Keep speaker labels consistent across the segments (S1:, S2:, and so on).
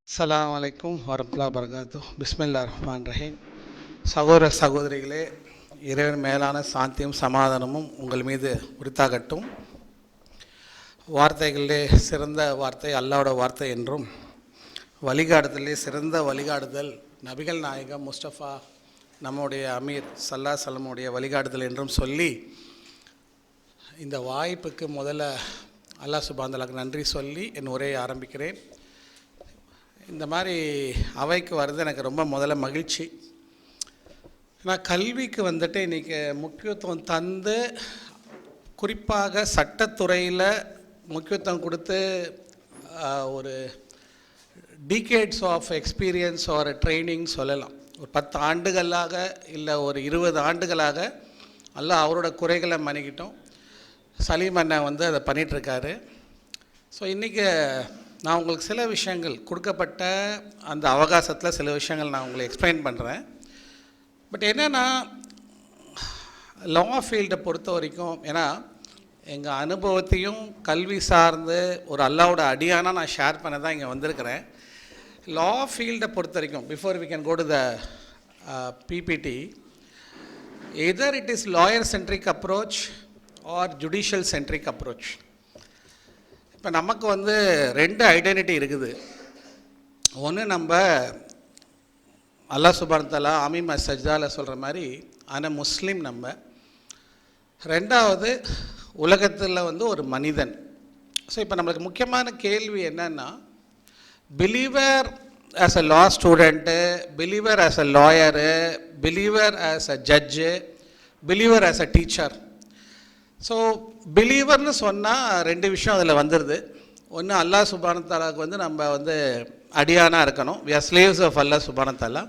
S1: அஸ்ஸலாமு அலைக்கும் வரஹ்மத்துல்லாஹி வபரகாத்துஹ். பிஸ்மில்லாஹிர் ரஹ்மானிர் ரஹீம். சகோதர சகோதரிகளே, இறைவன் மேலான சாந்தியும் சமாதானமும் உங்கள் மீது உரித்தாகட்டும். வார்த்தைகளிலே சிறந்த வார்த்தை அல்லாஹ்வோட வார்த்தை என்றும், வழிகாடுதலே சிறந்த வழிகாடுதல் நபிகள் நாயகம் முஸ்தபா நம்முடைய அமீர் ஸல்லல்லாஹு அலைஹி வஸல்லமுடைய வழிகாடுதல் என்றும் சொல்லி, இந்த வாய்ப்புக்கு முதல்ல அல்லாஹ் சுப்ஹானஹு வ தஆலாவுக்கு நன்றி சொல்லி என் உரையை ஆரம்பிக்கிறேன். இந்த மாதிரி அவைக்கு வர்றது எனக்கு ரொம்ப முதல்ல மகிழ்ச்சி. ஏன்னா கல்விக்கு வந்துட்டு இன்றைக்கி முக்கியத்துவம் தந்து, குறிப்பாக சட்டத்துறையில் முக்கியத்துவம் கொடுத்து ஒரு டிகேட்ஸ் ஆஃப் எக்ஸ்பீரியன்ஸ் ஒரு ட்ரைனிங் சொல்லலாம். ஒரு 10 ஆண்டுகளாக இல்லை ஒரு 20 ஆண்டுகளாக எல்லாம் அவரோட குறைகளை மன்னிக்கிட்டோம். சலீம் அண்ணன் வந்து அதை பண்ணிகிட்ருக்காரு. ஸோ இன்றைக்கி நான் உங்களுக்கு சில விஷயங்கள் கொடுக்கப்பட்ட அந்த அவகாசத்தில் சில விஷயங்கள் நான் உங்களுக்கு எக்ஸ்பிளைன் பண்ணுறேன். பட் என்னென்னா, லா ஃபீல்டை பொறுத்த வரைக்கும், ஏன்னா எங்கள் அனுபவத்தையும் கல்வி சார்ந்து ஒரு அல்லாவோட அடியானா நான் ஷேர் பண்ண தான் இங்கே வந்திருக்கிறேன். லா ஃபீல்டை பொறுத்த வரைக்கும், before we can go to the PBT, either it is lawyer centric approach or judicial centric approach. இப்போ நமக்கு வந்து 2 ஐடென்டிட்டி இருக்குது. ஒன்று, நம்ம அல்லாஹ் சுப்ஹானஹு வ தஆலா ஆமீன் சஜ்தாவில் சொல்கிற மாதிரி ஆன முஸ்லீம். நம்ம 2வது உலகத்தில் வந்து ஒரு மனிதன். ஸோ இப்போ நம்மளுக்கு முக்கியமான கேள்வி என்னென்னா, believer as a law student, believer as a lawyer, believer as a judge, believer as a teacher. So பிலீவர்னு சொன்னால் 2 விஷயம் அதில் வந்துடுது. ஒன்று, அல்லாஹ் சுப்ஹானஹு வ தஆலாவுக்கு வந்து நம்ம வந்து அடியானாக இருக்கணும். வி ஆர் ஸ்லேவ்ஸ் ஆஃப் அல்லாஹ் சுப்ஹானஹு வ தஆலா.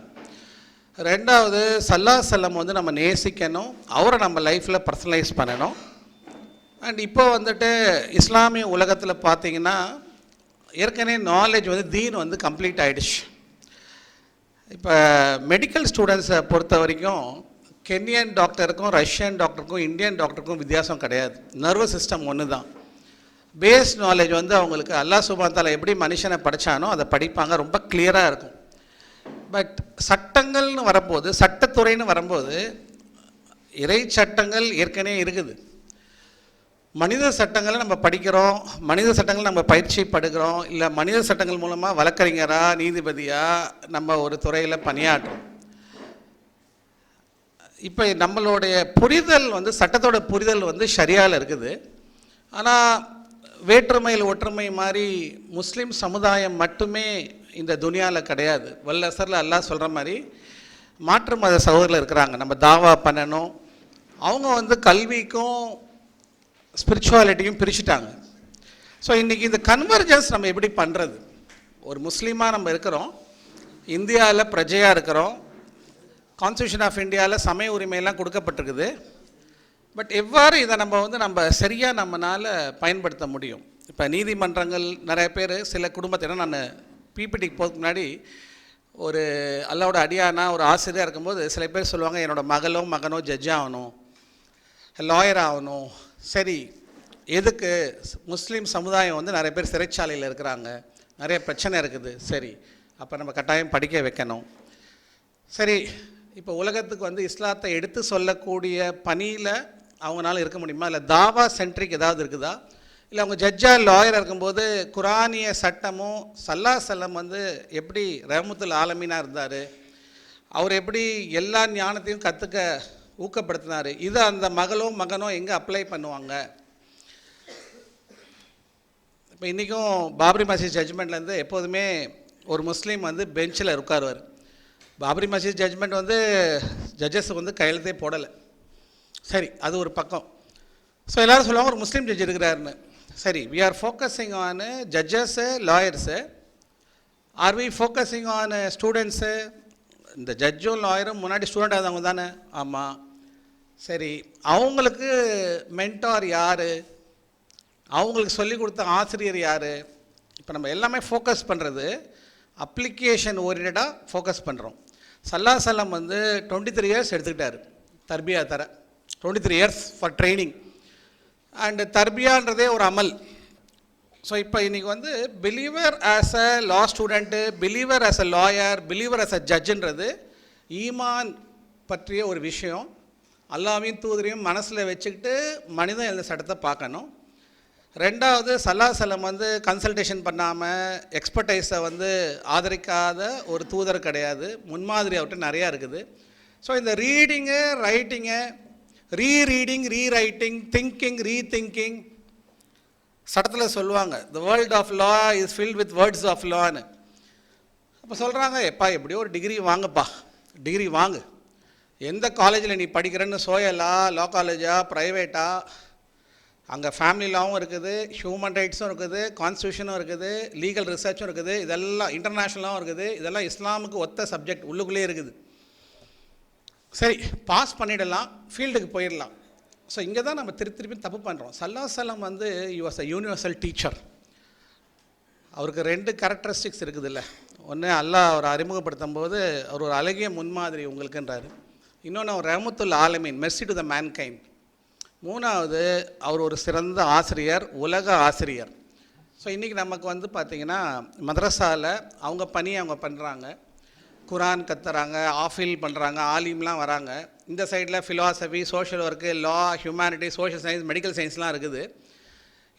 S1: 2வது, ஸல்லல்லாஹு அலைஹி வஸல்லம் வந்து நம்ம நேசிக்கணும், அவரை நம்ம லைஃப்பில் பர்சனலைஸ் பண்ணணும். அண்ட் இப்போ வந்துட்டு இஸ்லாமிய உலகத்தில் பார்த்திங்கன்னா ஏற்கனவே நாலேஜ் வந்து தீன் வந்து கம்ப்ளீட் ஆகிடுச்சு. இப்போ மெடிக்கல் ஸ்டூடெண்ட்ஸை பொறுத்த வரைக்கும் கென்யன் டாக்டருக்கும் ரஷ்யன் டாக்டருக்கும் இந்தியன் டாக்டருக்கும் வித்தியாசம் கிடையாது. நர்வஸ் சிஸ்டம் ஒன்று தான். பேஸ் நாலேஜ் வந்து அவங்களுக்கு அல்லாஹ் சுப்ஹானஹு வ தஆலா எப்படி மனுஷனை படித்தானோ அதை படிப்பாங்க, ரொம்ப கிளியராக இருக்கும். பட் சட்டங்கள்னு வரும்போது, சட்டத்துறைன்னு வரும்போது, இறை சட்டங்கள் ஏற்கனவே இருக்குது. மனித சட்டங்களை நம்ம படிக்கிறோம், மனித சட்டங்கள் நம்ம பயிற்சி படுக்கிறோம், இல்லை மனித சட்டங்கள் மூலமாக வழக்கறிஞராக நீதிபதியாக நம்ம ஒரு துறையில் பணியாற்றுறோம். இப்போ நம்மளுடைய புரிதல் வந்து, சட்டத்தோட புரிதல் வந்து ஷரியாவில் இருக்குது. ஆனால் வேற்றுமையில் ஒற்றுமை மாதிரி முஸ்லீம் சமுதாயம் மட்டுமே இந்த துனியாவில் கிடையாது. வல்லசரில் அல்லாஹ் சொல்கிற மாதிரி மாற்று மத சகோதரர்கள் இருக்கிறாங்க, நம்ம தாவா பண்ணணும். அவங்க வந்து கல்விக்கும் ஸ்பிரிச்சுவாலிட்டியும் பிரிச்சுட்டாங்க. ஸோ இன்றைக்கி இந்த கன்வர்ஜன்ஸ் நம்ம எப்படி பண்ணுறது? ஒரு முஸ்லீமாக நம்ம இருக்கிறோம், இந்தியாவில் பிரஜையாக இருக்கிறோம், கான்ஸ்டியூஷன் ஆஃப் இந்தியாவில் சமய உரிமையெல்லாம் கொடுக்கப்பட்டிருக்குது. பட் எவ்வாறு இதை நம்ம சரியாக நம்மளால் பயன்படுத்த முடியும்? இப்போ நீதிமன்றங்கள் நிறைய பேர், சில குடும்பத்தினர், நான் பிபிடிக்கு போகிறதுக்கு முன்னாடி ஒரு அல்லாவோட அடியானா ஒரு ஆசிரியராக இருக்கும்போது சில பேர் சொல்லுவாங்க, என்னோடய மகளோ மகனோ ஜட்ஜ் ஆகணும், லாயர் ஆகணும். சரி, எதுக்கு? முஸ்லீம் சமுதாயம் வந்து நிறைய பேர் சிறைச்சாலையில் இருக்கிறாங்க, நிறைய பிரச்சனை இருக்குது. சரி, அப்போ நம்ம கட்டாயம் படிக்க வைக்கணும். சரி, இப்போ உலகத்துக்கு வந்து இஸ்லாத்தை எடுத்து சொல்லக்கூடிய பணியில் அவங்களால இருக்க முடியுமா? இல்லை தாவா சென்ட்ரிக் ஏதாவது இருக்குதா? இல்லை அவங்க ஜட்ஜாக லாயராக இருக்கும்போது குரானிய சட்டமும் ஸல்லல்லாஹு அலைஹி வஸல்லம் வந்து எப்படி ரஹ்மத்துல் ஆலமீனாக இருந்தார், அவர் எப்படி எல்லா ஞானத்தையும் கற்றுக்க ஊக்கப்படுத்தினார், இதை அந்த மகளோ மகனோ எங்கே அப்ளை பண்ணுவாங்க? இப்போ இன்றைக்கும் பாபரி மசீத் ஜட்ஜ்மெண்ட்லேருந்து எப்போதுமே ஒரு முஸ்லீம் வந்து பெஞ்சில் உட்காருவார். பாபரி மசீத் ஜட்ஜ்மெண்ட் வந்து ஜட்ஜஸ் வந்து கையெழுத்தே போடலை. சரி, அது ஒரு பக்கம். ஸோ எல்லோரும் சொல்லுவாங்க ஒரு முஸ்லீம் ஜட்ஜ் இருக்கிறாருன்னு. சரி, we are focusing on judges, lawyers. Are we focusing on students? இந்த ஜட்ஜும் லாயரும் முன்னாடி ஸ்டூடெண்ட் ஆனவங்க தானே? ஆமாம். சரி, அவங்களுக்கு மென்டார் யார்? அவங்களுக்கு சொல்லிக் கொடுத்த ஆசிரியர் யார்? இப்போ நம்ம எல்லாமே ஃபோக்கஸ் பண்ணுறது அப்ளிகேஷன் ஓரியன்டாக ஃபோக்கஸ் பண்ணுறோம். ஸல்லல்லாஹு அலைஹி வஸல்லம் வந்து 23 இயர்ஸ் எடுத்துக்கிட்டார் தர்பியா தர. 23 இயர்ஸ் ஃபார் ட்ரைனிங். அண்டு தர்பியான்றதே ஒரு அமல். ஸோ இப்போ இன்றைக்கி வந்து believer as a law student, believer as a lawyer, believer as a ஜட்ஜுன்றது ஈமான் பற்றிய ஒரு விஷயம். அல்லாஹ்வையும் தூதரையும் மனசில் வச்சுக்கிட்டு மனிதன் இந்த சட்டத்தை பார்க்கணும். ரெண்டாவது, சல்லாசலம் வந்து கன்சல்டேஷன் பண்ணாமல் எக்ஸ்பர்டைஸை வந்து ஆதரிக்காத ஒரு தூதர் கிடையாது. முன்மாதிரி அவர்கிட்ட நிறையா இருக்குது. ஸோ இந்த reading, writing, rereading, rewriting, thinking, rethinking, சட்டத்தில் சொல்லுவாங்க the world of law is filled with words of லான்னு. அப்போ சொல்கிறாங்க, எப்பா எப்படியோ ஒரு டிகிரி வாங்கப்பா, டிகிரி வாங்கு. எந்த காலேஜில் நீ படிக்கிறேன்னு, சோயலா, லா காலேஜா, ப்ரைவேட்டா, அங்கே ஃபேமிலி லாவும் இருக்குது, ஹியூமன் ரைட்ஸும் இருக்குது, கான்ஸ்டியூஷனும் இருக்குது, லீகல் ரிசர்ச்சும் இருக்குது, இதெல்லாம் இன்டர்நேஷ்னலாகவும் இருக்குது. இதெல்லாம் இஸ்லாமுக்கு ஒத்த சப்ஜெக்ட் உள்ளுக்குள்ளே இருக்குது. சரி, பாஸ் பண்ணிடலாம், ஃபீல்டுக்கு போயிடலாம். ஸோ இங்கே தான் நம்ம திருப்பி தப்பு பண்ணுறோம். சல்லாசலம் வந்து you was a universal teacher. அவருக்கு 2 கேரக்டரிஸ்டிக்ஸ் இருக்குது இல்லை. ஒன்று, அல்லாஹ் அவரை அறிமுகப்படுத்தும் போது அவர் ஒரு அழகிய முன்மாதிரி உங்களுக்குன்றாரு. இன்னொன்று, அவர் ரஹ்மத்துல் ஆலமீன், மெர்சி டு த மேன்கைண்ட். மூணாவது, அவர் ஒரு சிறந்த ஆசிரியர், உலக ஆசிரியர். ஸோ இன்றைக்கி நமக்கு வந்து பார்த்திங்கன்னா மதரசாவில் அவங்க பணியை அவங்க பண்ணுறாங்க, குரான் கத்துறாங்க, ஆஃபில் பண்ணுறாங்க, ஆலிம்லாம் வராங்க. இந்த சைடில் ஃபிலாசபி, சோஷியல் ஒர்க்கு, லா, ஹியூமனிட்டி, சோஷியல் சயின்ஸ், மெடிக்கல் சயின்ஸ்லாம் இருக்குது.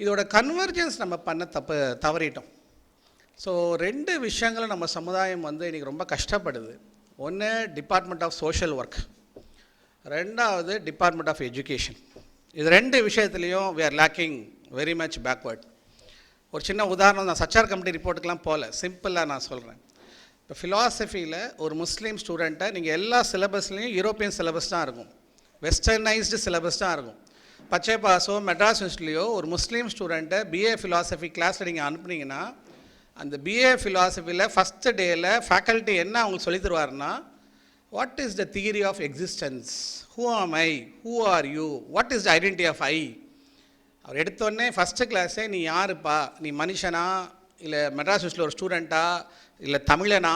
S1: இதோட கன்வர்ஜென்ஸ் நம்ம பண்ண தவறிட்டோம். ஸோ 2 விஷயங்களும் நம்ம சமுதாயம் வந்து இன்றைக்கி ரொம்ப கஷ்டப்படுது. ஒன்று, டிபார்ட்மெண்ட் ஆஃப் சோஷியல் ஒர்க். ரெண்டாவது, டிபார்ட்மெண்ட் ஆஃப் எஜுகேஷன். இது 2 விஷயத்துலேயும் we are lacking very much backward. ஒரு சின்ன உதாரணம், நான் சச்சார் கமிட்டி ரிப்போர்ட்டுக்கெலாம் போகல, சிம்பிளாக நான் சொல்கிறேன். இப்போ ஃபிலாசபியில் ஒரு முஸ்லீம் ஸ்டூடெண்ட்டை நீங்கள் எல்லா சிலபஸ்லேயும் யூரோப்பியன் சிலபஸ் தான் இருக்கும், வெஸ்டர்னைஸ்டு சிலபஸ் தான் இருக்கும். பச்சை பாஸோ மெட்ராஸ் யூனிவர்சிட்டிலையோ ஒரு முஸ்லீம் ஸ்டூடெண்ட்டை பிஏ ஃபிலாசபி கிளாஸில் நீங்கள் அனுப்புனீங்கன்னா, அந்த பிஏ ஃபிலாசபியில் ஃபஸ்ட்டு டேயில் ஃபேக்கல்ட்டி என்ன அவங்களுக்கு சொல்லி தருவார்னா, what is the theory of existence, who am I, who are you, what is the identity of I. அவர் எடுத்தோடனே ஃபஸ்ட்டு கிளாஸே நீ யாருப்பா, நீ மனுஷனா, இல்லை மெட்ராஸ் யூனிவர்சிட்டியில் ஒரு ஸ்டூடெண்ட்டா, இல்லை தமிழனா,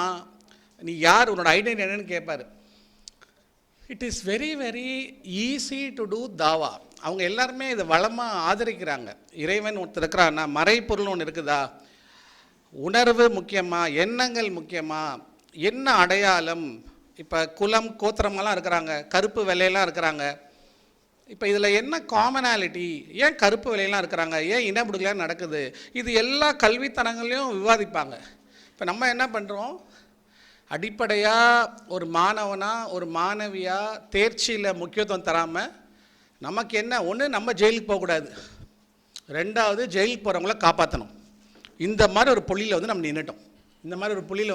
S1: நீ யார், உன்னோட ஐடென்டிட்டி என்னன்னு கேட்பார். It is very very easy to do தாவா. அவங்க எல்லாருமே இதை வளமாக ஆதரிக்கிறாங்க. இறைவன் ஒருத்தர் இருக்கிறான்னா, மறைப்பொருள் ஒன்று இருக்குதா, உணர்வு முக்கியமாக, எண்ணங்கள் முக்கியமாக, என்ன அடையாளம். இப்போ குலம் கோத்திரமெல்லாம் இருக்கிறாங்க, கருப்பு வெள்ளையெல்லாம் இருக்கிறாங்க. இப்போ இதில் என்ன காமனாலிட்டி, ஏன் கருப்பு வெள்ளையெல்லாம் இருக்கிறாங்க, ஏன் இனப்படுகலாம் நடக்குது, இது எல்லா கல்வித்தனங்களையும் விவாதிப்பாங்க. இப்போ நம்ம என்ன பண்ணுறோம், அடிப்படையாக ஒரு மாணவனாக ஒரு மாணவியாக தேர்ச்சியில் முக்கியத்துவம் தராமல், நமக்கு என்ன, ஒன்று நம்ம ஜெயிலுக்கு போகக்கூடாது, ரெண்டாவது ஜெயிலுக்கு போகிறவங்கள காப்பாற்றணும். இந்த மாதிரி ஒரு புள்ளியில்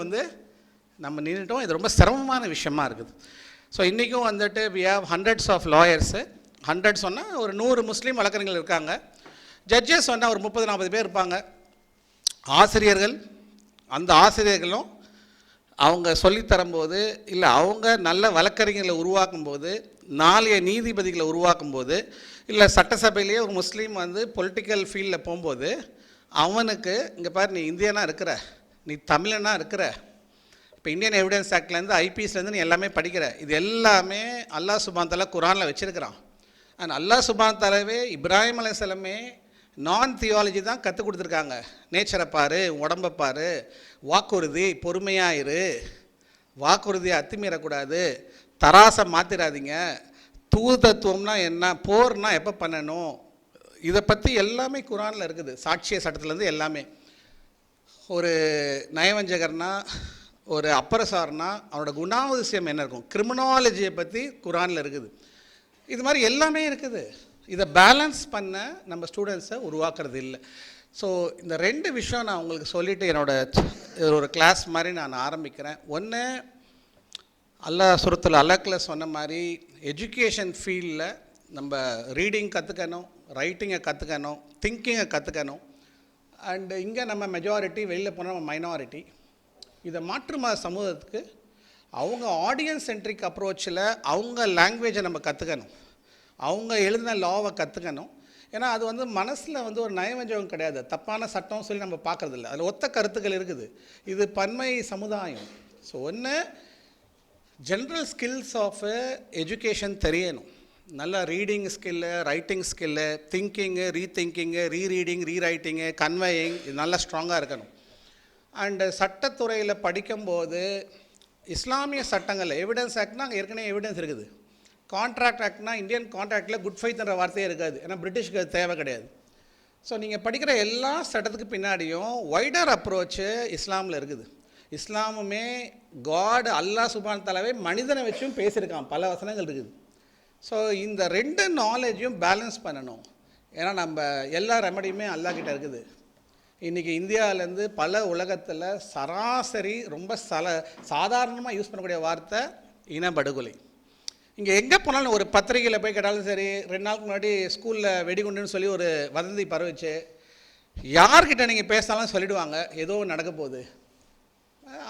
S1: வந்து நம்ம நின்றுட்டோம். இது ரொம்ப சிரமமான விஷயமா இருக்குது. ஸோ இன்றைக்கும் வந்துட்டு we have hundreds of lawyers. 100 சொன்னால் ஒரு 100 முஸ்லீம் வழக்கறிஞர்கள் இருக்காங்க. ஜட்ஜஸ் சொன்னால் ஒரு 30-40 பேர் இருப்பாங்க. ஆசிரியர்கள், அந்த ஆசிரியர்களும் அவங்க சொல்லித்தரும்போது, இல்லை அவங்க நல்ல வழக்கறிஞர்களை உருவாக்கும்போது, நாளைய நீதிபதிகளை உருவாக்கும்போது, இல்லை சட்டசபையிலேயே ஒரு முஸ்லீம் வந்து பொலிட்டிக்கல் ஃபீல்டில் போகும்போது, அவனுக்கு இங்கே பாரு, நீ இந்தியனாக இருக்கிற, நீ தமிழனாக இருக்கிற, இப்போ இந்தியன் எவிடன்ஸ் ஆக்ட்லேருந்து ஐபிஎஸ்லேருந்து நீ எல்லாமே படிக்கிற, இது எல்லாமே அல்லாஹ் சுப்ஹானஹு வ தஆலா குரானில் வச்சுருக்கிறான். அண்ட் அல்லாஹ் சுப்ஹானஹு வ தஆலாவே இப்ராஹிம் அலைஹிஸ்ஸலாமே நான் தியாலஜி தான் கற்றுக் கொடுத்துருக்காங்க. நேச்சரை பாரு, உடம்பை பாரு, வாக்குறுதி, பொறுமையாக இரு, வாக்குறுதியை அத்துமீறக்கூடாது, தராசை மாற்றிடாதீங்க, தூதத்துவம்னா என்ன, போர்னா எப்போ பண்ணணும், இதை பற்றி எல்லாமே குரானில் இருக்குது. சாட்சிய சட்டத்துலேருந்து எல்லாமே. ஒரு நயவஞ்சகர்னா, ஒரு அப்பரசார்னா அவனோட குணாதிசயம் என்ன இருக்கும், கிரிமினாலஜியை பற்றி குரானில் இருக்குது. இது மாதிரி எல்லாமே இருக்குது. இதை பேலன்ஸ் பண்ண நம்ம ஸ்டூடெண்ட்ஸை உருவாக்குறது இல்லை. ஸோ இந்த 2 விஷயம் நான் உங்களுக்கு சொல்லிவிட்டு ஒரு கிளாஸ் மாதிரி நான் ஆரம்பிக்கிறேன். ஒன்று, அல்லாஹ் சூரத்துல் அலக்கில் சொன்ன மாதிரி எஜுகேஷன் ஃபீல்டில் நம்ம ரீடிங் கற்றுக்கணும், ரைட்டிங்கை கற்றுக்கணும், திங்கிங்கை கற்றுக்கணும். அண்டு இங்கே நம்ம மெஜாரிட்டி, வெளியில் போனால் நம்ம மைனாரிட்டி. இதை மாற்று மத சமூகத்துக்கு அவங்க ஆடியன்ஸ் சென்ட்ரிக் அப்ரோச்சில் அவங்க லாங்குவேஜை நம்ம கற்றுக்கணும், அவங்க எழுதின லாவை கற்றுக்கணும். ஏன்னா அது வந்து மனசில் வந்து ஒரு நயவஞ்சகம் கிடையாது, தப்பான சட்டம் சொல்லி நம்ம பார்க்குறதில்ல, அதில் ஒத்த கருத்துக்கள் இருக்குது. இது பன்மை சமுதாயம். ஸோ ஒன்று, ஜென்ரல் ஸ்கில்ஸ் ஆஃப் எஜுகேஷன் தெரியணும். நல்ல reading skill, writing skill, thinking, rethinking, rereading, rewriting, conveying இது நல்லா ஸ்ட்ராங்காக இருக்கணும். அண்டு சட்டத்துறையில் படிக்கும்போது இஸ்லாமிய சட்டங்கள் எவிடன்ஸ் ஆக்ட்னா அங்கே ஏற்கனவே எவிடன்ஸ் இருக்குது. கான்ட்ராக்ட் ஆக்ட்னா இந்தியன் கான்ட்ராக்டில் குட் ஃபைத்ன்ற வார்த்தையே இருக்காது, ஏன்னா பிரிட்டிஷ்க்கு அது தேவை கிடையாது. ஸோ நீங்கள் படிக்கிற எல்லா சட்டத்துக்கு பின்னாடியும் வைடர் அப்ரோச்சு இஸ்லாமில் இருக்குது. இஸ்லாமுமே காட் அல்லாஹ் சுப்ஹானஹு தஆலாவே மனிதனை வச்சும் பேசியிருக்கான், பல வசனங்கள் இருக்குது. ஸோ இந்த ரெண்டு நாலேஜையும் பேலன்ஸ் பண்ணணும். ஏன்னா நம்ம எல்லா ரெமடியுமே அல்லாஹ் கிட்ட இருக்குது. இன்றைக்கி இந்தியாவிலேருந்து பல உலகத்தில் சராசரி ரொம்ப சாதாரணமாக யூஸ் பண்ணக்கூடிய வார்த்தை இனப்படுகொலை. இங்கே எங்கே போனாலும் ஒரு பத்திரிகையில் போய் கேட்டாலும் சரி, 2 நாளுக்கு முன்னாடி ஸ்கூலில் வெடிகுண்டுன்னு சொல்லி ஒரு வதந்தி பரவிச்சு, யார்கிட்ட நீங்கள் பேசினாலும் சொல்லிவிடுவாங்க ஏதோ நடக்க போகுது,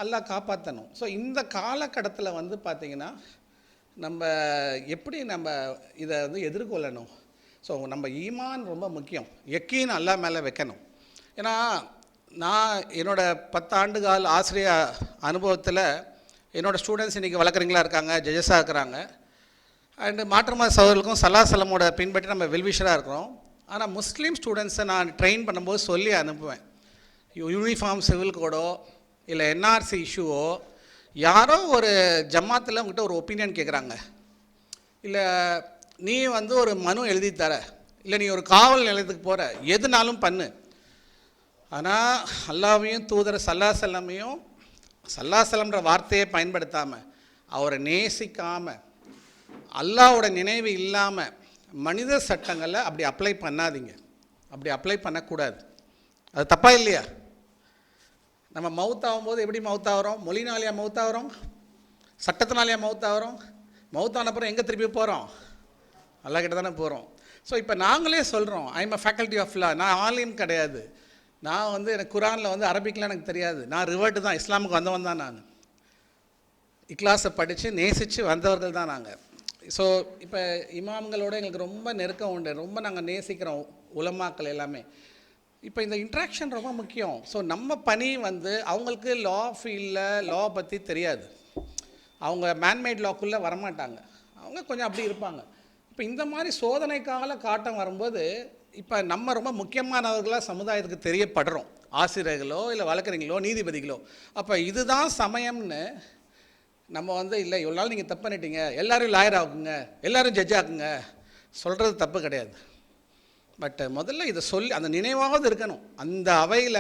S1: அல்லாஹ் காப்பாற்றணும். ஸோ இந்த காலகட்டத்தில் வந்து பார்த்திங்கன்னா நம்ம எப்படி நம்ம இதை வந்து எதிர்கொள்ளணும். ஸோ நம்ம ஈமான் ரொம்ப முக்கியம், யக்கீன் அல்லாஹ் மேலே வைக்கணும். ஏன்னா நான் என்னோடய 10 ஆண்டுகால ஆசிரிய அனுபவத்தில் என்னோடய ஸ்டூடெண்ட்ஸ் இன்றைக்கி வளர்க்குறீங்களா இருக்காங்க, ஜட்ஜஸாக இருக்கிறாங்க. அண்டு மாற்றுமத சகோதரர்களுக்கும் சல்லாஹ் பின்பற்றி நம்ம வெல்விஷராக இருக்கிறோம். ஆனால் முஸ்லீம் ஸ்டூடெண்ட்ஸை நான் ட்ரெயின் பண்ணும்போது சொல்லி அனுப்புவேன், யூனிஃபார்ம் சிவில் கோடோ இல்லை என்ஆர்சி இஷ்யூவோ, யாரோ ஒரு ஜமாத்தில் உங்கள்கிட்ட ஒரு ஒப்பீனியன் கேட்குறாங்க, இல்லை நீ வந்து ஒரு மனு எழுதி தர, இல்லை நீ ஒரு காவல் நிலையத்துக்கு போகிற, எதுனாலும் பண்ணு. ஆனால் அல்லாஹ்வையும் தூதர் சல்லாஹ் சல்லாஹ்ன்ற வார்த்தையை பயன்படுத்தாமல், அவரை நேசிக்காமல், அல்லாஹ்வோட நினைவு இல்லாமல் மனித சட்டங்களை அப்படி அப்ளை பண்ணாதீங்க. அப்படி அப்ளை பண்ணக்கூடாது. அது தப்பாக இல்லையா? நம்ம மவுத்தாகும்போது எப்படி மவுத்தாகிறோம்? மொழினாலேயா மவுத்தாகிறோம்? சட்டத்தினாலேயா மவுத்தாகிறோம்? மவுத்தான அப்புறம் எங்கே திருப்பி போகிறோம்? அல்லாஹ் கிட்ட தானே போகிறோம். ஸோ இப்போ நாங்களே சொல்கிறோம், I am a faculty of law, நான் ஆலிம் கிடையாது, நான் வந்து எனக்கு குரானில் வந்து அரபிக்லாம் எனக்கு தெரியாது, நான் ரிவர்ட்டு தான், இஸ்லாமுக்கு வந்தவன் தான், நான் இக்லாஸை படித்து நேசித்து வந்தவர்கள் தான் நாங்கள். ஸோ இப்போ இமாம்களோட எங்களுக்கு ரொம்ப நெருக்கம் உண்டு, ரொம்ப நாங்கள் நேசிக்கிறோம் உலமாக்கள் எல்லாமே. இப்போ இந்த இன்ட்ராக்ஷன் ரொம்ப முக்கியம். ஸோ நம்ம பணி வந்து அவங்களுக்கு லா ஃபீல்டில் லா பற்றி தெரியாது, அவங்க மேன்மேட் லாக்குள்ளே வரமாட்டாங்க, அவங்க கொஞ்சம் அப்படி இருப்பாங்க. இப்போ இந்த மாதிரி சோதனைக்கால காட்டம் வரும்போது இப்போ நம்ம ரொம்ப முக்கியமானவர்களாக சமுதாயத்துக்கு தெரியப்படுறோம், ஆசிரியர்களோ இல்லை வழக்கறிஞர்களோ நீதிபதிகளோ. அப்போ இதுதான் சமயம்னு நம்ம வந்து இல்லை இவ்வளோ நாள் நீங்கள் தப்பு பண்ணிட்டீங்க, எல்லோரும் லாயர் ஆகுங்க, எல்லோரும் ஜட்ஜ் ஆகுங்க சொல்கிறது தப்பு கிடையாது. பட் முதல்ல இதை சொல்லி அந்த நினைவாவது இருக்கணும். அந்த அவையில்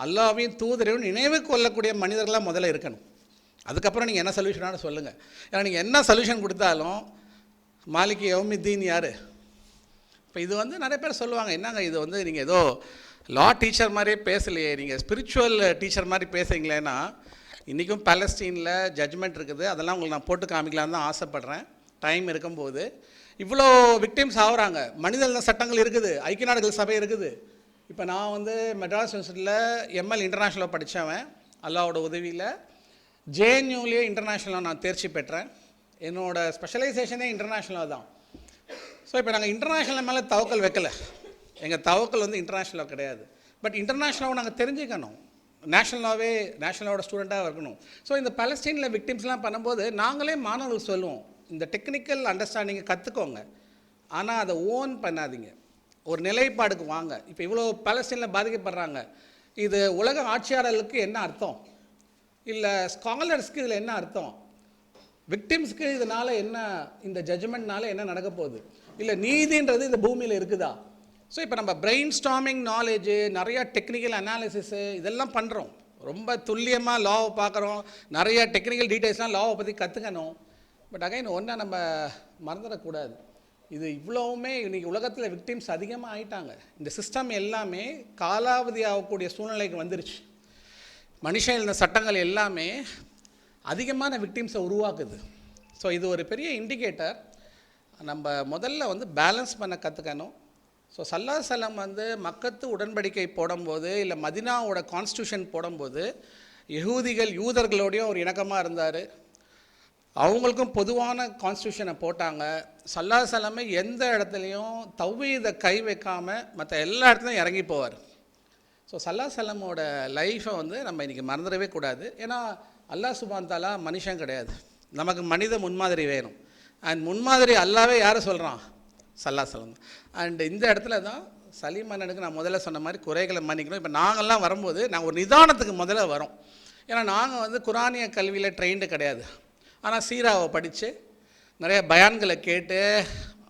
S1: அல்லாஹ்வையும் தூதரையும் நினைவு கொள்ளக்கூடிய மனிதர்களாக முதல்ல இருக்கணும். அதுக்கப்புறம் நீங்கள் என்ன சொல்யூஷனானு சொல்லுங்கள். ஏன்னா நீங்கள் என்ன சொல்யூஷன் கொடுத்தாலும் மாலிகி யௌமித்தீன் யார்? இப்போ இது வந்து நிறைய பேர் சொல்லுவாங்க, என்னங்க இது வந்து நீங்கள் ஏதோ லா டீச்சர் மாதிரியே பேசலையே, நீங்கள் ஸ்பிரிச்சுவல் டீச்சர் மாதிரி பேசுகிறீங்களேன்னா, இன்றைக்கும் பாலஸ்தீனில் ஜட்ஜ்மெண்ட் இருக்குது, அதெல்லாம் உங்களுக்கு நான் போட்டு காமிக்கலான்னு தான் ஆசைப்பட்றேன் டைம் இருக்கும்போது. இவ்வளோ விக்டிம்ஸ் ஆகுறாங்க, மனித சட்டங்கள் இருக்குது, ஐக்கிய நாடுகள் சபை இருக்குது. இப்போ நான் வந்து மெட்ராஸ் யூனிவர்சிட்டியில் எம்எல் இன்டர்நேஷ்னலாக படித்தவன், அல்லாவோட உதவியில் ஜேஎன்யூலேயே இன்டர்நேஷ்னலாக நான் தேர்ச்சி பெற்றேன். என்னோடய ஸ்பெஷலைசேஷனே இன்டர்நேஷ்னலாக தான். ஸோ இப்போ நாங்கள் இன்டர்நேஷ்னல் மேலே தவக்கல் வைக்கலை, எங்கள் தவக்கல் வந்து இன்டர்நேஷ்னலாக கிடையாது. பட் இன்டர்நேஷ்னலாக நாங்கள் தெரிஞ்சுக்கணும், நேஷ்னலாகவே நேஷ்னலோட ஸ்டூடெண்ட்டாக இருக்கணும். ஸோ இந்த பாலஸ்தீனில் விக்டிம்ஸ்லாம் பண்ணும்போது நாங்களே மாணவர்கள் சொல்லுவோம், இந்த டெக்னிக்கல் அண்டர்ஸ்டாண்டிங்கை கற்றுக்கோங்க, ஆனால் அதை ஓன் பண்ணாதீங்க, ஒரு நிலைப்பாடுக்கு வாங்க. இப்போ இவ்வளோ பாலஸ்தீனில் பாதிக்கப்படுறாங்க, இது உலக ஆட்சியாளர்களுக்கு என்ன அர்த்தம், இல்லை ஸ்காலர்ஸ்க்கு இதில் என்ன அர்த்தம், விக்டிம்ஸ்க்கு இதனால் என்ன, இந்த ஜட்ஜ்மெண்ட்னால என்ன நடக்க போகுது, இல்லை நீதின்றது இந்த பூமியில் இருக்குதா? ஸோ இப்போ நம்ம பிரெயின் ஸ்டார்மிங் நாலேஜு, நிறையா டெக்னிக்கல் அனாலிசிஸு இதெல்லாம் பண்ணுறோம், ரொம்ப துல்லியமாக லாவை பார்க்குறோம், நிறைய டெக்னிக்கல் டீட்டெயில்ஸ்லாம் லாவை பற்றி கற்றுக்கணும். பட் அகைன் ஒன்றை நம்ம மறந்துடக்கூடாது, இது இவ்வளவுமே இன்றைக்கி உலகத்தில் விக்டிம்ஸ் அதிகமாக ஆகிட்டாங்க. இந்த சிஸ்டம் எல்லாமே காலாவதி ஆகக்கூடிய சூழ்நிலைக்கு வந்துருச்சு. மனுஷன் இந்த சட்டங்கள் எல்லாமே அதிகமான விக்டிம்ஸை உருவாக்குது. ஸோ இது ஒரு பெரிய இண்டிகேட்டர். நம்ம முதல்ல வந்து பேலன்ஸ் பண்ண கற்றுக்கணும். ஸோ சல்லாஹ் வந்து மக்கத்து உடன்படிக்கை போடும்போது, இல்லை மதினாவோட கான்ஸ்டியூஷன் போடும்போது யூதர்களோடையும் ஒரு இணக்கமாக இருந்தார், அவங்களுக்கும் பொதுவான கான்ஸ்டியூஷனை போட்டாங்க. சல்லாஹ் எந்த இடத்துலையும் தௌஹீதை கை வைக்காமல் மற்ற எல்லா இடத்துலையும் இறங்கி போவார். ஸோ சல்லாஹ் லைஃப்பை வந்து நம்ம இன்றைக்கி மறந்துடவே கூடாது. ஏன்னா அல்லாஹ் சுப்ஹானஹு தஆலா மனுஷன் கிடையாது, நமக்கு மனித முன்மாதிரி வேணும். அண்ட் முன்மாதிரி அல்லாவே யார் சொல்கிறான்? சல்லா சலம். அண்ட் இந்த இடத்துல தான் சலீம் அண்ணனுக்கு நான் முதல்ல சொன்ன மாதிரி குறைகளை மன்னிக்கணும். இப்போ நாங்கள்லாம் வரும்போது நாங்கள் ஒரு நிதானத்துக்கு முதல்ல வரோம். ஏன்னா நாங்கள் வந்து குரானிய கல்வியில் ட்ரெயின்டு கிடையாது. ஆனால் சீராவை படித்து நிறைய பயான்களை கேட்டு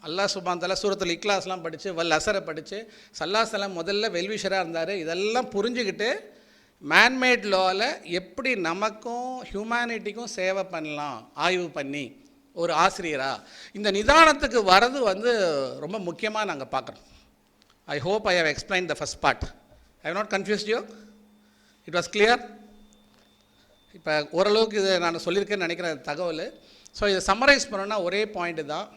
S1: அல்லாஹ் சுப்ஹானஹு வ தஆலா சூரத்துல் இக்லாஸ்லாம் படித்து வல் அஸரை படித்து சல்லா சலம் முதல்ல வெல்விஷராக இருந்தார். இதெல்லாம் புரிஞ்சுக்கிட்டு மேன்மேட் லாவில் எப்படி நமக்கும் ஹியூமனிட்டிக்கும் சேவை பண்ணலாம் ஆய்வு பண்ணி ஒரு ஆசிரியராக இந்த நிதானத்துக்கு வரது வந்து ரொம்ப முக்கியமாக நாங்கள் பார்க்குறோம். I hope I have explained the first part. I have not confused you? It was clear? இப்போ ஓரளவுக்கு இதை நான் சொல்லியிருக்கேன்னு நினைக்கிற தகவல். ஸோ இதை சம்மரைஸ் பண்ணோன்னா ஒரே பாயிண்ட்டு தான்.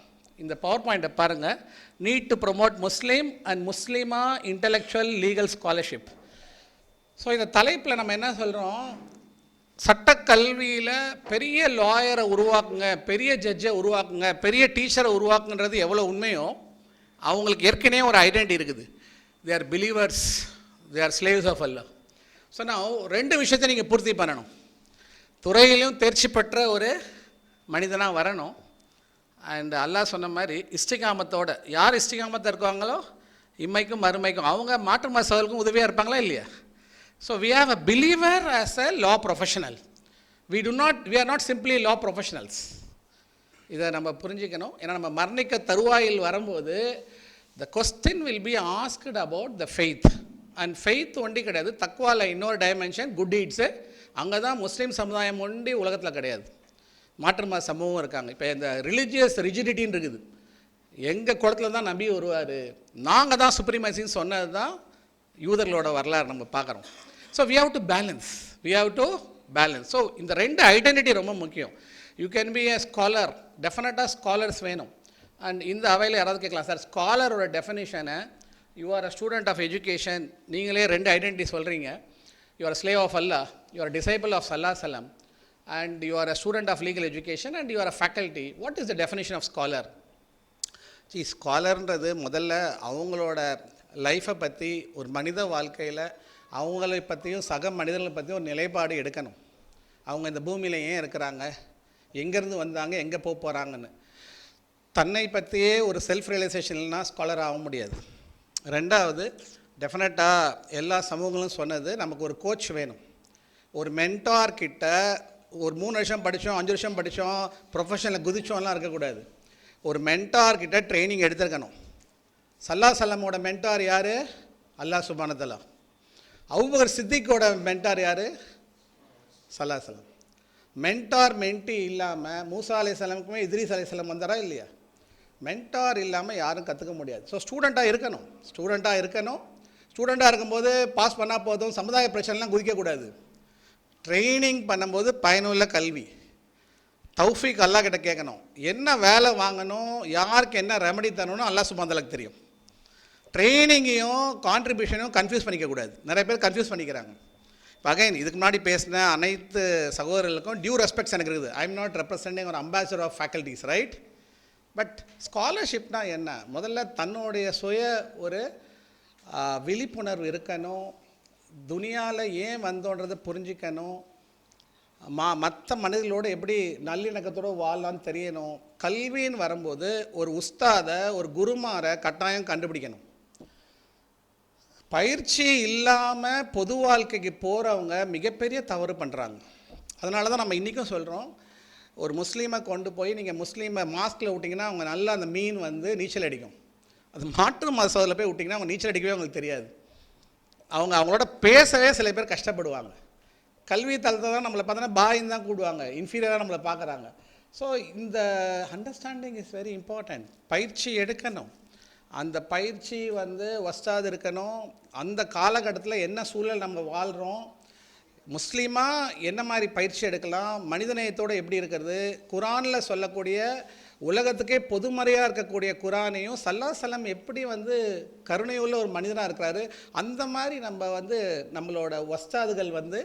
S1: இந்த பவர் பாயிண்ட்டை பாருங்கள். Need to promote Muslim and முஸ்லீமா இன்டலெக்சுவல் லீகல் ஸ்காலர்ஷிப். ஸோ இந்த தலைப்பில் நம்ம என்ன சொல்கிறோம்? சட்டக்கல்வியில் பெரிய லாயரை உருவாக்குங்க, பெரிய ஜட்ஜை உருவாக்குங்க, பெரிய டீச்சரை உருவாக்குன்றது எவ்வளோ உண்மையோ அவங்களுக்கு ஏற்கனவே ஒரு ஐடென்டிட்டி இருக்குது. They are believers, they are slaves of Allah. So நான் ரெண்டு விஷயத்தை நீங்கள் பூர்த்தி பண்ணணும். துறையிலும் தேர்ச்சி பெற்ற ஒரு மனிதனாக வரணும். அண்ட் அல்லாஹ் சொன்ன மாதிரி இஸ்திகாமத்தோட யார் இஸ்திகாமத்தை இருக்காங்களோ இம்மைக்கும் மறுமைக்கும் அவங்க மாற்று மசவலுக்கும் உதவியாக இருப்பாங்களா இல்லையா? So we have a believer as a law professional. we are not simply law professionals. இதை நம்ம புரிஞ்சிக்கணும். ஏன்னா நம்ம மரணிக்க தருவாயில் வரும்போது the question will be asked about the faith. and faith ஒண்டி கிடையாது, தக்வால இன்னொரு டைமென்ஷன் குட் டீட்ஸு. அங்கே தான் முஸ்லீம் சமுதாயம் ஒண்டி உலகத்தில் கிடையாது, மாற்றுமா சமூகம் இருக்காங்க. இப்போ இந்த ரிலிஜியஸ் ரிஜிடிட்டின்னு இருக்குது. எங்கள் குளத்தில் தான் நம்பி வருவார், நாங்கள் தான் சுப்ரீமசின்னு சொன்னது தான் யூதர்களோட வரலாறு நம்ம பார்க்குறோம். So we have to balance. So இந்த ரெண்டு ஐடென்டிட்டி ரொம்ப முக்கியம். You can be a scholar, டெஃபினட்டாக ஸ்காலர்ஸ் வேணும். அண்ட் இந்த அவையில் யாராவது கேட்கலாம், சார் ஸ்காலரோட டெஃபினிஷனை you are a student of education, நீங்களே ரெண்டு ஐடென்டிட்டி சொல்கிறீங்க. You are slave of Allah, you are disciple of சல்லா சலம், and you are a student of legal education and you are a faculty. What is the definition of scholar? ஸ்காலர்ன்றது முதல்ல அவங்களோட லைஃப்பை பற்றி, ஒரு மனித வாழ்க்கையில் அவங்களை பற்றியும் சக மனிதர்களை பற்றியும் ஒரு நிலைப்பாடு எடுக்கணும். அவங்க இந்த பூமியில் ஏன் இருக்கிறாங்க, எங்கேருந்து வந்தாங்க, எங்கே போக போகிறாங்கன்னு தன்னை பற்றியே ஒரு செல்ஃப் ரியலைசேஷன் இல்லைனா ஸ்காலர் ஆக முடியாது. ரெண்டாவது, டெஃபினட்டாக எல்லா சமூகங்களும் சொன்னது, நமக்கு ஒரு கோச் வேணும். ஒரு மென்டார் கிட்ட ஒரு 3 வருஷம் படித்தோம், 5 வருஷம் படித்தோம், ப்ரொஃபஷனில் குதிச்சோம்லாம் இருக்கக்கூடாது. ஒரு மென்டார் கிட்ட ட்ரைனிங் எடுத்துருக்கணும். சல்லா சல்லமோட மென்டார் யார்? அல்லாஹ் சுப்ஹானஹு வ தஆலா. அபூபக்கர் சித்திக்கோட மென்டார் யார்? சல்லா சலம். மென்டார் மென்டி இல்லாமல் மூசா அலைஹிஸ்ஸலாமுக்குமே இத்ரீஸ் அலைஹிஸ்ஸலாம் வந்தாரா இல்லையா? மென்டார் இல்லாமல் யாரும் கற்றுக்க முடியாது. ஸோ ஸ்டூடெண்ட்டாக இருக்கணும். ஸ்டூடெண்ட்டாக இருக்கும்போது பாஸ் பண்ணால் போதும், சமுதாய பிரச்சனைலாம் குதிக்கக்கூடாது. ட்ரைனிங் பண்ணும்போது பயனுள்ள கல்வி, தௌஃபீக் அல்லாஹ் கிட்ட கேட்கணும். என்ன வேலை வாங்கணும், யாருக்கு என்ன ரெமடி தரணும்னு அல்லாஹ் சுப்ஹானஹு வ தஆலாக்கு தெரியும். ட்ரைனிங்கையும் கான்ட்ரிபியூஷனையும் கன்ஃபியூஸ் பண்ணிக்கக்கூடாது. நிறைய பேர் கன்ஃபியூஸ் பண்ணிக்கிறாங்க. இப்போ அகைன் இதுக்கு முன்னாடி பேசின அனைத்து சகோதரர்களுக்கும் டியூ ரெஸ்பெக்ட்ஸ் எனக்கு இருக்குது. ஐ எம் நாட் ரெப்ரசன்டிங் ஒரு ambassador of faculties, right? But ஸ்காலர்ஷிப்னா என்ன? முதல்ல தன்னுடைய சுய ஒரு விழிப்புணர்வு இருக்கணும். துனியாவில் ஏன் வந்தோன்றதை புரிஞ்சிக்கணும். மற்ற மனிதர்களோடு எப்படி நல்லிணக்கத்தோடு வாழலான்னு தெரியணும். கல்வின்னு வரும்போது ஒரு உஸ்தாதை, ஒரு குருமாரை கட்டாயம் கண்டுபிடிக்கணும். பயிற்சி இல்லாமல் பொது வாழ்க்கைக்கு போகிறவங்க மிகப்பெரிய தவறு பண்ணுறாங்க. அதனால தான் நம்ம இன்றைக்கும் சொல்கிறோம், ஒரு முஸ்லீமை கொண்டு போய் நீங்கள் முஸ்லீமை மாஸ்கில் விட்டிங்கன்னா அவங்க நல்லா அந்த மீன் வந்து நீச்சல் அடிக்கும். அது மாற்று மசோதில் போய் விட்டிங்கன்னா அவங்க நீச்சல் அடிக்கவே அவங்களுக்கு தெரியாது. அவங்களோட பேசவே சில பேர் கஷ்டப்படுவாங்க. கல்வி தளத்தை தான் நம்மளை பார்த்தோன்னா பாயின்னு தான் கூடுவாங்க, இன்ஃபீரியராக நம்மளை பார்க்குறாங்க. ஸோ இந்த அண்டர்ஸ்டாண்டிங் இஸ் வெரி இம்பார்ட்டண்ட். பயிற்சி எடுக்கணும். அந்த பயிற்சி வந்து வஸ்தாது இருக்கணும். அந்த காலகட்டத்தில் என்ன சூழல் நம்ம வாழ்கிறோம், முஸ்லீமாக என்ன மாதிரி பயிற்சி எடுக்கலாம், மனிதநேயத்தோடு எப்படி இருக்கிறது, குரானில் சொல்லக்கூடிய உலகத்துக்கே பொதுமறையாக இருக்கக்கூடிய குரானையும் சல்லா சலம் எப்படி வந்து கருணையுள்ள ஒரு மனிதனாக இருக்கிறாரு, அந்த மாதிரி நம்ம வந்து நம்மளோட வஸ்தாதுகள் வந்து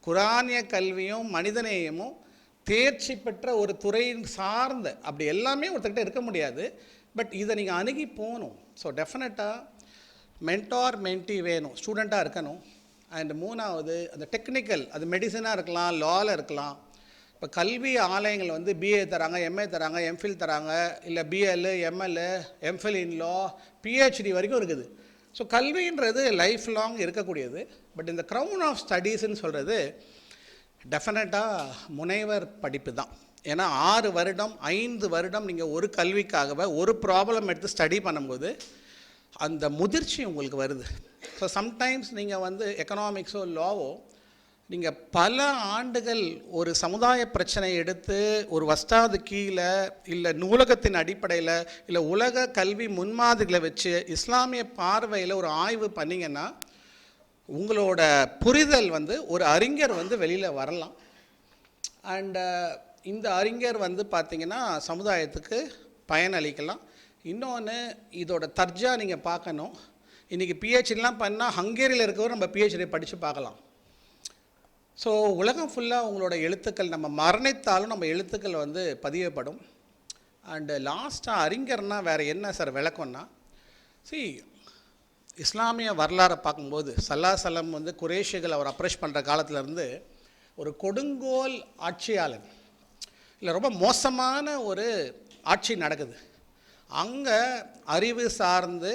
S1: குரானிய கல்வியும் மனிதநேயமும் தேர்ச்சி பெற்ற ஒரு துறையின் சார்ந்த அப்படி எல்லாமே ஒருத்தர்கிட்ட இருக்க முடியாது. பட் இதை நீங்கள் அணுகி போகணும். ஸோ டெஃபினட்டாக மென்டார் மென்டி வேணும், ஸ்டூடெண்ட்டாக இருக்கணும். அண்ட் மூணாவது அந்த டெக்னிக்கல், அது மெடிசனாக இருக்கலாம், லாவில் இருக்கலாம், இப்போ கல்வி ஆலயங்கள் வந்து பிஏ தராங்க, எம்ஏ தராங்க, எம்ஃபில் தராங்க, இல்லை BL, ML, MPhil in law, PhD வரைக்கும் இருக்குது. ஸோ கல்வின்றது லைஃப் லாங் இருக்கக்கூடியது. பட் இந்த க்ரௌன் ஆஃப் ஸ்டடீஸ்ன்னு சொல்கிறது டெஃபினட்டாக முனைவர் படிப்பு தான். ஏன்னா 6 வருடம் 5 வருடம் நீங்கள் ஒரு கல்விக்காகவே ஒரு ப்ராப்ளம் எடுத்து ஸ்டடி பண்ணும்போது அந்த முதிர்ச்சி உங்களுக்கு வருது. ஸோ சம்டைம்ஸ் நீங்கள் வந்து எக்கனாமிக்ஸோ லாவோ நீங்கள் பல ஆண்டுகள் ஒரு சமுதாய பிரச்சனையை எடுத்து ஒரு வஸ்தாது கீழே இல்லை நூலகத்தின் அடிப்படையில் இல்லை உலக கல்வி முன்மாதிரிகளை வச்சு இஸ்லாமிய பார்வையில் ஒரு ஆய்வு பண்ணிங்கன்னா உங்களோட புரிதல் வந்து ஒரு அறிஞர் வந்து வெளியில் வரலாம். அண்டு இந்த அறிஞர் வந்து பார்த்திங்கன்னா சமுதாயத்துக்கு பயனளிக்கலாம். இன்னொன்று இதோட தர்ஜா நீங்கள் பார்க்கணும். இன்றைக்கி பிஹெச்டிலாம் பண்ணால் ஹங்கேரியில் இருக்கவர் நம்ம பிஹெச்டி படித்து பார்க்கலாம். ஸோ உலகம் ஃபுல்லாக உங்களோட எழுத்துக்கள் நம்ம மரணித்தாலும் நம்ம எழுத்துக்கள் வந்து பதியப்படும். அண்டு லாஸ்ட்டாக அறிஞர்னால் வேறு என்ன சார் விளக்கம்னா, இஸ்லாமிய வரலாறை பார்க்கும்போது சல்லல்லாஹு வந்து குரேஷிகள் அவர் அப்ரோச் பண்ணுற காலத்திலேருந்து ஒரு கொடுங்கோல் ஆட்சியாளன் இல்லை ரொம்ப மோசமான ஒரு ஆட்சி நடக்குது. அங்கே அறிவு சார்ந்து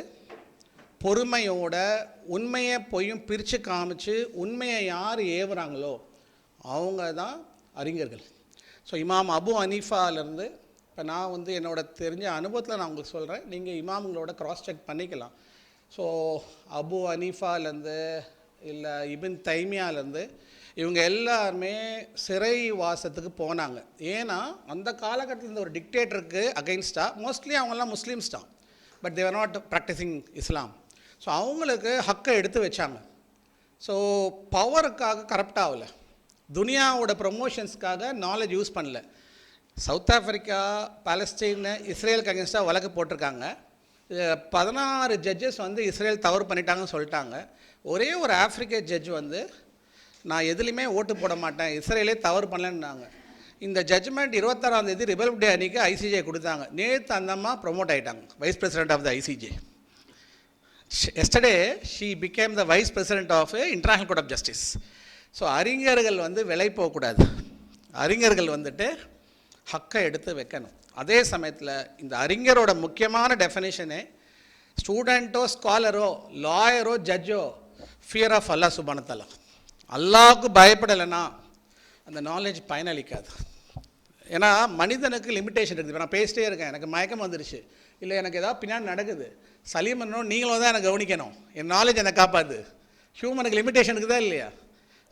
S1: பொறுமையோட உண்மையை பொய்யும் பிரித்து காமிச்சு உண்மையை யார் ஏவுறாங்களோ அவங்க தான் அறிஞர்கள். ஸோ இமாம் அபு ஹனீஃபாலேருந்து இப்போ நான் வந்து என்னோட தெரிஞ்ச அனுபவத்தில் நான் உங்களுக்கு சொல்கிறேன், நீங்கள் இமாம்களோட க்ராஸ் செக் பண்ணிக்கலாம். ஸோ அபு ஹனீஃபாலேருந்து இல்லை இபின் தைமியாலேருந்து இவங்க எல்லாருமே சிறை வாசத்துக்கு போனாங்க. ஏன்னா அந்த காலகட்டத்தில் இந்த ஒரு டிக்டேட்டருக்கு அகெயின்ஸ்டாக மோஸ்ட்லி அவங்கெல்லாம் முஸ்லீம்ஸ் தான், but they're not practising Islam. So அவங்களுக்கு ஹக்கை எடுத்து வச்சாங்க. ஸோ பவருக்காக கரப்ட் ஆகலை, துனியாவோட ப்ரொமோஷன்ஸ்க்காக நாலேஜ் யூஸ் பண்ணல. சவுத் ஆஃப்ரிக்கா, பாலஸ்தீன், இஸ்ரேலுக்கு அகென்ஸ்டாக வழக்கு போட்டிருக்காங்க. 16 ஜட்ஜஸ் வந்து இஸ்ரேல் தவறு பண்ணிட்டாங்கன்னு சொல்லிட்டாங்க. ஒரே ஒரு ஆஃப்ரிக்க ஜட்ஜ் வந்து நான் எதுலேயுமே ஓட்டு போட மாட்டேன், இஸ்ரேலே தவறு பண்ணலன்னாங்க. இந்த ஜட்ஜ்மெண்ட் 26ஆம் தேதி ரிபப்ளிக் டே அன்றைக்கி ஐசிஜே கொடுத்தாங்க. நேற்று அந்த அம்மா ப்ரொமோட் ஆகிட்டாங்க, vice president of the ICJ. Yesterday she became the vice president of International Court of Justice. So அறிஞர்கள் வந்து விலை போகக்கூடாது, அறிஞர்கள் வந்துட்டு ஹக்கை எடுத்து வைக்கணும். அதே சமயத்தில் இந்த அறிஞரோட முக்கியமான டெஃபினேஷனே ஸ்டூடெண்ட்டோ ஸ்காலரோ லாயரோ ஜட்ஜோ ஃபியர் ஆஃப் அல்லாஹ் சுப்ஹானஹு வ தஆலா. அல்லாஹ்வுக்கு பயப்படலைன்னா அந்த நாலேஜ் பயனளிக்காது. ஏன்னா மனிதனுக்கு லிமிட்டேஷன் இருக்குது. இப்போ நான் பேசிட்டே இருக்கேன், எனக்கு மயக்கம் வந்துருச்சு, இல்லை எனக்கு ஏதாவது பின்னாடி நடக்குது, சலீம் பண்ணணும், நீங்களும் தான் எனக்கு கவனிக்கணும், என் நாலேஜ் என்னை காப்பாது. ஹியூமனுக்கு லிமிட்டேஷன் இருக்குதா இல்லையா?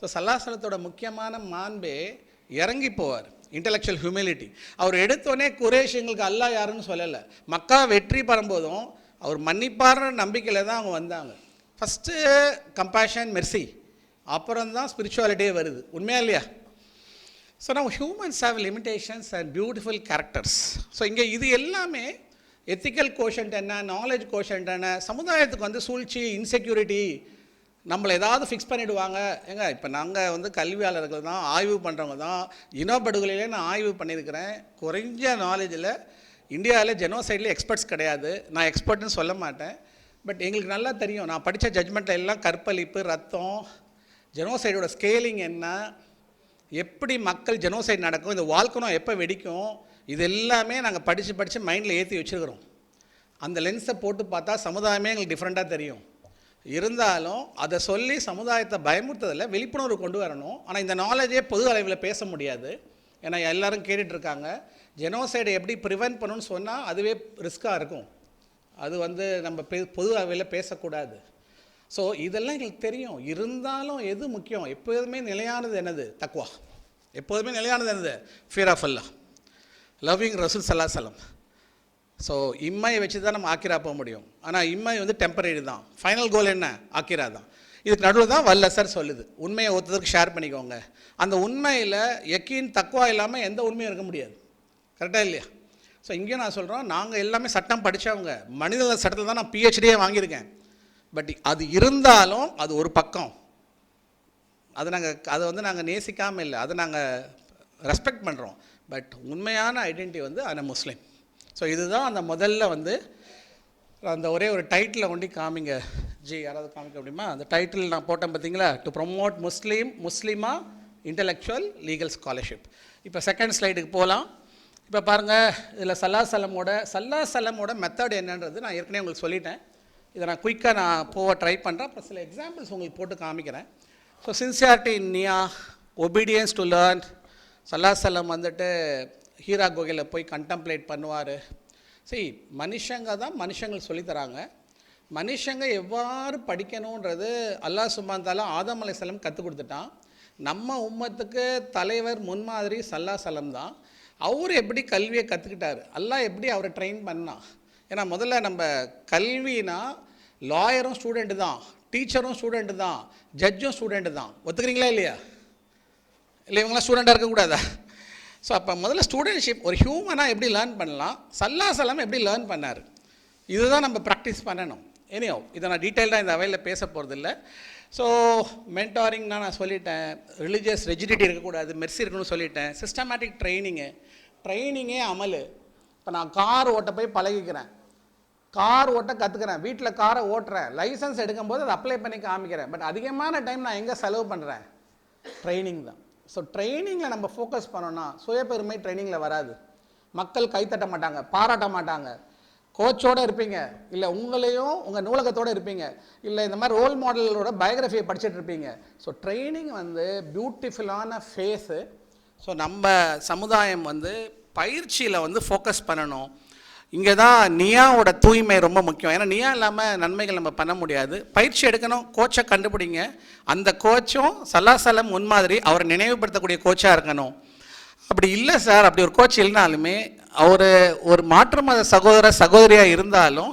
S1: ஸோ சல்லாஹலத்தோட முக்கியமான மாண்பே இறங்கி போவார், இன்டலெக்சுவல் ஹியூமிலிட்டி. அவர் எடுத்தோடனே குரேஷிங்களுக்கு அல்லாஹ் யாருன்னு சொல்லலை. மக்கா வெற்றி பெறும்போதும் அவர் மன்னிப்பார்ன்ற நம்பிக்கையில் தான் அவங்க வந்தாங்க. ஃபஸ்ட்டு கம்பேஷன், மெர்சி, அப்புறம் தான் ஸ்பிரிச்சுவாலிட்டியே வருது. உண்மையா இல்லையா? So now humans have limitations and beautiful characters. So இங்கே இது எல்லாமே எத்திக்கல் கோஷன்ட் என்ன, நாலேஜ் கோஷன்ட் என்ன, சமுதாயத்துக்கு வந்து சூழ்ச்சி, இன்செக்யூரிட்டி, நம்மளை ஏதாவது ஃபிக்ஸ் பண்ணிவிடுவாங்க. ஏங்க இப்போ நாங்கள் வந்து கல்வியாளர்கள் தான், ஆய்வு பண்ணுறவங்க தான். இனப்படுகொலையிலே நான் ஆய்வு பண்ணியிருக்கிறேன். குறைஞ்ச நாலேஜில் இந்தியாவில் ஜெனோசைடில் எக்ஸ்பர்ட்ஸ் கிடையாது. நான் எக்ஸ்பர்ட்னு சொல்ல மாட்டேன், பட் எங்களுக்கு நல்லா தெரியும். நான் படித்த ஜட்ஜ்மெண்ட்டில் எல்லாம் கற்பழிப்பு, ரத்தம், ஜெனோசைடோட ஸ்கேலிங் என்ன, எப்படி மக்கள் ஜெனோசைட் நடக்கும், இந்த வால்கனம் எப்போ வெடிக்கும், இது எல்லாமே நாங்கள் படித்து மைண்டில் ஏற்றி வச்சுருக்கிறோம். அந்த லென்ஸை போட்டு பார்த்தா சமுதாயமே எங்களுக்கு டிஃப்ரெண்ட்டாக தெரியும். இருந்தாலும் அதை சொல்லி சமுதாயத்தை பயமுறுத்ததில் விழிப்புணர்வு கொண்டு வரணும். ஆனால் இந்த நாலேஜே பொது அளவில் பேச முடியாது. ஏன்னா எல்லோரும் கேட்டுட்ருக்காங்க, ஜெனோசைடை எப்படி ப்ரிவென்ட் பண்ணணும்னு சொன்னால் அதுவே ரிஸ்க்காக இருக்கும். அது வந்து நம்ம பொது அளவில் பேசக்கூடாது. ஸோ இதெல்லாம் எங்களுக்கு தெரியும். இருந்தாலும் எது முக்கியம், எப்போதுமே நிலையானது என்னது? தக்வா. எப்போதுமே நிலையானது என்னது? ஃபியர் ஆஃப் அல்லாஹ், லவ்விங் ரசூல் ஸல்லல்லாஹு அலைஹி வஸல்லம். ஸோ இம்மையை வச்சு தான் நம்ம ஆக்கிரா போக முடியும். ஆனால் இம்மை வந்து டெம்பரரி தான், ஃபைனல் கோல் என்ன? ஆக்கிரா தான். இதுக்கு நடுவில் தான் வல்லசர் சொல்லுது, உண்மையை ஒருத்தருக்கு ஷேர் பண்ணிக்கோங்க. அந்த உண்மையில் யக்கீன், தக்வா இல்லாமல் எந்த உண்மையும் இருக்க முடியாது. கரெக்டாக இல்லையா? ஸோ இங்கேயும் நான் சொல்கிறோம், நாங்கள் எல்லாமே சட்டம் படித்தவங்க, மனித சட்டத்தில் தான் நான் பிஹெச்டியே வாங்கியிருக்கேன். பட் அது இருந்தாலும் அது ஒரு பக்கம், அதை வந்து நாங்கள் நேசிக்காமல் இல்லை, அதை நாங்கள் ரெஸ்பெக்ட் பண்ணுறோம். பட் உண்மையான ஐடென்டிட்டி வந்து ஐ முஸ்லீம். ஸோ இதுதான் அந்த முதல்ல வந்து அந்த ஒரே ஒரு டைட்டிலை கொண்டு காமிங்க ஜி, யாராவது காமிக்க முடியுமா? அந்த டைட்டில் நான் போட்டேன் பார்த்தீங்களா, டு ப்ரொமோட் முஸ்லீம், முஸ்லீமா இன்டலெக்சுவல் லீகல் ஸ்காலர்ஷிப். இப்போ செகண்ட் ஸ்லைடுக்கு போகலாம். இப்போ பாருங்கள், இதில் சல்லாசலமோட மெத்தட் என்னன்றது நான் ஏற்கனவே உங்களுக்கு சொல்லிட்டேன். இதை நான் குயிக்காக நான் போக ட்ரை பண்ணுறேன். அப்புறம் சில எக்ஸாம்பிள்ஸ் உங்களுக்கு போட்டு காமிக்கிறேன். ஸோ சின்சியாரிட்டி இன் நியா, ஒபீடியன்ஸ் டு லேர்ன். சல்லாசலம் வந்துட்டு ஹீரா குகையில் போய் கண்டம்ப்ளேட் பண்ணுவார். சரி, மனுஷங்க தான் மனுஷங்களுக்கு சொல்லித்தராங்க. மனுஷங்க எவ்வாறு படிக்கணுன்றது அல்லாஹ் சுப்ஹானஹு தஆலா ஆதம் அலைஹிஸ்ஸலாம் கற்றுக் கொடுத்துட்டான். நம்ம உம்மத்துக்கு தலைவர் முன்மாதிரி சல்லாசலம் தான். அவர் எப்படி கல்வியை கற்றுக்கிட்டார், அல்லாஹ் எப்படி அவரை ட்ரெயின் பண்ணான். ஏன்னா முதல்ல நம்ம கல்வினா லாயரும் ஸ்டூடெண்ட்டு தான், டீச்சரும் ஸ்டூடெண்ட்டு தான், ஜட்ஜும் ஸ்டூடெண்ட்டு தான். ஒத்துக்கிறீங்களா இல்லையா? இல்லை இவங்களாம் ஸ்டூடெண்ட்டாக இருக்கக்கூடாதா? ஸோ அப்போ முதல்ல ஸ்டூடெண்ட்ஷிப் ஒரு ஹியூமனாக எப்படி லேர்ன் பண்ணலாம், சல்லாசலம் எப்படி லேர்ன் பண்ணார், இதுதான் நம்ம ப்ராக்டிஸ் பண்ணணும். எனியோ இதை நான் டீட்டெயில்டாக இந்த அவையில் பேச போகிறதில்ல. ஸோ மென்டாரிங்னா நான் சொல்லிட்டேன், ரிலீஜியஸ் ரெஜிடிட்டி இருக்கக்கூடாது, மெர்சி இருக்கணும்னு சொல்லிட்டேன். சிஸ்டமேட்டிக் ட்ரைனிங்கே அமல். இப்போ நான் கார் ஓட்ட போய் பழகிக்கிறேன், கார் ஓட்ட கற்றுக்கிறேன், வீட்டில் காரை ஓட்டுறேன், லைசன்ஸ் எடுக்கும்போது அதை அப்ளை பண்ணி காமிக்கிறேன். பட் அதிகமான டைம் நான் எங்கே செலவு பண்ணுறேன்? ட்ரைனிங் தான். ஸோ ட்ரைனிங்கில் நம்ம ஃபோக்கஸ் பண்ணோன்னா சுயபெருமை ட்ரைனிங்கில் வராது. மக்கள் கைத்தட்ட மாட்டாங்க, பாராட்ட மாட்டாங்க. கோச்சோடு இருப்பீங்க, இல்லை உங்களையும் உங்கள் நூலகத்தோடு இருப்பீங்க, இல்லை இந்த மாதிரி ரோல் மாடலோட பயோகிராஃபியை படிச்சுட்டு இருப்பீங்க. ஸோ ட்ரைனிங் வந்து பியூட்டிஃபுல்லான ஃபேஸு. ஸோ நம்ம சமுதாயம் வந்து பயிற்சியில் வந்து ஃபோக்கஸ் பண்ணணும். இங்கே தான் நியாவோட தூய்மை ரொம்ப முக்கியம். ஏன்னா நியா இல்லாமல் நன்மைகள் நம்ம பண்ண முடியாது. பயிற்சி எடுக்கணும், கோச்சை கண்டுபிடிங்க. அந்த கோச்சும் சல்லாசலம் முன்மாதிரி அவரை நினைவுபடுத்தக்கூடிய கோச்சாக இருக்கணும். அப்படி இல்லை சார், அப்படி ஒரு கோச் இல்லைனாலுமே அவர் ஒரு மாற்று மத சகோதரியாக இருந்தாலும்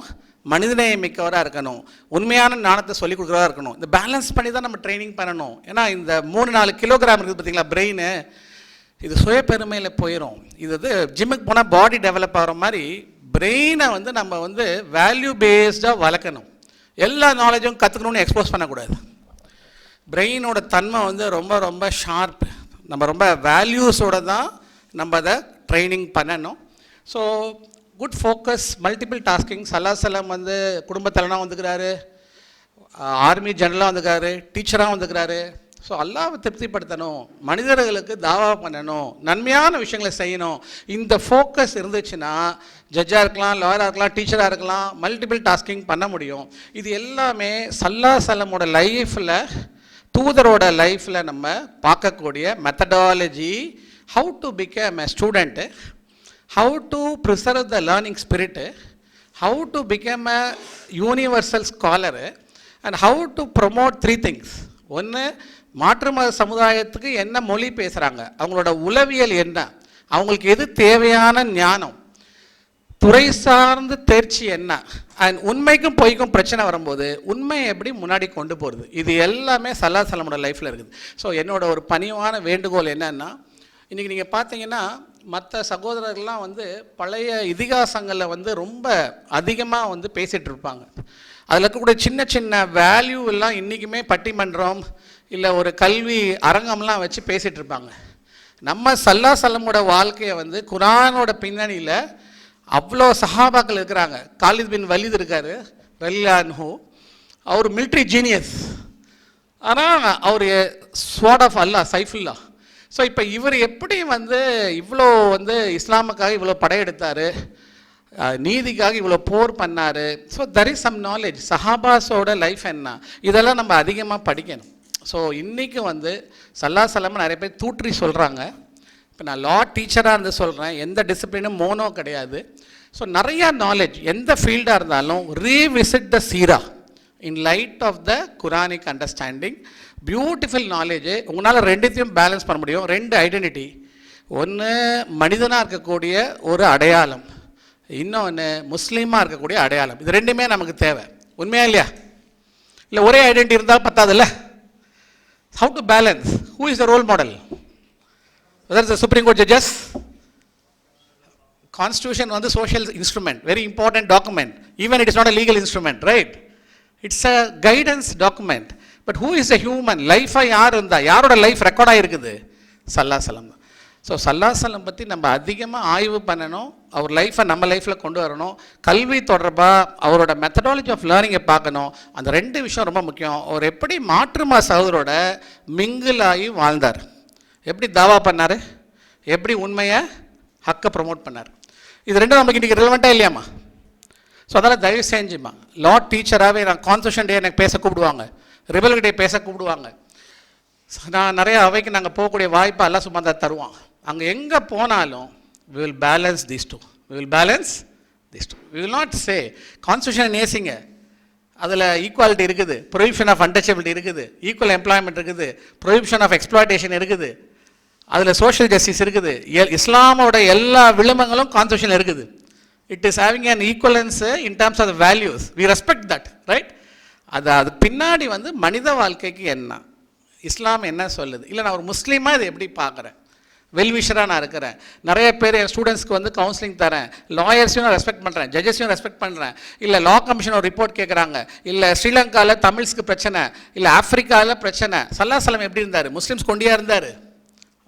S1: மனிதநேயம் மிக்கவராக இருக்கணும், உண்மையான ஞானத்தை சொல்லிக் கொடுக்குறவராக இருக்கணும். இந்த பேலன்ஸ் பண்ணி தான் நம்ம ட்ரைனிங் பண்ணணும். ஏன்னா இந்த 3-4 கிலோகிராம் இருக்குது பார்த்தீங்களா பிரெயின், இது சுயப்பெருமையில் போயிடும். இது ஜிம்முக்கு போனால் பாடி டெவலப் ஆகிற மாதிரி பிரெயினை வந்து நம்ம வந்து வேல்யூ பேஸ்டாக வளர்க்கணும். எல்லா நாலேஜும் கற்றுக்கணும்னு எக்ஸ்போஸ் பண்ணக்கூடாது. பிரெயினோட தன்மை வந்து ரொம்ப ரொம்ப ஷார்ப். நம்ம ரொம்ப வேல்யூஸோடு தான் நம்ம அதை ட்ரைனிங் பண்ணணும். So good focus, multiple tasking. சல்லாசலம் வந்து குடும்பத்தலைனா வந்துக்கிறாரு, ஆர்மி ஜெனரலாக வந்துக்கிறாரு, டீச்சராக வந்துக்கிறாரு. ஸோ அல்லாஹ்வை திருப்திப்படுத்தணும், மனிதர்களுக்கு தாவா பண்ணணும், நன்மையான விஷயங்களை செய்யணும். இந்த ஃபோக்கஸ் இருந்துச்சுன்னா ஜட்ஜாக இருக்கலாம், லாயராக இருக்கலாம், டீச்சராக இருக்கலாம், மல்டிபிள் டாஸ்கிங் பண்ண முடியும். இது எல்லாமே சல்லாசலமோட லைஃப்பில், தூதரோட லைஃப்பில் நம்ம பார்க்கக்கூடிய methodology. How to become a student, how to preserve the learning spirit, how to become a universal scholar, and how to promote 3 things. ஒன்று, மாற்று மத சமுதாயத்துக்கு என்ன மொழி பேசுகிறாங்க, அவங்களோட உளவியல் என்ன, அவங்களுக்கு எது தேவையான ஞானம், துறை சார்ந்து தேர்ச்சி என்ன, அண்ட் உண்மைக்கும் பொய்க்கும் பிரச்சனை வரும்போது உண்மையை எப்படி முன்னாடி கொண்டு போகிறது. இது எல்லாமே சல்லாசலமோட லைஃப்பில் இருக்குது. ஸோ என்னோட ஒரு பணிவான வேண்டுகோள் என்னன்னா, இன்றைக்கி நீங்கள் பார்த்தீங்கன்னா மற்ற சகோதரர்கள்லாம் வந்து பழைய இதிகாசங்களில் வந்து ரொம்ப அதிகமாக வந்து பேசிகிட்டு இருப்பாங்க. அதில் இருக்கக்கூடிய சின்ன சின்ன வேல்யூ எல்லாம் இன்றைக்குமே பட்டிமன்றம் இல்லை ஒரு கல்வி அரங்கம்லாம் வச்சு பேசிகிட்டு இருப்பாங்க. நம்ம சல்லாசலமோட வாழ்க்கையை வந்து குரானோட பின்னணியில் அவ்வளோ சஹாபாக்கள் இருக்கிறாங்க. காலித் பின் வலீத் இருக்கார் ரலியல்லாஹு, அவர் மிலிட்ரி ஜீனியஸ், ஆனால் அவர் ஸ்வாட் ஆஃப் அல்லாஹ், சைஃபுல்லா. ஸோ இப்போ இவர் எப்படி வந்து இவ்வளோ வந்து இஸ்லாமுக்காக இவ்வளோ படையெடுத்தார், நீதிக்காக இவ்வளோ போர் பண்ணார். So there is some knowledge. சஹாபாஸோட லைஃப் என்ன, இதெல்லாம் நம்ம அதிகமாக படிக்கணும். ஸோ இன்றைக்கி வந்து சல்லாசலம் நிறைய பேர் தூற்றி சொல்கிறாங்க. இப்போ நான் லா டீச்சராக இருந்து சொல்கிறேன், எந்த டிசிப்ளினும் மோனோ கிடையாது. ஸோ நிறையா நாலேஜ் எந்த ஃபீல்டாக இருந்தாலும் ரீவிசிட் த சீரா in light of the Quranic understanding. Beautiful knowledge. உங்களால் ரெண்டுத்தையும் பேலன்ஸ் பண்ண முடியும். 2 ஐடென்டிட்டி, ஒன்று மனிதனாக இருக்கக்கூடிய ஒரு அடையாளம், இன்னொன்று முஸ்லீமாக இருக்கக்கூடிய அடையாளம். இது ரெண்டுமே நமக்கு தேவை. உண்மையா இல்லையா? இல்லை ஒரே ஐடென்டிட்டி இருந்தால் பத்தாதுல்ல. How to balance? Who is the role model? whether the Supreme Court judges, Constitution வந்து social instrument, very important document, even it is not a legal instrument, right? It's a guidance document. But who is a human? Life யார் இருந்தா, யாரோட life record ஆகிருக்குது? சல்லாசலம் தான். So சல்லாசலம் பற்றி நம்ம அதிகமாக ஆய்வு பண்ணணும், அவர் லைஃப்பை நம்ம லைஃப்பில் கொண்டு வரணும். கல்வி தொடர்பாக அவரோட மெத்தடாலஜி ஆஃப் லேர்னிங்கை பார்க்கணும். அந்த 2 விஷயம் ரொம்ப முக்கியம். அவர் எப்படி மாற்று மத சகோதரோட மிங்கிள் ஆகி வாழ்ந்தார், எப்படி தாவா பண்ணார், எப்படி உண்மையை ஹக்கை ப்ரொமோட் பண்ணார். இது ரெண்டும் நமக்கு இன்றைக்கி ரிலவெண்ட்டாக இல்லையாம்மா? ஸோ அதனால் தயவு செஞ்சுமா, லா டீச்சராகவே நான் கான்ஸ்டியூஷன் டே எனக்கு பேச கூப்பிடுவாங்க, ரிபல்க் டே பேச கூப்பிடுவாங்க. நான் நிறைய அவைக்கு நாங்கள் போகக்கூடிய வாய்ப்பை எல்லாம் சும்மா தான் தருவான். அங்கே எங்கே போனாலும் we will balance these two. We will balance these two. We will not say constitution நேசிங்க, அதில் ஈக்குவாலிட்டி இருக்குது, ப்ரொஹிபிஷன் ஆஃப் அன்டச்சபிலிட்டி இருக்குது, ஈக்குவல் எம்ப்ளாய்மெண்ட் இருக்குது, ப்ரொஹிபிஷன் ஆஃப் எக்ஸ்ப்ளாய்டேஷன் இருக்குது, அதில் சோஷியல் ஜஸ்டிஸ் இருக்குது, இஸ்லாமோட எல்லா விழுமங்களும் கான்ஸ்டியூஷன் இருக்குது. It is having an equivalence in terms of the values. We respect that, right? அது பின்னாடி வந்து மனித வாழ்க்கைக்கு என்ன இஸ்லாம் என்ன சொல்லுது, இல்லை நான் ஒரு முஸ்லீமாக இதை எப்படி பார்க்குறேன், வெல்விஷராக நான் இருக்கிறேன், நிறைய பேர் என் ஸ்டூடெண்ட்ஸ்க்கு வந்து கவுன்சிலிங் தரேன், லாயர்ஸையும் நான் ரெஸ்பெக்ட் பண்ணுறேன், ஜட்ஜஸையும் ரெஸ்பெக்ட் பண்ணுறேன், இல்லை லா கமிஷன் ஒரு ரிப்போர்ட் கேட்குறாங்க, இல்லை ஸ்ரீலங்காவில் தமிழ்ஸ்க்கு பிரச்சனை, இல்லை ஆஃப்ரிக்காவில் பிரச்சனை. சல்லாஹ் எப்படி இருந்தார், முஸ்லீம்ஸ் கொண்டியாக இருந்தார்,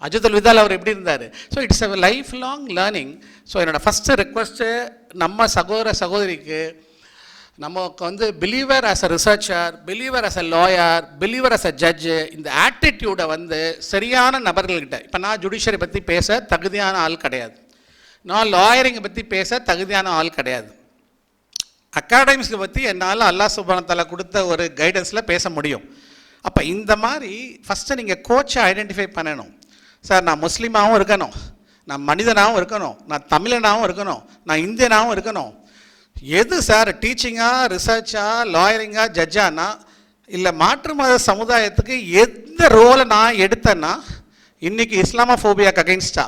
S1: அஜுதல் விதால் அவர் எப்படி இருந்தார். So it's a life long learning. So என்னோடய ஃபஸ்ட்டு ரெக்வஸ்ட்டு நம்ம சகோதரிக்கு, நமக்கு வந்து believer as a researcher, believer as a lawyer, believer as a judge, இந்த ஆட்டிடியூடை வந்து சரியான நபர்கள்கிட்ட, இப்போ நான் ஜுடிஷியரி பற்றி பேச தகுதியான ஆள் கிடையாது, நான் லாயரிங்கை பற்றி பேச தகுதியான ஆள் கிடையாது, அகாடமிக்ஸை பற்றி என்னால் அல்லாஹ் சுப்ஹானஹு வ தஆலா கொடுத்த ஒரு கைடன்ஸில் பேச முடியும். அப்போ இந்த மாதிரி ஃபஸ்ட்டு நீங்கள் கோச்சை ஐடென்டிஃபை பண்ணணும். சார் நான் முஸ்லீமாகவும் இருக்கணும், நான் மனிதனாகவும் இருக்கணும், நான் தமிழனாகவும் இருக்கணும், நான் இந்தியனாகவும் இருக்கணும். எது சார் டீச்சிங்கா, ரிசர்ச்சா, லாயரிங்கா, ஜட்ஜானா, இல்லை மாற்று மத சமுதாயத்துக்கு எந்த ரோலை நான் எடுத்தேன்னா, இன்றைக்கி இஸ்லாமோஃபோபியாக்கு அகெயின்ஸ்டா,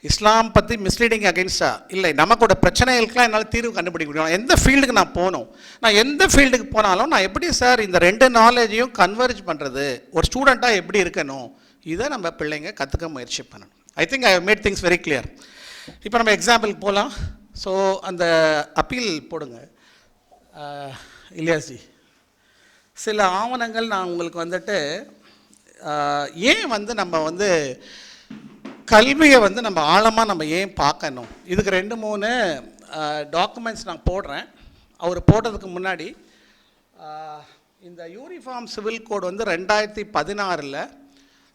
S1: இஸ்லாம் பற்றி மிஸ்லீடிங் அகெயின்ஸ்டா, இல்லை நமக்கோட பிரச்சனைகளுக்கெலாம் என்னால் தீர்வு கண்டுபிடிக்க முடியும். எந்த ஃபீல்டுக்கு நான் போகணும், நான் எந்த ஃபீல்டுக்கு போனாலும் நான் எப்படி சார் இந்த ரெண்டு நாலேஜையும் கன்வெர்ஜ் பண்ணுறது, ஒரு ஸ்டூடெண்ட்டாக எப்படி இருக்கணும், இதை நம்ம பிள்ளைங்க கற்றுக்க முயற்சி பண்ணணும். I think I have made things very clear. இப்போ நம்ம எக்ஸாம்பிளுக்கு போகலாம். ஸோ அந்த அப்பீல் போடுங்க இலியாஸ்ஜி. சில ஆவணங்கள் நான் உங்களுக்கு வந்துட்டு ஏன் வந்து நம்ம வந்து கல்வியை வந்து நம்ம ஆழமாக நம்ம ஏன் பார்க்கணும், இதுக்கு 2-3 டாக்குமெண்ட்ஸ் நான் போடுறேன். அவர் போடுறதுக்கு முன்னாடி இந்த யூனிஃபார்ம் சிவில் கோட் வந்து 2016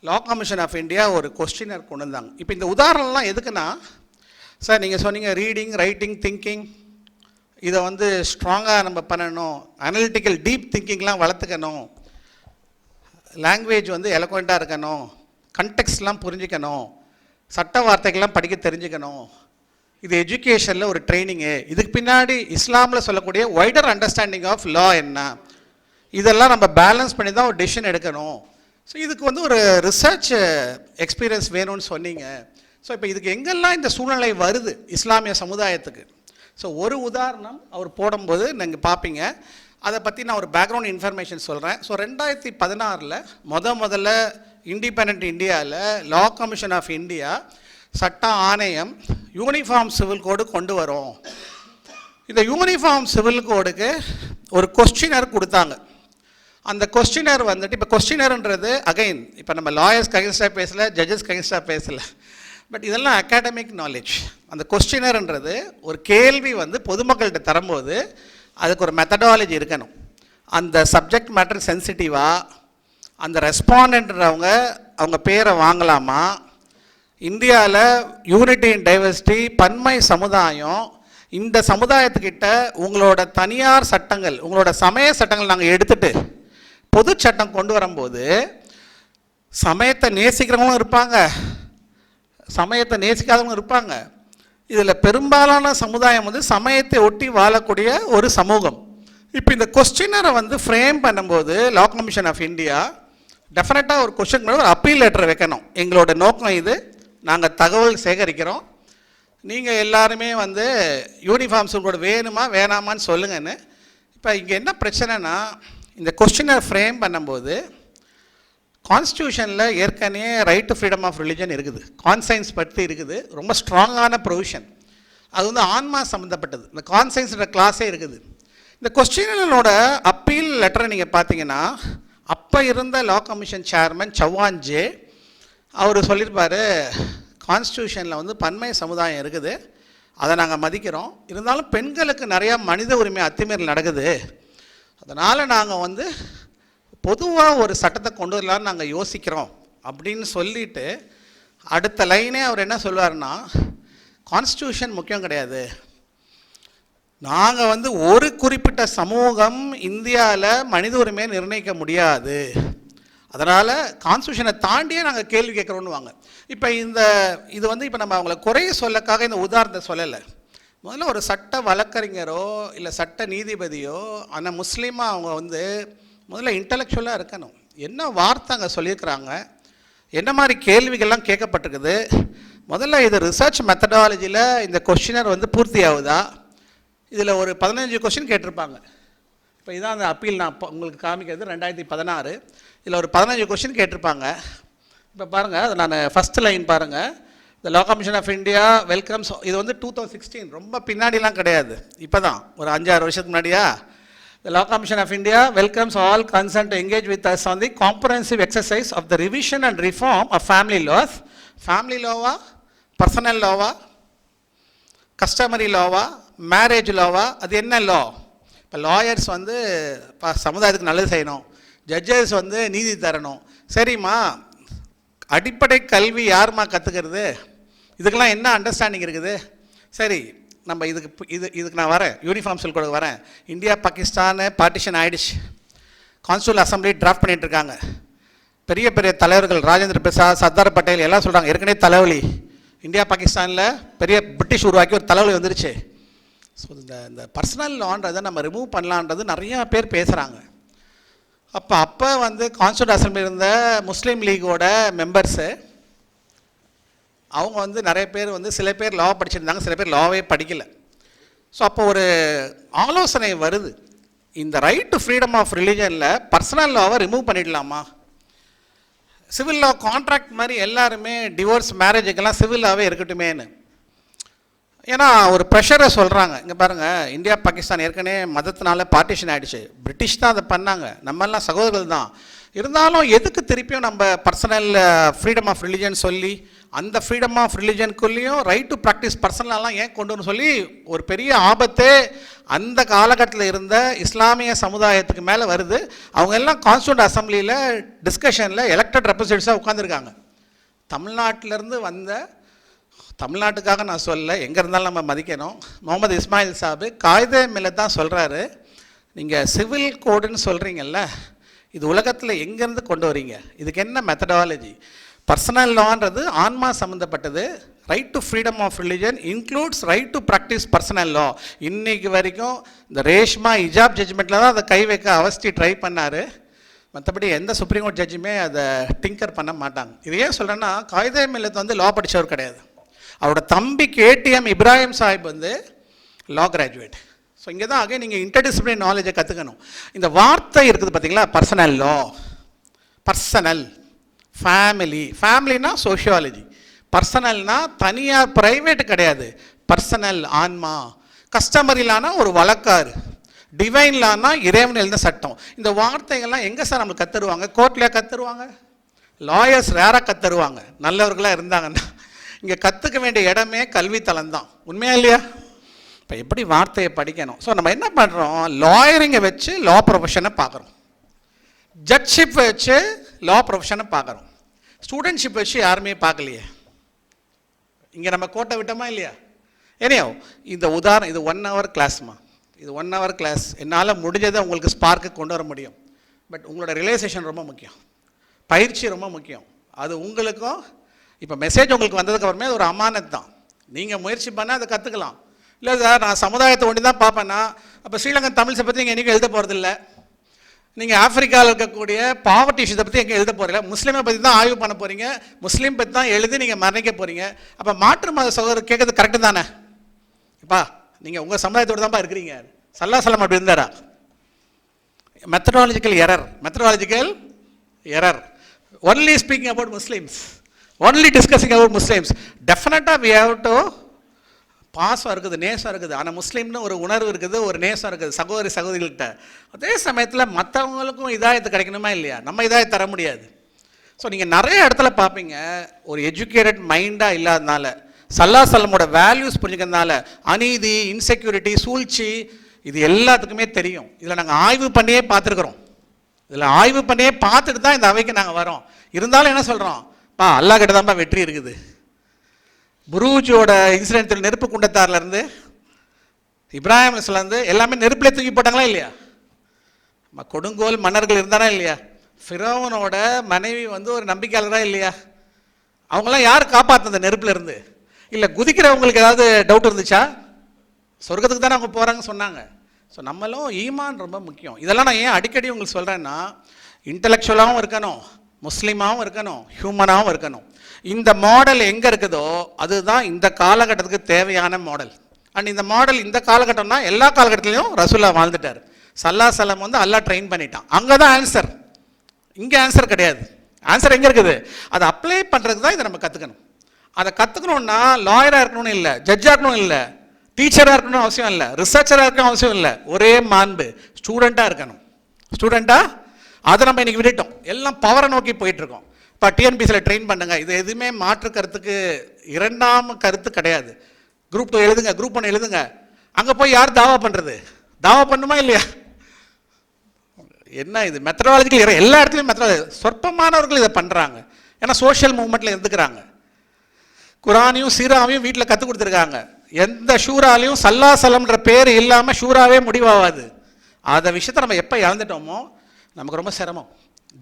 S1: லா கமிஷன் ஆஃப் இந்தியா ஒரு கொஸ்டினர் கொண்டு வந்தாங்க. இப்போ இந்த உதாரணம்லாம் எதுக்குன்னா, சார் நீங்கள் சொன்னீங்க ரீடிங், ரைட்டிங், திங்கிங் இதை வந்து ஸ்ட்ராங்காக நம்ம பண்ணணும், அனலிட்டிக்கல் டீப் திங்கிங்லாம் வளர்த்துக்கணும், லாங்குவேஜ் வந்து எலக்வெண்ட்டாக இருக்கணும், கண்டெக்ஸ்ட்லாம் புரிஞ்சிக்கணும், சட்ட வார்த்தைகள்லாம் படிக்க தெரிஞ்சுக்கணும், இது எஜுகேஷனில் ஒரு ட்ரைனிங்கு. இதுக்கு பின்னாடி இஸ்லாமில் சொல்லக்கூடிய வைடர் அண்டர்ஸ்டாண்டிங் ஆஃப் லா என்ன, இதெல்லாம் நம்ம பேலன்ஸ் பண்ணி தான் ஒரு டெசிஷன் எடுக்கணும். ஸோ இதுக்கு வந்து ஒரு ரிசர்ச் எக்ஸ்பீரியன்ஸ் வேணும்னு சொன்னீங்க. ஸோ இப்போ இதுக்கு எங்கெல்லாம் இந்த சூழ்நிலை வருது இஸ்லாமிய சமுதாயத்துக்கு, ஸோ ஒரு உதாரணம் அவர் போடும்போது நீங்கள் பார்ப்பீங்க. அதை பற்றி நான் ஒரு பேக்ரவுண்ட் இன்ஃபர்மேஷன் சொல்கிறேன். ஸோ 2016 முதல்ல இண்டிபெண்ட் இந்தியாவில் லா கமிஷன் ஆஃப் இந்தியா சட்ட ஆணையம் யூனிஃபார்ம் சிவில் கோடு கொண்டு வரும். இந்த யூனிஃபார்ம் சிவில் கோடுக்கு ஒரு கொஸ்டினர் கொடுத்தாங்க. அந்த கொஸ்டினர் வந்துட்டு, இப்போ கொஸ்டினர்ன்றது அகைன் இப்போ நம்ம லாயர்ஸ்க்கு அகென்ஸ்டாக பேசலை, ஜட்ஜஸ்க்கு அகென்ஸ்டாக பேசலை, பட் இதெல்லாம் அகாடமிக் நாலேஜ். அந்த கொஸ்டினர்ன்றது ஒரு கேள்வி வந்து பொதுமக்கள்கிட்ட தரும்போது அதுக்கு ஒரு மெத்தடாலஜி இருக்கணும். அந்த சப்ஜெக்ட் மேட்டர் சென்சிட்டிவாக, அந்த ரெஸ்பாண்டன்றவங்க அவங்க பேரை வாங்கலாமா, இந்தியாவில் யூனிட்டி இன் டைவர்சிட்டி, பன்மை சமுதாயம், இந்த சமுதாயத்துக்கிட்ட உங்களோட தனியார் சட்டங்கள், உங்களோட சமய சட்டங்கள் நாங்கள் எடுத்துகிட்டு பொது சட்டம் கொண்டு வரும்போது சமயத்தை நேசிக்கிறவங்களும் இருப்பாங்க, சமயத்தை நேசிக்காதவங்க இருப்பாங்க. இதில் பெரும்பாலான சமுதாயம் வந்து சமயத்தை ஒட்டி வாழக்கூடிய ஒரு சமூகம். இப்போ இந்த கொஸ்டினரை வந்து ஃப்ரேம் பண்ணும்போது லா கமிஷன் ஆஃப் இந்தியா டெஃபினட்டாக ஒரு கொஸ்டின் ஒரு அப்பீல் லெட்டர் வைக்கணும். எங்களோட நோக்கம் இது, நாங்கள் தகவல் சேகரிக்கிறோம், நீங்கள் எல்லாருமே வந்து யூனிஃபார்ம் சிவில் கோட் வேணுமா வேணாமான்னு சொல்லுங்கன்னு. இப்போ இங்கே என்ன பிரச்சனைனா, இந்த கொஸ்டினை ஃப்ரேம் பண்ணும்போது கான்ஸ்டியூஷனில் ஏற்கனவே right to freedom of religion இருக்குது, கான்சைன்ஸ் பற்றி இருக்குது, ரொம்ப ஸ்ட்ராங்கான ப்ரொவிஷன். அது வந்து ஆன்மா சம்மந்தப்பட்டது, இந்த கான்சைன்ஸ்ன்ற கிளாஸே இருக்குது. இந்த கொஸ்டினோட அப்பீல் லெட்டரை நீங்கள் பார்த்தீங்கன்னா, அப்போ இருந்த law commission chairman Chauhan J அவர் சொல்லியிருப்பார், கான்ஸ்டியூஷனில் வந்து பன்மை சமுதாயம் இருக்குது, அதை நாங்கள் மதிக்கிறோம், இருந்தாலும் பெண்களுக்கு நிறையா மனித உரிமை அத்துமீறல் நடக்குது, அதனால் நாங்கள் வந்து பொதுவாக ஒரு சட்டத்தை கொண்டு வரலான்னு நாங்கள் யோசிக்கிறோம் அப்படின்னு சொல்லிட்டு அடுத்த லைனே அவர் என்ன சொல்வார்னா, கான்ஸ்டியூஷன் முக்கியம் கிடையாது, நாங்கள் வந்து ஒரு குறிப்பிட்ட சமூகம் இந்தியாவில் மனித உரிமையை நிர்ணயிக்க முடியாது, அதனால் கான்ஸ்டியூஷனை தாண்டியே நாங்கள் கேள்வி கேட்குறோன்னு வாங்க. இப்போ இது வந்து இப்போ நம்ம அவங்கள குறைய சொல்லக்காக இந்த உதாரணத்தை சொல்லலை. முதல்ல ஒரு சட்ட வழக்கறிஞரோ இல்லை சட்ட நீதிபதியோ ஆனால் முஸ்லீமாக அவங்க வந்து முதல்ல இன்டலெக்சுவலாக இருக்கணும். என்ன வார்த்தை அங்கே சொல்லியிருக்கிறாங்க, என்ன மாதிரி கேள்விகள்லாம் கேட்கப்பட்டிருக்குது, முதல்ல இது ரிசர்ச் மெத்தடாலஜியில் இந்த கொஸ்டினர் வந்து பூர்த்தி ஆகுதா. இதில் ஒரு 15 கொஸ்டின் கேட்டிருப்பாங்க. இப்போ இதான் அந்த அப்பீல் நான் உங்களுக்கு காமிக்கிறது 2016. இதில் ஒரு 15 கொஸ்டின் கேட்டிருப்பாங்க. இப்போ பாருங்கள், அது நான் ஃபஸ்ட் லைன் பாருங்கள். The law commission of India welcomes, இது வந்து 2016, ரொம்ப பின்னாடிலாம் கிடையாது, இப்போ தான் ஒரு 5-6 வருஷத்துக்கு முன்னாடியா. The Law Commission of India welcomes all concerned to engage with us on the comprehensive exercise of the revision and reform of family laws. Family law, personal law, customary law, marriage law, அது என்ன law? இப்போ lawyers வந்து சமுதாயத்துக்கு நல்லது செய்யணும், judges வந்து நீதி தரணும். சரிம்மா, அடிப்படை கல்வி யாருமா கற்றுக்கிறது, இதுக்கெல்லாம் என்ன அண்டர்ஸ்டாண்டிங் இருக்குது? சரி, நம்ம இதுக்கு நான் வரேன், யூனிஃபார்ம் சில் கூட வரேன். இந்தியா பாகிஸ்தான் பார்ட்டிஷன் ஆகிடுச்சு, கான்ஸ்டியூஷனல் அசம்பிளி டிராஃப்ட் பண்ணிகிட்டு இருக்காங்க. பெரிய பெரிய தலைவர்கள் ராஜேந்திர பிரசாத், சர்தார் பட்டேல் எல்லாம் சொல்கிறாங்க, ஏற்கனவே தலைவலி இந்தியா பாகிஸ்தானில் பெரிய பிரிட்டிஷ் உருவாக்கி ஒரு தலைவலி வந்துருச்சு. ஸோ இந்த பர்சனல் லான்றதை நம்ம ரிமூவ் பண்ணலான்றது நிறையா பேர் பேசுகிறாங்க. அப்போ வந்து கான்ஸ்டியூஷனல் அசம்பிளி இருந்த முஸ்லீம் லீகோட மெம்பர்ஸு அவங்க வந்து நிறைய பேர் வந்து சில பேர் லா படிச்சிருந்தாங்க, சில பேர் லாவே படிக்கலை. ஸோ அப்போ ஒரு ஆலோசனை வருது, இந்த ரைட் டு ஃப்ரீடம் ஆஃப் ரிலீஜனில் பர்சனல் லாவை ரிமூவ் பண்ணிடலாமா? சிவில் லா கான்ட்ராக்ட் மாதிரி எல்லாருமே டிவோர்ஸ் மேரேஜுக்கெல்லாம் சிவில் லாவே இருக்கட்டுமேன்னு. ஏன்னா ஒரு ப்ரெஷரை சொல்கிறாங்க. இங்கே பாருங்கள், இந்தியா பாகிஸ்தான் ஏற்கனவே மதத்தினால பார்ட்டிஷன் ஆகிடுச்சு, பிரிட்டிஷ் தான் அதை பண்ணாங்க, நம்மெல்லாம் சகோதரர்கள் தான். இருந்தாலும் எதுக்கு திருப்பியும் நம்ம பர்சனல் ஃப்ரீடம் ஆஃப் ரிலிஜன் சொல்லி அந்த ஃப்ரீடம் ஆஃப் ரிலிஜனுக்குள்ளேயும் ரைட் டு ப்ராக்டிஸ் பர்சனலாம் ஏன் கொண்டு வரணும் சொல்லி ஒரு பெரிய ஆபத்தே அந்த காலகட்டத்தில் இருந்த இஸ்லாமிய சமுதாயத்துக்கு மேலே வருது. அவங்க எல்லாம் கான்ஸ்டியூண்ட் அசம்பிளியில் டிஸ்கஷனில் எலெக்டட் ரெப்ரசன்டேட்டிவ்ஸாக உட்காந்துருக்காங்க. தமிழ்நாட்டிலேருந்து வந்த, தமிழ்நாட்டுக்காக நான் சொல்ல, எங்கே இருந்தாலும் நம்ம மதிக்கணும், முகமது இஸ்மாயில் சாபு காயிதே மில்லத் தான் சொல்கிறாரு, நீங்கள் சிவில் கோடுன்னு சொல்கிறீங்கல்ல, இது உலகத்தில் எங்கேருந்து கொண்டு வரீங்க, இதுக்கு என்ன மெத்தடாலஜி? பர்சனல் லான்றது ஆன்மா சம்மந்தப்பட்டது, right to freedom of religion includes right to practise personal law. இன்றைக்கு வரைக்கும் இந்த ரேஷ்மா ஹிஜாப் ஜட்ஜ்மெண்ட்டில் தான் அதை கை வைக்க அவஸ்தி ட்ரை பண்ணார், மற்றபடி எந்த சுப்ரீம் கோர்ட் ஜட்ஜுமே அதை டிங்கர் பண்ண மாட்டாங்க. இது ஏன் சொல்கிறேன்னா, காயிதே மில்லத் வந்து லா படித்தவர் கிடையாது, அவரோட தம்பி கேடிஎம் இப்ராஹிம் சாஹிப் வந்து லா கிராஜுவேட். ஸோ இங்கே தான் ஆக நீங்கள் இன்டர்டிசிப்ளினரி நாலேஜை கற்றுக்கணும். இந்த வார்த்தை இருக்குது பார்த்தீங்களா, பர்சனல் லா, பர்சனல், ஃபேமிலி, ஃபேமிலினா சோஷியாலஜி, பர்சனல்னா தனியார் ப்ரைவேட் கிடையாது, பர்சனல் ஆன்மா, கஸ்டமரிலானா ஒரு வழக்காறு, டிவைன்லானா இறைவன் எழுந்த சட்டம். இந்த வார்த்தைகள்லாம் எங்கே சார் நம்மளுக்கு கற்றுருவாங்க? கோர்ட்லேயே கற்றுருவாங்க, லாயர்ஸ் ரேராக கற்றுருவாங்க நல்லவர்களாக இருந்தாங்கன்னா. இங்கே கற்றுக்க வேண்டிய இடமே கல்வித்தலம் தான், உண்மையா இல்லையா? இப்போ எப்படி வார்த்தையை படிக்கணும். ஸோ நம்ம என்ன பண்ணுறோம், லாயரிங்கை வச்சு லா ப்ரொஃபஷனை பார்க்குறோம், ஜட்ஜிப் வச்சு லா ப்ரொஃபஷனை பார்க்குறோம், ஸ்டூடெண்ட்ஷிப் வச்சு யாருமே பார்க்கலையே. இங்கே நம்ம கோட்டை விட்டோமா இல்லையா? ஏனையோ இந்த உதாரணம், இது 1 hour கிளாஸ்மா, இது 1 hour கிளாஸ், என்னால் முடிஞ்சதை உங்களுக்கு ஸ்பார்க்கு கொண்டு வர முடியும். பட் உங்களோட ரியலைசேஷன் ரொம்ப முக்கியம், பயிற்சி ரொம்ப முக்கியம். அது உங்களுக்கும் இப்போ மெசேஜ் உங்களுக்கு வந்ததுக்கு அப்புறமே அது ஒரு அமானத் தான், நீங்கள் முயற்சி பண்ணால் அதை கற்றுக்கலாம். இல்லை சார் நான் சமுதாயத்தை ஒண்டி தான் பார்ப்பேன்னா, அப்போ ஸ்ரீலங்கன் தமிழ்ஸை பற்றி நீங்கள் என்றைக்கும் எழுத போகிறதில்ல, நீங்கள் ஆஃப்ரிக்காவில் இருக்கக்கூடிய பாவர்ட்டி இஷ்யூஸை பற்றி எங்கே எழுத போகிறீங்க, முஸ்லீமை பற்றி தான் ஆய்வு பண்ண போகிறீங்க, முஸ்லீம் பற்றி தான் எழுதி நீங்கள் மரணிக்க போகிறீங்க. அப்போ மாற்று மத சகோதரர் கேட்கறது கரெக்டு தானே? இப்பா நீங்கள் உங்கள் சமுதாயத்தோடு தான்ப்பா இருக்கிறீங்க. சல்லா சலம் அப்படி இருந்தாரா? Methodological error, only speaking about Muslims, only discussing about Muslims. டெஃபினட்டாக வி ஹேவ் டு பாசம் இருக்குது, நேசம் இருக்குது, ஆனால் முஸ்லீம்னு ஒரு உணர்வு இருக்குது, ஒரு நேசம் இருக்குது சகோதரி சகோதரிகள்கிட்ட. அதே சமயத்தில் மற்றவங்களுக்கும் இதாயத்து கிடைக்கணுமா இல்லையா? நம்ம இதாயத்து தர முடியாது. ஸோ நீங்கள் நிறைய இடத்துல பார்ப்பீங்க, ஒரு எஜுகேட்டட் மைண்டாக இல்லாதனால, சல்லா சல்லமோட வேல்யூஸ் புரிஞ்சுக்கிறதுனால அநீதி, இன்செக்யூரிட்டி, சூழ்ச்சி, இது எல்லாத்துக்குமே தெரியும். இதில் நாங்கள் ஆய்வு பண்ணியே பார்த்துருக்குறோம், இதில் ஆய்வு பண்ணியே பார்த்துட்டு தான் இந்த அவைக்கு நாங்கள் வரோம். இருந்தாலும் என்ன சொல்கிறோம், அல்லாஹ் கிட்ட தான்ப்பா வெற்றி இருக்குது. புரூஜோட இன்சிடென்ட்டில் நெருப்பு குண்டத்தார்லேருந்து இப்ராஹிம் அலைஹிஸ்ஸலாம்லேருந்து எல்லாமே நெருப்பிலே தூக்கி போட்டாங்களா இல்லையா? கொடுங்கோல் மன்னர்கள் இருந்தானா இல்லையா? ஃபிரௌனோட மனைவி வந்து ஒரு நம்பிக்கையாளராக இல்லையா? அவங்களாம் யார் காப்பாற்றுனது நெருப்புல இருந்து? இல்லை குதிக்கிறவங்களுக்கு ஏதாவது டவுட் இருந்துச்சா? சொர்க்கத்துக்கு தானே அவங்க போகிறாங்கன்னு சொன்னாங்க. ஸோ நம்மளும் ஈமான் ரொம்ப முக்கியம். இதெல்லாம் நான் ஏன் அடிக்கடி உங்களுக்கு சொல்கிறேன்னா, இன்டலெக்சுவலாகவும் இருக்கணும், முஸ்லீமாகவும் இருக்கணும், ஹியூமனாகவும் இருக்கணும். இந்த மாடல் எங்கே இருக்குதோ அதுதான் இந்த காலகட்டத்துக்கு தேவையான மாடல். அண்ட் இந்த மாடல் இந்த காலகட்டம்னா எல்லா காலகட்டத்திலையும் ரசூல்லா வாழ்ந்துட்டார். சல்லா சலம் வந்து அல்லாஹ் ட்ரெயின் பண்ணிட்டான். அங்கே தான் ஆன்சர், இங்கே ஆன்சர் கிடையாது. ஆன்சர் எங்கே இருக்குது? அதை அப்ளை பண்ணுறதுக்கு தான் இதை நம்ம கற்றுக்கணும். அதை கற்றுக்கணுன்னா லாயராக இருக்கணும்னு இல்லை, ஜட்ஜாக இருக்கணும் இல்லை, டீச்சராக இருக்கணும்னு அவசியம் இல்லை, ரிசர்ச்சராக இருக்கணும் அவசியம் இல்லை. ஒரே மாண்பு ஸ்டூடெண்ட்டாக இருக்கணும். ஸ்டூடெண்ட்டாக அதை நம்ம இன்றைக்கி விட்டுட்டோம், எல்லாம் பவரை நோக்கி போயிட்டுருக்கோம். இப்போ டிஎன்பிசியில் ட்ரெயின் பண்ணுங்க, இது எதுவுமே மாற்று கருத்துக்கு இரண்டாம் கருத்து கிடையாது. குரூப் 2 எழுதுங்க, குரூப் 1 எழுதுங்க. அங்கே போய் யார் தாவா பண்ணுறது? தாவா பண்ணுமா இல்லையா? என்ன இது மெத்தடாலஜிக்கல்? எல்லா இடத்துலையும் மெத்தடாலஜி. சொற்பமானவர்கள் இதை பண்ணுறாங்க, ஏன்னா சோஷியல் மூவ்மெண்ட்டில் இருந்துக்கிறாங்க. குரானையும் சீராவையும் வீட்டில் கற்றுக் கொடுத்துருக்காங்க. எந்த ஷூராலையும் சல்லா சலம்ன்ற பேர் இல்லாமல் ஷூராவே முடிவாகாது. அந்த விஷயத்தை நம்ம எப்போ இழந்துட்டோமோ நமக்கு ரொம்ப சிரமம்.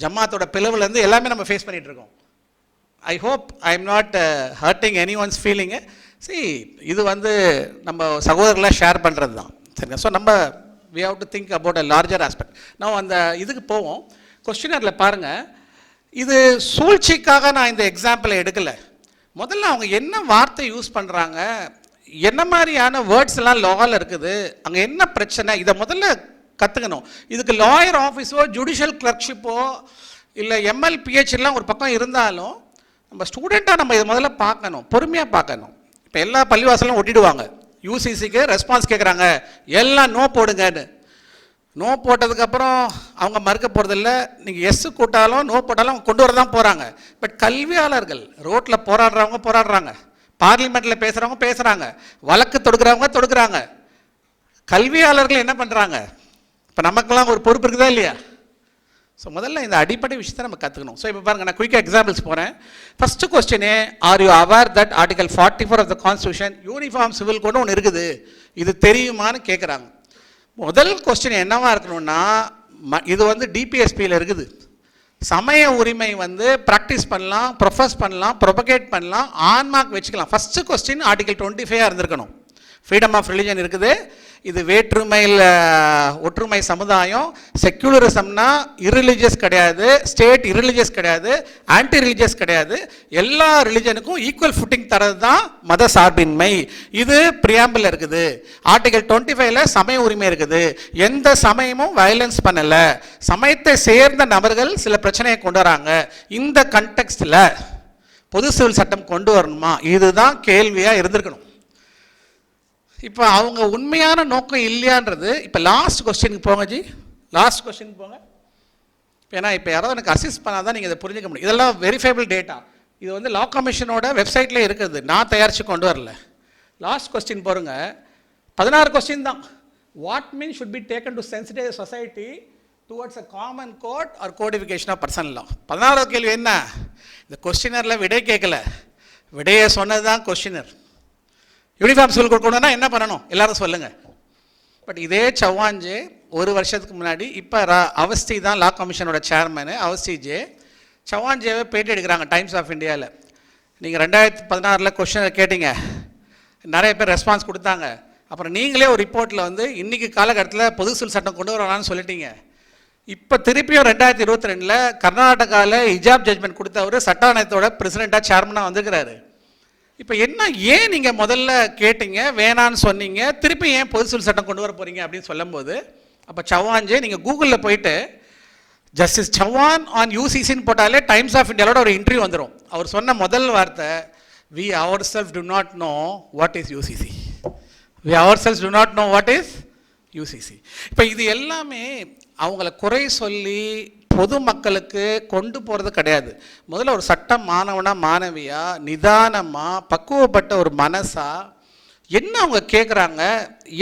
S1: ஜமாத்தோட பிளவுலேருந்து எல்லாமே நம்ம ஃபேஸ் பண்ணிகிட்டு இருக்கோம். ஐ hope I am not hurting any one's feeling. இது வந்து நம்ம சகோதரர்களாக ஷேர் பண்ணுறது தான், சரிங்க. ஸோ நம்ம we have to think about a larger aspect. நான் அந்த இதுக்கு போவோம். கொஸ்டினரில் பாருங்கள், இது சூழ்ச்சிக்காக நான் இந்த எக்ஸாம்பிளை எடுக்கலை. முதல்ல அவங்க என்ன வார்த்தை யூஸ் பண்ணுறாங்க, என்ன மாதிரியான வேர்ட்ஸ் எல்லாம் லாவில் இருக்குது, அங்கே என்ன பிரச்சனை, இதை முதல்ல கற்றுக்கணும். இதுக்கு லாயர் ஆஃபீஸோ ஜுடிஷியல் கிளர்க்ஷிப்போ இல்லை எம்எல் பிஹெச்லாம் ஒரு பக்கம் இருந்தாலும் நம்ம ஸ்டூடெண்ட்டாக நம்ம இதை முதல்ல பார்க்கணும், பொறுமையாக பார்க்கணும். இப்போ எல்லா பள்ளிவாசலும் ஒட்டிடுவாங்க, யூசிசிக்கு ரெஸ்பான்ஸ் கேட்குறாங்க, எல்லாம் நோ போடுங்கன்னு. நோ போட்டதுக்கப்புறம் அவங்க மறுக்க போகிறதில்ல. நீங்கள் எஸ் கூட்டாலும் நோ போட்டாலும் அவங்க கொண்டு வர தான் போகிறாங்க. பட் கல்வியாளர்கள் ரோட்டில் போராடுறவங்க போராடுறாங்க, பார்லிமெண்ட்டில் பேசுகிறவங்க பேசுகிறாங்க, வழக்கு தொடுக்கிறவங்க தொடுக்கிறாங்க. கல்வியாளர்கள் என்ன பண்ணுறாங்க? இப்போ நமக்கெல்லாம் ஒரு பொறுப்பு இருக்குதா இல்லையா? ஸோ முதல்ல இந்த அடிப்படை விஷயத்தை நம்ம கற்றுக்கணும். ஸோ இப்போ பாருங்கள், நான் குயிக்காக எக்ஸாம்பிள்ஸ் போகிறேன். ஃபஸ்ட்டு கொஸ்டினே, are you aware that article 44 of the constitution uniform civil code ஒன்று இருக்குது, இது தெரியுமான்னு கேட்குறாங்க. முதல் கொஸ்டின் என்னவா இருக்கணும்னா, இது வந்து டிபிஎஸ்பியில் இருக்குது. சமய உரிமை வந்து ப்ராக்டிஸ் பண்ணலாம், ப்ரொஃபஸ் பண்ணலாம், ப்ரொபகேட் பண்ணலாம், ஆன்மார்க் வச்சுக்கலாம். ஃபஸ்ட்டு கொஸ்டின் ஆர்டிகல் 25 இருந்திருக்கணும். ஃப்ரீடம் ஆஃப் ரிலிஜன் இருக்குது. இது வேற்றுமையில் ஒற்றுமை சமுதாயம். செக்யூலரிசம்னா இரிலிஜியஸ் கிடையாது, ஸ்டேட் இரிலிஜியஸ் கிடையாது, ஆன்டி ரிலிஜியஸ் கிடையாது, எல்லா ரிலிஜனுக்கும் ஈக்குவல் ஃபுட்டிங் தரது தான் மத சார்பின்மை. இது பிரியாம்பிள் இருக்குது. ஆர்டிகல் 25 சமய உரிமை இருக்குது. எந்த சமயமும் வயலன்ஸ் பண்ணலை, சமயத்தை சேர்ந்த நபர்கள் சில பிரச்சனையை கொண்டு வராங்க. இந்த கண்டெக்ஸ்டில் பொது சிவில் சட்டம் கொண்டு வரணுமா? இதுதான் கேள்வியாக இருந்திருக்கணும். இப்போ அவங்க உண்மையான நோக்கம் இல்லையான்றது. இப்போ லாஸ்ட் கொஸ்டினுக்கு போங்க ஜி, லாஸ்ட் கொஸ்டினுக்கு போங்க. ஏன்னா இப்போ யாராவது எனக்கு அசிஸ்ட் பண்ணால் தான் நீங்கள் இதை புரிஞ்சிக்க முடியும். இதெல்லாம் வெரிஃபைபிள் டேட்டா. இது வந்து லா கமிஷனோட வெப்சைட்லேயே இருக்குது, நான் தயாரித்து கொண்டு வரல. லாஸ்ட் கொஸ்டின் பாருங்க, 16 கொஸ்டின் தான். What mean should be taken to sensitive society towards a common code or codification of personal law. 16வது கேள்வி என்ன? இந்த கொஸ்டினரில் விடை கேட்கல, விடையை சொன்னது தான் கொஸ்டினர். யூனிஃபார்ம் சிவில் கோட் கொண்டு வந்தால் என்ன பண்ணணும் எல்லாரும் சொல்லுங்கள். பட் இதே சௌஹான்ஜே ஒரு வருஷத்துக்கு முன்னாடி, இப்போ அவஸ்தி தான் லா கமிஷனோட சேர்மனு, அவஸ்திஜே சௌஹான்ஜேவை பேட்டி எடுக்கிறாங்க டைம்ஸ் ஆஃப் இந்தியாவில். நீங்கள் 2016 கொஸ்டினை கேட்டீங்க, நிறைய பேர் ரெஸ்பான்ஸ் கொடுத்தாங்க. அப்புறம் நீங்களே ஒரு ரிப்போர்ட்டில் வந்து இன்றைக்கி காலகட்டத்தில் பொது சிவில் சட்டம் கொண்டு வரலான்னு சொல்லிட்டீங்க. இப்போ திருப்பியும் 2022 கர்நாடகாவில் ஹிஜாப் ஜட்மெண்ட் கொடுத்தவர் சட்டாணையத்தோட பிரசிடெண்ட்டாக சேர்மனாக வந்துருக்கிறாரு. இப்போ என்ன, ஏன் நீங்கள் முதல்ல கேட்டீங்க, வேணான்னு சொன்னீங்க, திருப்பி ஏன் பொது சிவில் சட்டம் கொண்டு வர போகிறீங்க அப்படின்னு சொல்லும்போது, அப்போ சௌஹான்ஜே நீங்கள் கூகுளில் போயிட்டு ஜஸ்டிஸ் சௌஹான் ஆன் யூசிசின்னு போட்டாலே டைம்ஸ் ஆஃப் இந்தியாவோட ஒரு இன்டர்வியூ வந்துடும். அவர் சொன்ன முதல் வார்த்தை, we ourself to not know what is UCC. We ourself to not know what is UCC. இப்போ இது எல்லாமே அவங்கள குறை சொல்லி பொதுமக்களுக்கு கொண்டு போகிறது கிடையாது. முதல்ல ஒரு சட்டம் மாணவனாக மாணவியாக நிதானமாக பக்குவப்பட்ட ஒரு மனசாக என்ன அவங்க கேட்குறாங்க,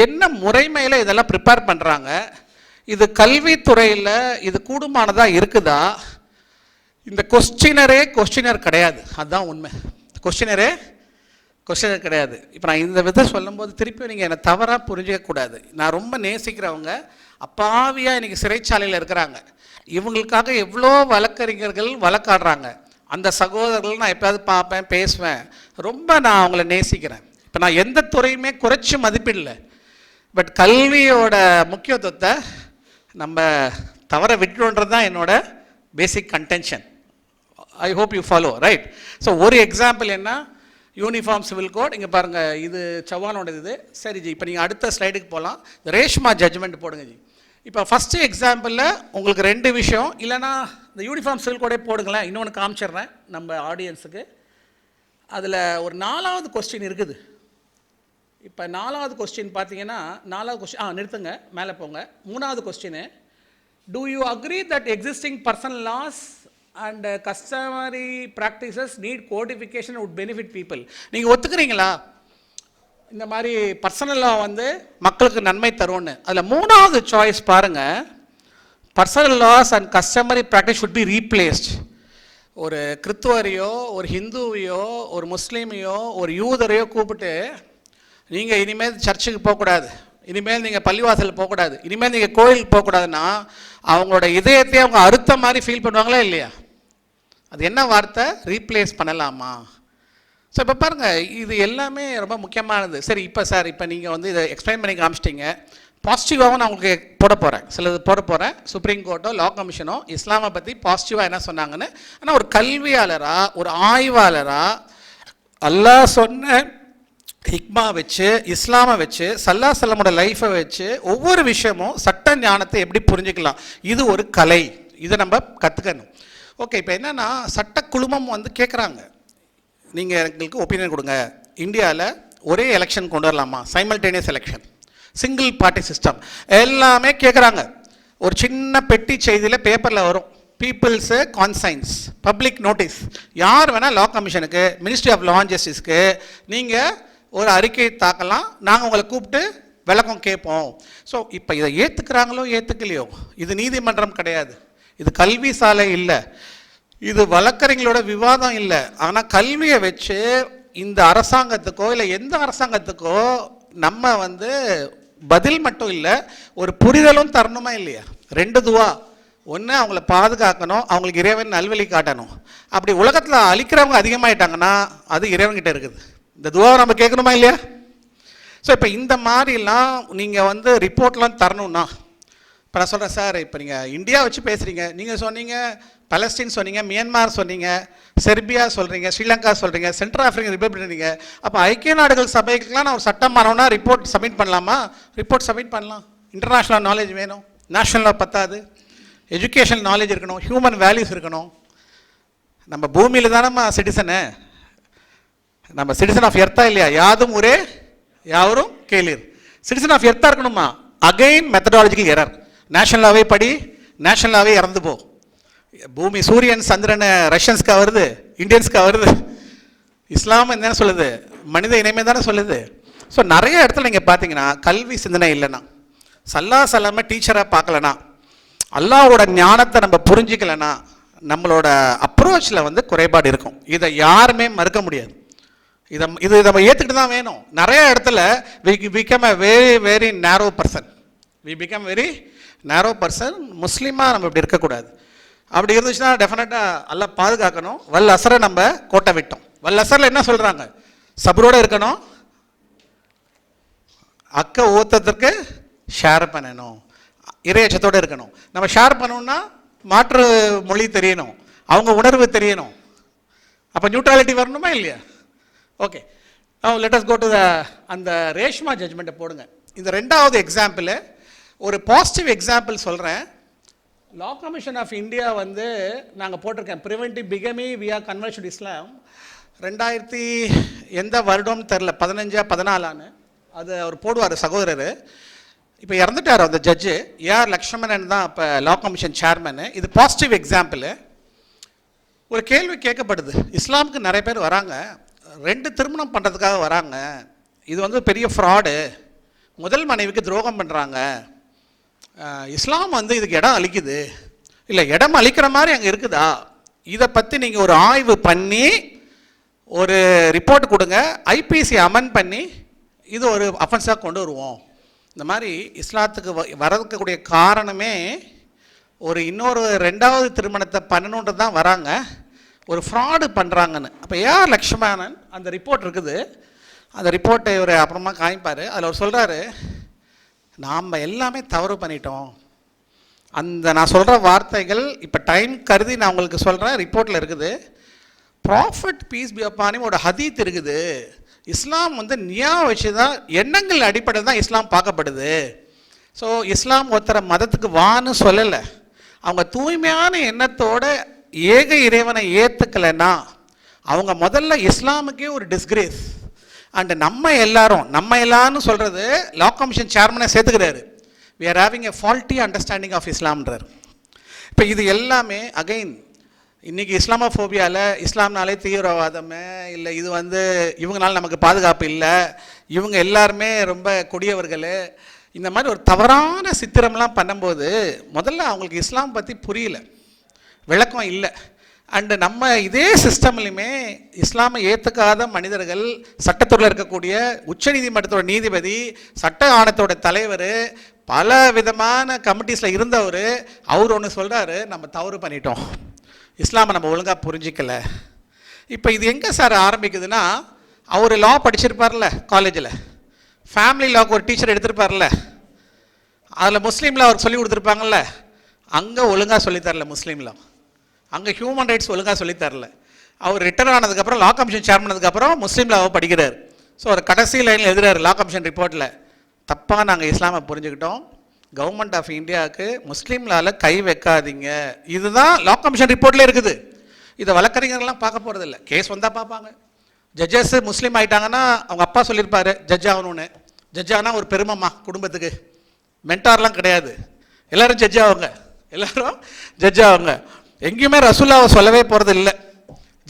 S1: என்ன முறைமையில் இதெல்லாம் ப்ரிப்பேர் பண்ணுறாங்க, இது கல்வித்துறையில் இது கூடுமானதாக இருக்குதா, இந்த கொஸ்டினர் கிடையாது, அதுதான் உண்மை. கொஸ்டினர் கிடையாது. இப்போ நான் இந்த விதத்தை சொல்லும்போது திருப்பி நீங்கள் என்னை தவறாக புரிஞ்சிக்கக்கூடாது. நான் ரொம்ப நேசிக்கிறவங்க அப்பாவியாக இன்றைக்கி சிறைச்சாலையில் இருக்கிறாங்க. இவங்களுக்காக எவ்வளோ வழக்கறிஞர்கள் வழக்காடுறாங்க. அந்த சகோதரர்கள் நான் எப்போயாவது பார்ப்பேன், பேசுவேன். ரொம்ப நான் அவங்கள நேசிக்கிறேன். இப்போ நான் எந்த துறையுமே குறைச்சி மதிப்பிடல. பட் கல்வியோட முக்கியத்துவத்தை நம்ம தவற விட்டுன்றது தான் என்னோட basic contention. I hope you follow, right? So ஒரு எக்ஸாம்பிள் என்ன, யூனிஃபார்ம் சிவில் கோட். இங்கே பாருங்கள், இது சவானோட இது. சரி ஜி, இப்போ நீங்கள் அடுத்த ஸ்லைடுக்கு போகலாம். இந்த ரேஷ்மா ஜட்ஜ்மெண்ட் போடுங்க ஜி. இப்போ ஃபஸ்ட்டு எக்ஸாம்பிளில் உங்களுக்கு 2 விஷயம், இல்லைனா இந்த யூனிஃபார்ம் சிவில் கோடே போடுங்களேன். இன்னொன்று காமிச்சிடுறேன் நம்ம ஆடியன்ஸுக்கு. அதில் ஒரு 4வது கொஸ்டின் இருக்குது. இப்போ 4வது கொஸ்டின் பார்த்தீங்கன்னா, 4வது கொஸ்டின் நிறுத்துங்க, மேலே போங்க. 3வது question, do you agree that existing personal laws and customary practices need codification would benefit people? நீங்கள் ஒத்துக்கிறீங்களா இந்த மாதிரி பர்சனல் லா வந்து மக்களுக்கு நன்மை தரும்னு? அதில் 3வது சாய்ஸ் பாருங்கள், personal laws and customary practice should be replaced. ஒரு கிறிஸ்துவரையோ, ஒரு ஹிந்துவையோ, ஒரு முஸ்லீமையோ, ஒரு யூதரையோ கூப்பிட்டு நீங்கள் இனிமேல் சர்ச்சுக்கு போகக்கூடாது, இனிமேல் நீங்கள் பள்ளிவாசல் போகக்கூடாது, இனிமேல் நீங்கள் கோயிலுக்கு போகக்கூடாதுன்னா அவங்களோட இதயத்தையே அவங்க அறுத்த மாதிரி ஃபீல் பண்ணுவாங்களா இல்லையா? அது என்ன வார்த்தை? ரீப்ளேஸ் பண்ணலாமா? ஸோ இப்போ பாருங்கள், இது எல்லாமே ரொம்ப முக்கியமானது. சரி, இப்போ சார், இப்போ நீங்கள் வந்து இதை எக்ஸ்பிளைன் பண்ணி காமிச்சிட்டிங்க. பாசிட்டிவாகவும் நான் உங்களுக்கு போட போகிறேன், சிலது போட போகிறேன். சுப்ரீம் கோர்ட்டோ லா கமிஷனோ இஸ்லாமை பற்றி பாசிட்டிவாக என்ன சொன்னாங்கன்னு. ஆனால் ஒரு கல்வியாளராக, ஒரு ஆய்வாளராக, அல்லாஹ் சொன்ன ஹிக்மா வச்சு, இஸ்லாமை வச்சு, சல்லா சல்லமோட லைஃப்பை வச்சு ஒவ்வொரு விஷயமும் சட்ட ஞானத்தை எப்படி புரிஞ்சுக்கலாம். இது ஒரு கலை, இதை நம்ம கற்றுக்கணும். ஓகே, இப்போ என்னென்னா சட்ட குழுமம் வந்து கேட்குறாங்க, நீங்கள் எங்களுக்கு ஒப்பீனியன் கொடுங்க, இந்தியாவில் ஒரே எலெக்ஷன் கொண்டு வரலாமா, simultaneous election, single party system, எல்லாமே கேட்குறாங்க. ஒரு சின்ன பெட்டி செய்தியில் பேப்பரில் வரும், பீப்புள்ஸு கான்சைன்ஸ், பப்ளிக் நோட்டீஸ். யார் வேணால் லா கமிஷனுக்கு, மினிஸ்ட்ரி ஆஃப் லா அண்ட் ஜஸ்டிஸ்க்கு நீங்கள் ஒரு அறிக்கை தாக்கலாம், நாங்கள் உங்களை கூப்பிட்டு விளக்கம் கேட்போம். ஸோ இப்போ இதை ஏற்றுக்கிறாங்களோ ஏற்றுக்கலையோ, இது நீதிமன்றம் கிடையாது, இது கல்வி சாலை இல்லை, இது வழக்கறிஞர்களோட விவாதம் இல்லை. ஆனால் கல்வியை வச்சு இந்த அரசாங்கத்துக்கோ இல்லை எந்த அரசாங்கத்துக்கோ நம்ம வந்து பதில் மட்டும் இல்லை, ஒரு புரிதலும் தரணுமா இல்லையா? 2 துவா. ஒன்று, அவங்கள பாதுகாக்கணும், அவங்களுக்கு இறைவன் நல்வழி காட்டணும். அப்படி உலகத்தில் அழிக்கிறவங்க அதிகமாகிட்டாங்கன்னா அது இறைவன்கிட்ட இருக்குது. இந்த துவாவை நம்ம கேட்கணுமா இல்லையா? ஸோ இப்போ இந்த மாதிரிலாம் நீங்கள் வந்து ரிப்போர்ட்லாம் தரணும்னா, இப்போ நான் சொல்கிறேன் சார், இப்போ நீங்கள் இந்தியா வச்சு பேசுகிறீங்க, நீங்கள் சொன்னீங்க பலஸ்தீன் சொன்னீங்க, மியான்மார் சொன்னீங்க, செர்பியா சொல்கிறீங்க, ஸ்ரீலங்கா சொல்கிறீங்க, சென்ட்ரல் ஆஃப்ரிக்கன் ரிப்பப்ளிக். அப்போ ஐக்கிய நாடுகள் சபைக்கெலாம் நான் ஒரு சட்டம் மாறணும்னா ரிப்போர்ட் சப்மிட் பண்ணலாமா? ரிப்போர்ட் சப்மிட் பண்ணலாம். இன்டர்நேஷ்னல் நாலேஜ் வேணும், நேஷ்னலாக பத்தாது, எஜுகேஷன் நாலேஜ் இருக்கணும், ஹியூமன் வேல்யூஸ் இருக்கணும். நம்ம பூமியில் தானே சிட்டிசனு, நம்ம சிட்டிசன் ஆஃப் எர்த்தா இல்லையா? யாதும் ஊரே யாவரும் கேளீர். சிட்டிசன் ஆஃப் எர்த்தா இருக்கணுமா? Again methodological error. நேஷனலாகவே படி, நேஷனலாகவே இறந்து போ. பூமி சூரியன் சந்திரன் ரஷ்யன்ஸ்க்காக வருது, இந்தியன்ஸ்க்காக வருது. இஸ்லாம் என்ன சொல்லுது? மனித இனமே தானே சொல்லுது. ஸோ நிறைய இடத்துல நீங்கள் பார்த்தீங்கன்னா கல்வி சிந்தனை இல்லைன்னா, சல்லா சல்லாம டீச்சராக பார்க்கலனா, அல்லாவோட ஞானத்தை நம்ம புரிஞ்சிக்கலைன்னா நம்மளோட அப்ரோச்சில் வந்து குறைபாடு இருக்கும். இதை யாருமே மறுக்க முடியாது. இது நம்ம ஏற்றுக்கிட்டு தான் வேணும். நிறைய இடத்துல we become a very very narrow person. we become very narrow person. முஸ்லீமாக நம்ம இப்படி இருக்கக்கூடாது. அப்படி இருந்துச்சுன்னா டெஃபினட்டாக எல்லாம் பாதுகாக்கணும். வல் அசரை நம்ம கோட்டை விட்டோம். வல் அசரில் என்ன சொல்கிறாங்க? சபரோடு இருக்கணும், அக்க ஊத்தத்திற்கு ஷேர் பண்ணணும், இறையச்சத்தோடு இருக்கணும். நம்ம ஷேர் பண்ணணும்னா மாற்று மொழி தெரியணும், அவங்க உணர்வு தெரியணும். அப்போ நியூட்ரலிட்டி வரணுமா இல்லையா? Okay, let us go to அந்த ரேஷ்மா ஜட்ஜ்மெண்ட்டை போடுங்க. இந்த 2வது எக்ஸாம்பிள் ஒரு பாசிட்டிவ் எக்ஸாம்பிள் சொல்கிறேன். லா கமிஷன் ஆஃப் இந்தியா வந்து நாங்கள் போட்டிருக்கேன், ப்ரிவென்டிவ் பிகமி வியா கன்வர்ஷன் இஸ்லாம். 2000 எந்த வருடம்னு தெரில, 15 14 அது அவர் போடுவார் சகோதரர். இப்போ இறந்துட்டார் அந்த ஜட்ஜு. ஏஆர் லக்ஷ்மணன் தான் இப்போ லா கமிஷன் சேர்மனு. இது பாசிட்டிவ் எக்ஸாம்பிள். ஒரு கேள்வி கேட்கப்படுது, இஸ்லாமுக்கு நிறைய பேர் வராங்க, 2 திருமணம் பண்ணுறதுக்காக வராங்க, இது வந்து பெரிய ஃப்ராடு, முதல் மனைவிக்கு துரோகம் பண்ணுறாங்க, இஸ்லாம் வந்து இதுக்கு இடம் அளிக்குது, இல்லை இடம் அளிக்கிற மாதிரி அங்கே இருக்குதா, இதை பற்றி நீங்கள் ஒரு ஆய்வு பண்ணி ஒரு ரிப்போர்ட் கொடுங்க, ஐபிசி அமெண்ட் பண்ணி இது ஒரு அஃபென்ஸாக கொண்டு வருவோம். இந்த மாதிரி இஸ்லாத்துக்கு வரக்கூடிய காரணமே ஒரு இன்னொரு 2வது திருமணத்தை பண்ணணுன்றது தான் வராங்க, ஒரு ஃப்ராடு பண்ணுறாங்கன்னு. அப்போ ஏஆர் லக்ஷ்மணன் அந்த ரிப்போர்ட் இருக்குது, அந்த ரிப்போர்ட்டை இவர் அப்புறமா காமிப்பார். அதில் அவர் சொல்கிறாரு, நாம் எல்லாமே தவறு பண்ணிட்டோம். அந்த நான் சொல்கிற வார்த்தைகள் இப்போ டைம் கருதி நான் உங்களுக்கு சொல்கிறேன், ரிப்போர்ட்டில் இருக்குது. ப்ராஃபட் பீஸ் பி அப்பான் ஒரு ஹதீத் இருக்குது. இஸ்லாம் வந்து நியா வச்சு தான், எண்ணங்கள் அடிப்படையில் தான் இஸ்லாம் பார்க்கப்படுது. ஸோ இஸ்லாம் ஒருத்தர மதத்துக்கு வான்னு சொல்லலை, அவங்க தூய்மையான எண்ணத்தோட ஏக இறைவனை ஏற்றுக்கலைன்னா அவங்க முதல்ல இஸ்லாமுக்கே ஒரு டிஸ்கிரேஸ். அண்டு நம்ம எல்லாரும் சொல்கிறது லா கமிஷன் சேர்மனை சேர்த்துக்கிறாரு, we are having a faulty understanding of இஸ்லாம்ன்றார். இப்போ இது எல்லாமே அகைன் இன்றைக்கி இஸ்லாமோஃபோபியாவில் இஸ்லாம்னாலே தீவிரவாதமே இல்லை, இது வந்து இவங்களால நமக்கு பாதுகாப்பு இல்லை, இவங்க எல்லாருமே ரொம்ப கொடியவர்கள், இந்த மாதிரி ஒரு தவறான சித்திரம்லாம் பண்ணும்போது முதல்ல அவங்களுக்கு இஸ்லாம் பற்றி புரியல, விளக்கம் இல்லை. அண்டு நம்ம இதே சிஸ்டம்லையுமே இஸ்லாமை ஏற்றுக்காத மனிதர்கள், சட்டத்துறையில் இருக்கக்கூடிய உச்சநீதிமன்றத்தோட நீதிபதி, சட்ட ஆணையத்தோட தலைவர், பல விதமான கமிட்டிஸில் இருந்தவர், அவர் ஒன்று சொல்கிறாரு, நம்ம தவறு பண்ணிட்டோம், இஸ்லாமை நம்ம ஒழுங்காக புரிஞ்சிக்கல. இப்போ இது எங்கே சார் ஆரம்பிக்குதுன்னா, அவர் லா படிச்சிருப்பார்ல காலேஜில், ஃபேமிலி லாவுக்கு ஒரு டீச்சர் எடுத்திருப்பார்ல, அதில் முஸ்லீமில் அவருக்கு சொல்லி கொடுத்துருப்பாங்கல்ல, அங்கே ஒழுங்காக சொல்லித்தரல முஸ்லீம் லா, அங்கே ஹியூமன் ரைட்ஸ் ஒழுங்காக சொல்லித்தரல. அவர் ரிட்டர்ன் ஆனதுக்கப்புறம் லா கமிஷன் சேர்மன் ஆனதுக்கப்புறம் முஸ்லீம் லாவை படிக்கிறார். ஸோ அவர் கடைசி லைனில் எழுதுறாரு லா கமிஷன் ரிப்போர்ட்டில், தப்பாக நாங்கள் இஸ்லாமை புரிஞ்சுக்கிட்டோம், கவர்மெண்ட் ஆஃப் இந்தியாவுக்கு முஸ்லீம் லாவில் கை வைக்காதீங்க. இதுதான் லா கமிஷன் ரிப்போர்ட்டில் இருக்குது. இதை வழக்கறிஞர்கள்லாம் பார்க்க போகிறதில்ல, கேஸ் வந்தால் பார்ப்பாங்க. ஜட்ஜஸ் முஸ்லீம் ஆகிட்டாங்கன்னா அவங்க அப்பா சொல்லியிருப்பார் ஜட்ஜ் ஆகணும்னு, ஜட்ஜ் ஆனால் ஒரு பெருமைம்மா குடும்பத்துக்கு, மென்டார்லாம் கிடையாது, எல்லோரும் ஜட்ஜ் ஆகுங்க, எல்லோரும் ஜட்ஜ் ஆகுங்க. எங்கேயுமே ரசூல்லாவை சொல்லவே போகிறது இல்லை,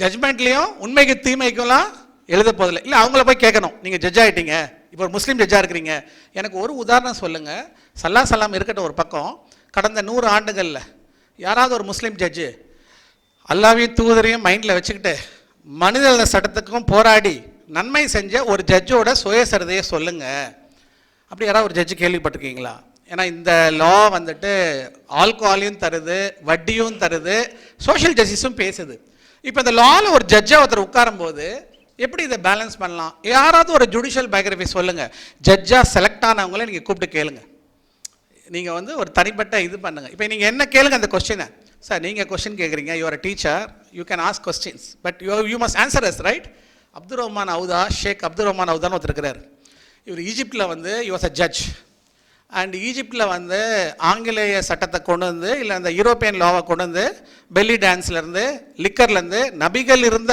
S1: ஜட்ஜ்மெண்ட்லேயும் உண்மைக்கு தீமைக்கும்லாம் எழுத போதில்லை. இல்லை அவங்கள போய் கேட்கணும், நீங்கள் ஜட்ஜ் ஆகிட்டீங்க, இப்போ ஒரு முஸ்லீம் ஜட்ஜாக இருக்கிறீங்க, எனக்கு ஒரு உதாரணம் சொல்லுங்கள். சல்லா சலாம் இருக்கட்டும் ஒரு பக்கம், கடந்த 100 ஆண்டுகளில் யாராவது ஒரு முஸ்லீம் ஜட்ஜு அல்லாவையும் தூதரையும் மைண்டில் வச்சுக்கிட்டு மனித சட்டத்துக்கும் போராடி நன்மை செஞ்ச ஒரு ஜட்ஜோட சுயசரிதையை சொல்லுங்கள். அப்படி யாராவது ஒரு ஜட்ஜு கேள்விப்பட்டிருக்கீங்களா? ஏன்னா இந்த லா வந்துட்டு ஆல்கோஹாலையும் தருது, வட்டியும் தருது, சோஷியல் ஜஸ்டிஸும் பேசுது. இப்போ இந்த லாவில் ஒரு ஜட்ஜாக ஒருத்தர் உட்காரும்போது எப்படி இதை பேலன்ஸ் பண்ணலாம்? யாராவது ஒரு ஜுடிஷியல் பயோகிராஃபி சொல்லுங்கள், ஜட்ஜாக செலக்ட் ஆனவங்களே நீங்கள் கூப்பிட்டு கேளுங்க, நீங்கள் வந்து ஒரு தனிப்பட்ட இது பண்ணுங்கள். இப்போ நீங்கள் என்ன கேளுங்க அந்த கொஸ்டினை. சார் நீங்கள் கொஸ்டின் கேட்குறீங்க, you are a teacher, you can ask questions, but you must answer us, right? Abdul Rahman Awdah, Sheikh Abdul Rahman அவுதான்னு ஒருத்தர் இருக்கிறார். இவர் ஈஜிப்டில் வந்து you was a judge. And ஈஜிப்டில் வந்து ஆங்கிலேய சட்டத்தை கொண்டு வந்து, இல்லை அந்த யூரோப்பியன் லாவை கொண்டு வந்து, பெல்லி டான்ஸ்லேருந்து, லிக்கர்லேருந்து, நபிகள் இருந்த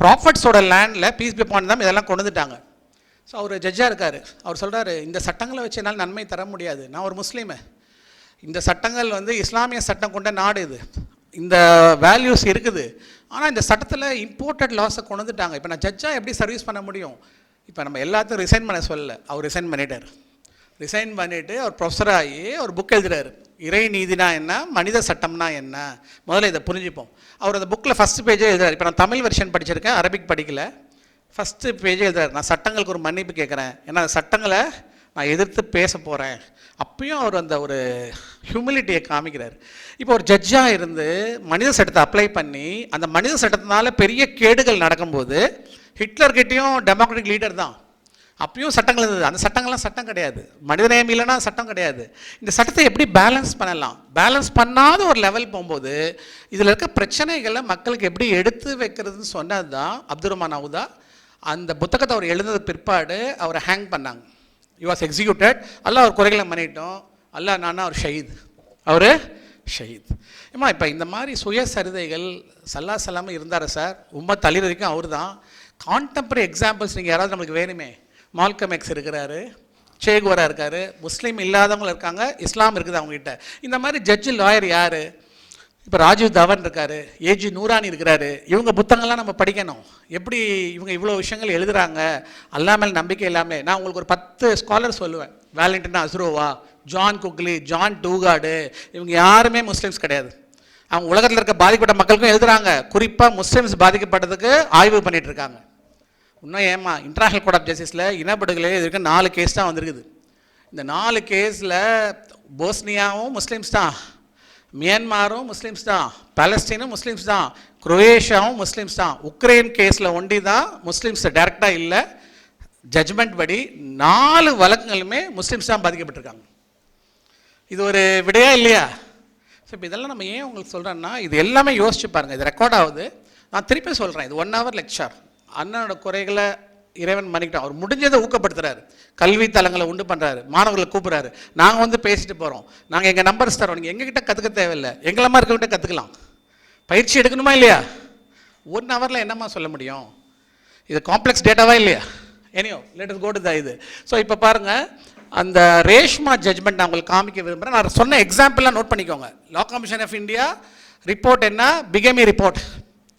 S1: ப்ராஃபட்ஸோட லேண்டில் பீஸ் பி அப்பான் தான் இதெல்லாம் கொண்டு வந்துட்டாங்க. ஸோ அவர் ஜட்ஜாக இருக்கார். அவர் சொல்கிறாரு, இந்த சட்டங்களை வச்சு என்னால் நன்மை தர முடியாது, நான் ஒரு முஸ்லீமு, இந்த சட்டங்கள் வந்து இஸ்லாமிய சட்டம் கொண்ட நாடு, இது இந்த வேல்யூஸ் இருக்குது, ஆனால் இந்த சட்டத்தில் இம்போர்ட்டட் லாஸை கொண்டு வந்துட்டாங்க, இப்போ நான் ஜட்ஜாக எப்படி சர்வீஸ் பண்ண முடியும்? இப்போ நம்ம எல்லாத்தையும் ரிசைன் பண்ண சொல்லலை, அவர் ரிசைன் பண்ணிட்டார். ரிசைன் பண்ணிவிட்டு அவர் ப்ரொஃபஸராகி ஒரு புக் எழுதுறாரு, இறை நீதினா என்ன, மனித சட்டம்னா என்ன, முதல்ல இதை புரிஞ்சுப்போம். அவர் அந்த புக்கில் ஃபஸ்ட் பேஜே எழுதுறாரு. இப்போ நான் தமிழ் வெர்ஷன் படிச்சிருக்கேன், அரபிக் படிக்கல. ஃபஸ்ட்டு பேஜே எழுதுறாரு, நான் சட்டங்களுக்கு ஒரு மன்னிப்பு கேட்குறேன், ஏன்னா அந்த சட்டங்களை நான் எதிர்த்து பேச போகிறேன். அப்பயும் அவர் அந்த ஒரு ஹியூமிலிட்டியை காமிக்கிறார். இப்போ ஒரு ஜட்ஜாக இருந்து மனித சட்டத்தை அப்ளை பண்ணி அந்த மனித சட்டத்தினால பெரிய கேடுகள் நடக்கும்போது, ஹிட்லர்கிட்டையும் டெமோக்ராட்டிக் லீடர் தான், அப்பயும் சட்டங்கள் இருந்தது, அந்த சட்டங்கள்லாம் சட்டம் கிடையாது, மனிதநேயம் இல்லைன்னா சட்டம் கிடையாது. இந்த சட்டத்தை எப்படி பேலன்ஸ் பண்ணலாம்? பேலன்ஸ் பண்ணாத ஒரு லெவல் போகும்போது இதில் இருக்க பிரச்சனைகளை மக்களுக்கு எப்படி எடுத்து வைக்கிறதுன்னு சொன்னது தான் அப்துல் ரஹ்மான் அவுதா. அந்த புத்தகத்தை அவர் எழுந்தது பிற்பாடு அவரை ஹேங் பண்ணாங்க, யூ வாஸ் எக்ஸிக்யூட்டட். அல்லா அவர் குறைகளை பண்ணிட்டோம், அல்லா நானா அவர் ஷஹீத், அவர் ஷஹீத். ஏமா இப்போ இந்த மாதிரி சுயசரிதைகள் சல்லா சல்லாமல் இருந்தார் சார், உம்மத் அலி வரைக்கும் அவர் தான். கான்டெம்பரரி எக்ஸாம்பிள்ஸ் நீங்கள் யாராவது நம்மளுக்கு வேணுமே? மால்கம் எக்ஸ் இருக்கிறாரு, சேகுவரா இருக்கார், முஸ்லீம் இல்லாதவங்களும் இருக்காங்க, இஸ்லாம் இருக்குது அவங்ககிட்ட. இந்த மாதிரி ஜட்ஜு லாயர் யார்? இப்போ ராஜீவ் தவன் இருக்கார், ஏஜி நூரானி இருக்கிறாரு. இவங்க புத்தகங்கள்லாம் நம்ம படிக்கணும், எப்படி இவங்க இவ்வளோ விஷயங்கள் எழுதுகிறாங்க, அல்லா மேல் நம்பிக்கை இல்லாமல். நான் உங்களுக்கு ஒரு 10 ஸ்காலர் சொல்லுவேன், வேலண்டினா அஸ்ரோவா, ஜான் குக்லி, ஜான் டூகார்டு, இவங்க யாருமே முஸ்லீம்ஸ் கிடையாது. அவங்க உலகத்தில் இருக்க பாதிக்கப்பட்ட மக்களுக்கும் எழுதுகிறாங்க. குறிப்பாக முஸ்லீம்ஸ் பாதிக்கப்பட்டதுக்கு ஆய்வு பண்ணிகிட்டு இருக்காங்க. இன்னும் ஏமா இன்டர்நேஷ்னல் கோர்ட் ஆஃப் ஜஸ்டிஸில் இனப்படுகொலை இதுக்கு 4 கேஸ் தான் வந்திருக்குது. இந்த 4 கேஸில் போஸ்னியாவும் முஸ்லீம்ஸ் தான், மியான்மாரும் முஸ்லீம்ஸ் தான், பாலஸ்தீனும் முஸ்லீம்ஸ் தான், குரோவேஷியாவும் முஸ்லீம்ஸ் தான். உக்ரைன் கேஸில் ஒண்டி தான் முஸ்லீம்ஸ் டைரெக்டாக இல்லை. ஜட்ஜ்மெண்ட் படி 4 வழக்குகளுமே முஸ்லீம்ஸ் தான் பாதிக்கப்பட்டிருக்காங்க. இது ஒரு விடையா இல்லையா? ஸோ இப்போ இதெல்லாம் நம்ம ஏன் உங்களுக்கு சொல்கிறேன்னா, இது எல்லாமே யோசிச்சு பாருங்கள். இது ரெக்கார்ட் ஆகுது. நான் திருப்பி சொல்கிறேன், இது 1 hour லெக்சர். அண்ணனோட குறைகளை இறைவன் மன்னிக்கிட்டான். அவர் முடிஞ்சதை ஊக்கப்படுத்துறாரு, கல்வி தலங்களை உண்டு பண்ணுறாரு, மாணவர்களை கூப்பிட்றாரு. நாங்கள் வந்து பேசிட்டு போகிறோம், நாங்கள் எங்கள் நம்பர்ஸ் தரோம், நீங்கள் எங்ககிட்ட கற்றுக்க தேவையில்லை, எங்களமா இருக்கவங்கிட்ட கற்றுக்கலாம். பயிற்சி எடுக்கணுமா இல்லையா? 1 hourல என்னம்மா சொல்ல முடியும்? இது காம்ப்ளெக்ஸ் டேட்டாவா இல்லையா? Anyhow let us go to the இது. ஸோ இப்போ பாருங்கள், அந்த ரேஷ்மா ஜட்ஜ்மெண்ட் நான் உங்களுக்கு காமிக்க விரும்புகிறேன். நான் சொன்ன எக்ஸாம்பிளாக நோட் பண்ணிக்கோங்க. Law commission of India report என்ன? Bigamy report.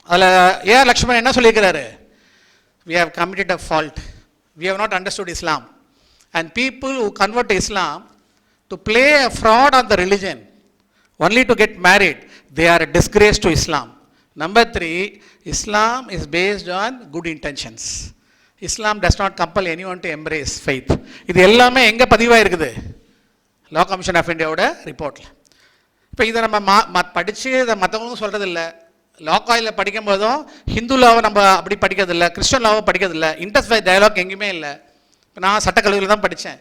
S1: அதில் ஏஆர் லக்ஷ்மணன் என்ன சொல்லியிருக்கிறாரு? We have committed a fault. We have not understood Islam. And people who convert to Islam to play a fraud on the religion, only to get married, they are a disgrace to Islam. Number 3, Islam is based on good intentions. Islam does not compel anyone to embrace faith. இது எல்லாமே எங்கே பதிவாக இருக்குது? லா commission of இந்தியாவோட ரிப்போர்ட்டில். இப்போ இதை நம்ம படித்து இதை மற்றவங்களும் சொல்கிறது இல்லை. லா காலேஜில் படிக்கும் போதும் ஹிந்து லாவை நம்ம அப்படி படிக்கிறதில்ல, கிறிஸ்டியன் லாவை படிக்கிறதில்ல, இன்டர்ஃபேத் டயலாக் எங்கேயுமே இல்லை. இப்போ நான் சட்டக்கல்லூரியில் தான் படித்தேன்.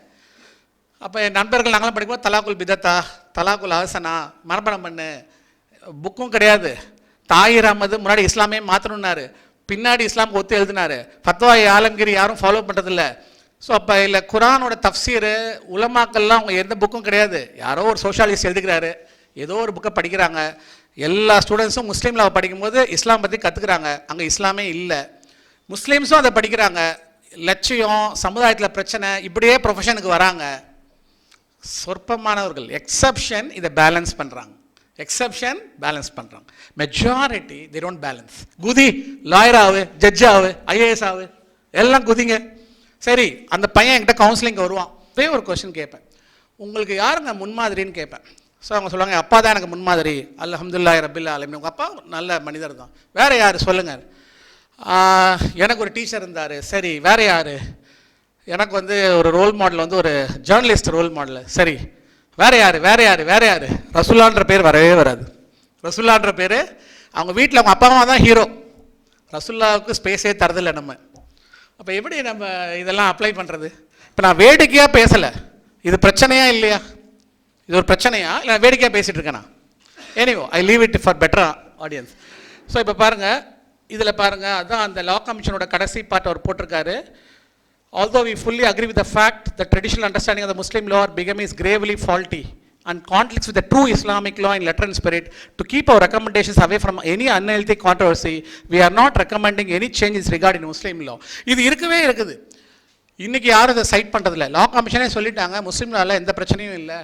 S1: அப்போ என் நண்பர்கள் நாங்களாம் படிக்கும்போது தலாக்குல் பிதத்தா, தலாக்குல் ஹசனா, மரபணம் பண்ணு, புக்கும் கிடையாது. தாயிர் அஹமது முன்னாடி இஸ்லாமே மாற்றணுன்னாரு, பின்னாடி இஸ்லாம் ஒத்து எழுதினார். ஃபத்வா ஆலம்கிரி யாரும் ஃபாலோ பண்ணுறதில்ல. ஸோ அப்போ இல்லை குரானோட தஃப்சீரு உலமாக்கள்லாம் அவங்க எந்த புக்கும் கிடையாது. யாரோ ஒரு சோஷியாலிஸ்ட் எழுதுக்கிறாரு, ஏதோ ஒரு புக்கை படிக்கிறாங்க. எல்லா ஸ்டூடெண்ட்ஸும் முஸ்லீம் லாவை படிக்கும்போது இஸ்லாம் பற்றி கற்றுக்குறாங்க. அங்கே இஸ்லாமே இல்லை. முஸ்லீம்ஸும் அதை படிக்கிறாங்க. லட்சியம், சமுதாயத்தில் பிரச்சனை, இப்படியே ப்ரொஃபஷனுக்கு வராங்க. சொற்பமானவர்கள், எக்ஸப்ஷன், இதை பேலன்ஸ் பண்ணுறாங்க. எக்ஸப்ஷன் பேலன்ஸ் பண்ணுறாங்க. Majority they don't balance. குதி, லாயர் ஆகு, ஜட்ஜ் ஆகு, ஐஏஎஸ் ஆகு, எல்லாம் குதிங்க. சரி, அந்த பையன் என்கிட்ட கவுன்சிலிங் வருவான். ஒரே ஒரு கொஸ்டின் கேட்பேன், உங்களுக்கு யாருங்க முன்மாதிரின்னு கேட்பேன். ஸோ அவங்க சொல்லுவாங்க, அப்பா தான் எனக்கு முன்மாதிரி, அல்ஹம்துலில்லாஹி ரப்பில் ஆலமீன். உங்கள் அப்பா நல்ல மனிதர் தான். வேறு யார் சொல்லுங்கள்? எனக்கு ஒரு டீச்சர் இருந்தார். சரி, வேறு யார்? எனக்கு வந்து ஒரு ரோல் மாடல், வந்து ஒரு ஜேர்னலிஸ்ட் ரோல் மாடல். சரி, வேறு யார்? வேறு யார்? வேறு யார்? ரசூல்லான்ற பேர் வரவே வராது. ரசூல்லான்ற பேர் அவங்க வீட்டில் அவங்க அப்பா அம்மா தான் ஹீரோ. ரசூல்லாவுக்கு ஸ்பேஸே தரதில்லை நம்ம. அப்போ எப்படி நம்ம இதெல்லாம் அப்ளை பண்ணுறது? இப்போ நான் வேடிக்கையாக பேசலை, இது பிரச்சனையா இல்லையா? இது ஒரு பிரச்சனையா இல்லை வேடிக்கையாக பேசிகிட்டு இருக்கேனா? Anyhow I leave it for better audience. So இப்போ பாருங்கள், இதில் பாருங்கள், அதுதான் அந்த லா கமிஷனோட கடைசி பார்ட் அவர் போட்டிருக்காரு. Although we fully agree with the fact that traditional understanding of the Muslim law or bigamy is gravely faulty and conflicts with the true Islamic law in letter and spirit, to keep our recommendations away from any unhealthy controversy, we are not recommending any changes regarding Muslim law. இது இருக்கவே இருக்குது. இன்றைக்கி யாரும் இதை side பண்ணுறதில்ல. லா கமிஷனே சொல்லிட்டாங்க, முஸ்லீம் லாவில் எந்த பிரச்சனையும் இல்லை.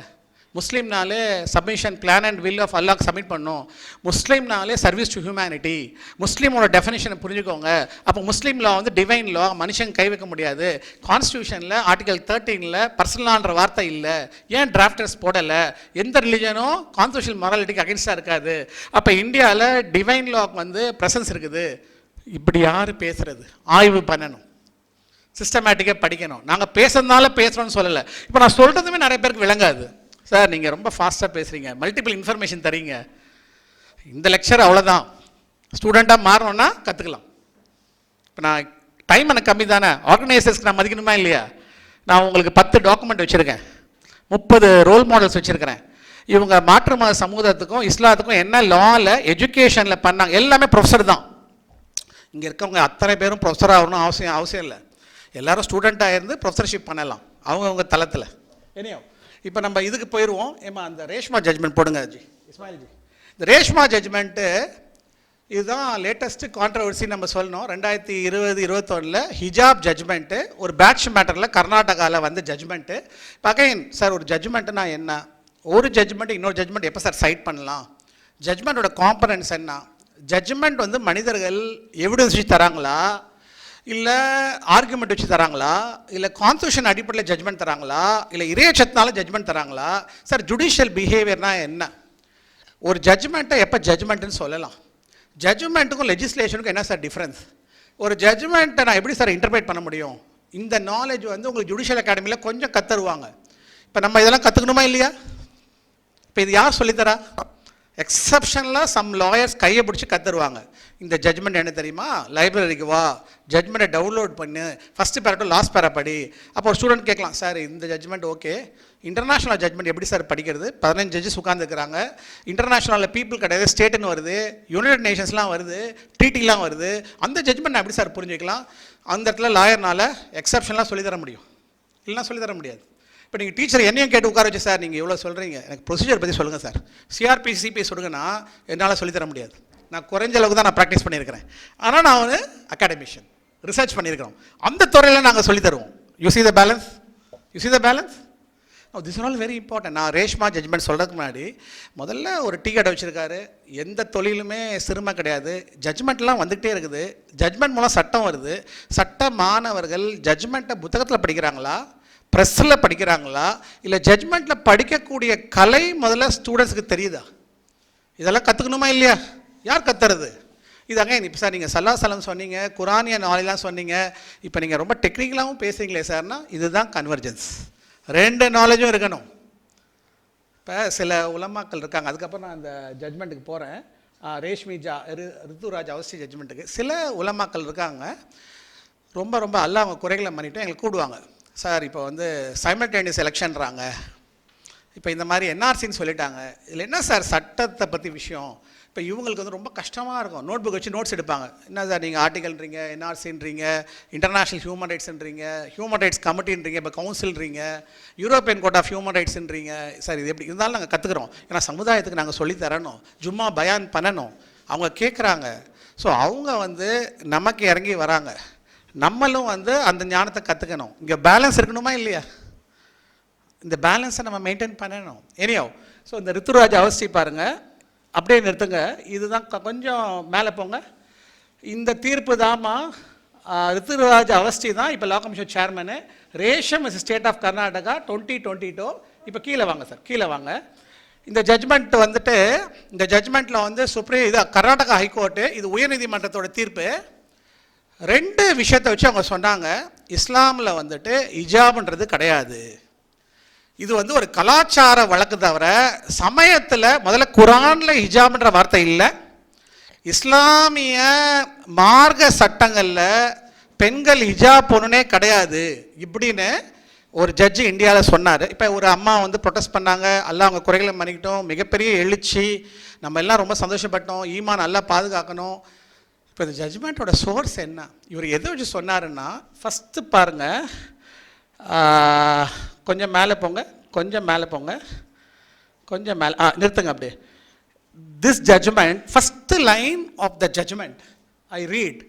S1: முஸ்லீம்னாலே submission, plan and will of Allah submit பண்ணும். முஸ்லீம்னாலே சர்வீஸ் டு ஹியூமனிட்டி. முஸ்லீமோட டெஃபினேஷனை புரிஞ்சுக்கோங்க. அப்போ முஸ்லீம் லா வந்து டிவைன் லா, மனுஷன் கை வைக்க முடியாது. கான்ஸ்டியூஷனில் ஆர்டிகல் 13 பர்சனலான்ற வார்த்தை இல்லை. ஏன் டிராஃப்டர்ஸ் போடலை? எந்த ரிலிஜனும் கான்ஸ்டியூஷனல் மொராலிட்டிக்கு அகென்ஸ்டாக இருக்காது. அப்போ இந்தியாவில் டிவைன் லாக்கு வந்து ப்ரெசன்ஸ் இருக்குது. இப்படி யார் பேசுகிறது? ஆய்வு பண்ணணும், சிஸ்டமேட்டிக்காக படிக்கணும். நாங்கள் பேசுறதுனால பேசுகிறோன்னு சொல்லலை. இப்போ நான் சொல்கிறதுமே நிறைய பேருக்கு விளங்காது. சார் நீங்கள் ரொம்ப ஃபாஸ்ட்டாக பேசுகிறீங்க, மல்டிபிள் இன்ஃபர்மேஷன் தரீங்க. இந்த லெக்சர் அவ்வளோதான். ஸ்டூடெண்ட்டாக மாறணும்னா கற்றுக்கலாம். இப்போ நான் டைம் எனக்கு கம்மி தானே, ஆர்கனைசர்ஸ்க்கு நான் மதிக்கணுமா இல்லையா? நான் உங்களுக்கு 10 டாக்குமெண்ட் வச்சுருக்கேன், 30 ரோல் மாடல்ஸ் வச்சுருக்கிறேன். இவங்க மாற்று மத சமூகத்துக்கும் இஸ்லாத்துக்கும் என்ன லாவில் எஜுகேஷனில் பண்ணாங்க. எல்லாமே ப்ரொஃபஸர் தான். இங்கே இருக்கவங்க அத்தனை பேரும் ப்ரொஃபஸர் ஆகணும் அவசியம் இல்லை. எல்லோரும் ஸ்டூடெண்ட்டாக இருந்து ப்ரொஃபஸர்ஷிப் பண்ணலாம் அவங்கவுங்க தளத்தில். எனியோ இப்போ நம்ம இதுக்கு போயிடுவோம். ஏமா அந்த ரேஷ்மா ஜட்ஜ்மெண்ட் போடுங்க ஜி, இஸ்மாயில் ஜி. இந்த ரேஷ்மா ஜட்ஜ்மெண்ட்டு இதுதான் லேட்டஸ்ட்டு கான்ட்ரவர்சி நம்ம சொல்லணும். 2020-21 ஹிஜாப் ஜட்ஜ்மெண்ட்டு ஒரு பேட்ச் மேட்டரில் கர்நாடகாவில் வந்த ஜட்ஜ்மெண்ட்டு. இப்போ அகைன் சார், ஒரு ஜட்ஜ்மெண்ட்டுனா என்ன? ஒரு ஜட்ஜ்மெண்ட் இன்னொரு ஜட்ஜ்மெண்ட் எப்போ சார் சைட் பண்ணலாம்? ஜட்ஜ்மெண்ட்டோட காம்பனன்ட்ஸ் என்ன? ஜட்ஜ்மெண்ட் வந்து மனிதர்கள் எவிடன்ஸ் வச்சு தராங்களா, இல்லை ஆர்குமெண்ட் வச்சு தராங்களா, இல்லை கான்ஸ்டியூஷன் அடிப்படையில் ஜட்ஜ்மெண்ட் தராங்களா, இல்லை இறையச்சத்தினால ஜட்ஜ்மெண்ட் தராங்களா? சார் ஜுடிஷியல் பிஹேவியர்னா என்ன? ஒரு ஜட்ஜ்மெண்ட்டை எப்போ ஜட்ஜ்மெண்ட்டுன்னு சொல்லலாம்? ஜட்ஜ்மெண்ட்டுக்கும் லெஜிஸ்லேஷனுக்கும் என்ன சார் டிஃப்ரென்ஸ்? ஒரு ஜட்ஜ்மெண்ட்டை நான் எப்படி சார் இன்டர்பிரேட் பண்ண முடியும்? இந்த நாலேஜ் வந்து உங்களுக்கு ஜுடிஷியல் அகாடமியில் கொஞ்சம் கற்றுருவாங்க. இப்போ நம்ம இதெல்லாம் கற்றுக்கணுமா இல்லையா? இப்போ இது யார் சொல்லித்தரா? எக்ஸப்ஷனலாக சம் லாயர்ஸ் கையை பிடிச்சி கற்றுருவாங்க. இந்த ஜட்ஜ்மெண்ட் என்ன தெரியுமா, லைப்ரரிக்கு வா, ஜட்ஜ்மெண்ட்டை டவுன்லோட் பண்ணு, ஃபஸ்ட்டு பேரா டு லாஸ்ட் பேரா படி. அப்போ ஒரு ஸ்டூடெண்ட் கேட்கலாம், சார் இந்த ஜட்ஜ்மெண்ட் ஓகே, இன்டர்நேஷ்னல் ஜட்ஜ்மெண்ட் எப்படி சார் படிக்கிறது? 15 ஜட்ஜஸ் உட்காந்துருக்குறாங்க, இன்டர்நேஷ்னலில் பீப்புள் கிடையாது, ஸ்டேட்டுன்னு வருது, யுனைடெட் நேஷன்ஸ்லாம் வருது, ட்ரீட்டிலாம் வருது, அந்த ஜட்ஜ்மெண்ட் எப்படி சார் புரிஞ்சுக்கலாம்? அந்த இடத்துல லாயர்னால எக்ஸப்ஷன்லாம் சொல்லித்தர முடியும், இல்லைனா சொல்லித்தர முடியாது. இப்போ நீங்கள் டீச்சர் என்னையும் கேட்டு உட்கார வச்சு, சார் நீங்கள் எவ்வளோ சொல்கிறீங்க, எனக்கு ப்ரொசீஜர் பற்றி சொல்லுங்கள் சார், சிஆர்பிசி சிபிஎஸ் சொல்லுங்கன்னா என்னால் சொல்லித்தர முடியாது. நான் குறைஞ்ச அளவுக்கு தான் நான் ப்ராக்டிஸ் பண்ணியிருக்கிறேன். ஆனால் நான் வந்து அகாடமிஷியன், ரிசர்ச் பண்ணியிருக்கிறோம், அந்த துறையில் நாங்கள் சொல்லித்தருவோம். You see the balance? You see the balance? This all very important. நான் ரேஷ்மா ஜட்ஜ்மெண்ட் சொல்கிறதுக்கு முன்னாடி முதல்ல ஒரு டீ கடை வச்சுருக்காரு. எந்த தொழிலுமே சிறுமை கிடையாது. ஜட்ஜ்மெண்ட்லாம் வந்துகிட்டே இருக்குது. ஜட்ஜ்மெண்ட் மூலம் சட்டம் வருது. சட்ட மாணவர்கள் ஜட்ஜ்மெண்ட்டை புத்தகத்தில் படிக்கிறாங்களா, ப்ரெஸ்ஸில் படிக்கிறாங்களா, இல்லை ஜட்ஜ்மெண்ட்டில் படிக்கக்கூடிய கலை முதல்ல ஸ்டூடெண்ட்ஸுக்கு தெரியுதா? இதெல்லாம் கற்றுக்கணுமா இல்லையா? யார் கத்துறது? இதாங்க இப்போ சார் நீங்கள் சல்லாசலம் சொன்னீங்க, குரானிய நாளெலாம் சொன்னீங்க, இப்போ நீங்கள் ரொம்ப டெக்னிக்கலாகவும் பேசுகிறீங்களே சார்னா, இதுதான் கன்வர்ஜென்ஸ். 2 நாலேஜும் இருக்கணும். இப்போ சில உலமாக்கள் இருக்காங்க, அதுக்கப்புறம் நான் அந்த ஜட்ஜ்மெண்ட்டுக்கு போகிறேன், ரேஷ்மி ரித்துராஜ் அவஸ்தி ஜட்ஜ்மெண்ட்டுக்கு. சில உலமாக்கள் இருக்காங்க, ரொம்ப ரொம்ப அல்ல அவங்க குறைகளை பண்ணிவிட்டு எங்களுக்கு கூடுவாங்க. சார் இப்போ வந்து சைமல்டேனியஸ் எலெக்ஷன்றாங்க, இப்போ இந்த மாதிரி என்ஆர்சின்னு சொல்லிட்டாங்க, இதில் என்ன சார் சட்டத்தை பற்றி விஷயம்? இப்போ இவங்களுக்கு வந்து ரொம்ப கஷ்டமாக இருக்கும். நோட் புக் வச்சு நோட்ஸ் எடுப்பாங்க. என்ன சார் நீங்கள் ஆர்டிகல்ன்றீங்க, என்ஆர்சின்றீங்க, இன்டர்நேஷ்னல் ஹியூமன் ரைட்ஸ்ன்றீங்க, ஹியூமன் ரைட்ஸ் கமிட்டின்றீங்க, இப்போ கவுன்சில்ன்றீங்க, யூரோப்பியன் கோர்ட் ஆஃப் ஹியூமன் ரைட்ஸ்ன்றீங்க. சார் இது எப்படி இருந்தாலும் நாங்கள் கற்றுக்குறோம், ஏன்னா சமுதாயத்துக்கு நாங்கள் சொல்லித்தரணும், ஜும்மா பயான் பண்ணணும். அவங்க கேட்குறாங்க. ஸோ அவங்க வந்து நமக்கு இறங்கி வராங்க, நம்மளும் வந்து அந்த ஞானத்தை கற்றுக்கணும். இங்கே பேலன்ஸ் இருக்கணுமா இல்லையா? இந்த பேலன்ஸை நம்ம மெயின்டைன் பண்ணணும். எனியோ, ஸோ இந்த ரித்துராஜ் அவஸ்தி பாருங்கள், அப்படியே நிறுத்துங்க. இதுதான் கொஞ்சம் மேலே போங்க. இந்த தீர்ப்பு தாமா ரித்துராஜ் அவஸ்தி தான் இப்போ law commission chairman. Resham is state of Karnataka 2022. இப்போ கீழே வாங்க சார், கீழே வாங்க. இந்த ஜட்ஜ்மெண்ட் வந்துட்டு, இந்த ஜட்ஜ்மெண்ட்டில் வந்து கர்நாடகா ஹைகோர்ட்டு, இது உயர்நீதிமன்றத்தோட தீர்ப்பு. 2 விஷயத்தை வச்சு அவங்க சொன்னாங்க. இஸ்லாமில் வந்துட்டு ஹிஜாப்ன்றது கிடையாது, இது வந்து ஒரு கலாச்சார வழக்கு தவிர சமயத்தில் முதல்ல குரானில் ஹிஜாப்ன்ற வார்த்தை இல்லை. இஸ்லாமிய மார்க்க சட்டங்களில் பெண்கள் ஹிஜாப் பொண்ணுனே கிடையாது இப்படின்னு ஒரு ஜட்ஜு இந்தியாவில் சொன்னார். இப்போ ஒரு அம்மா வந்து ப்ரொட்டஸ்ட் பண்ணாங்க, எல்லாம் அவங்க குறைகளை பண்ணிக்கிட்டோம், மிகப்பெரிய எழுச்சி, நம்ம எல்லாம் ரொம்ப சந்தோஷப்பட்டோம், ஈமான் நல்லா பாதுகாக்கணும். இப்போ இந்த ஜட்ஜ்மெண்ட்டோட சோர்ஸ் என்ன, இவர் எதை வச்சு சொன்னாருன்னா, ஃபஸ்ட்டு பாருங்கள், கொஞ்சம் மேலே போங்க, கொஞ்சம் மேலே போங்க, கொஞ்சம் மேலே நிறுத்துங்க அப்படியே. This judgment, first line of the judgment I read,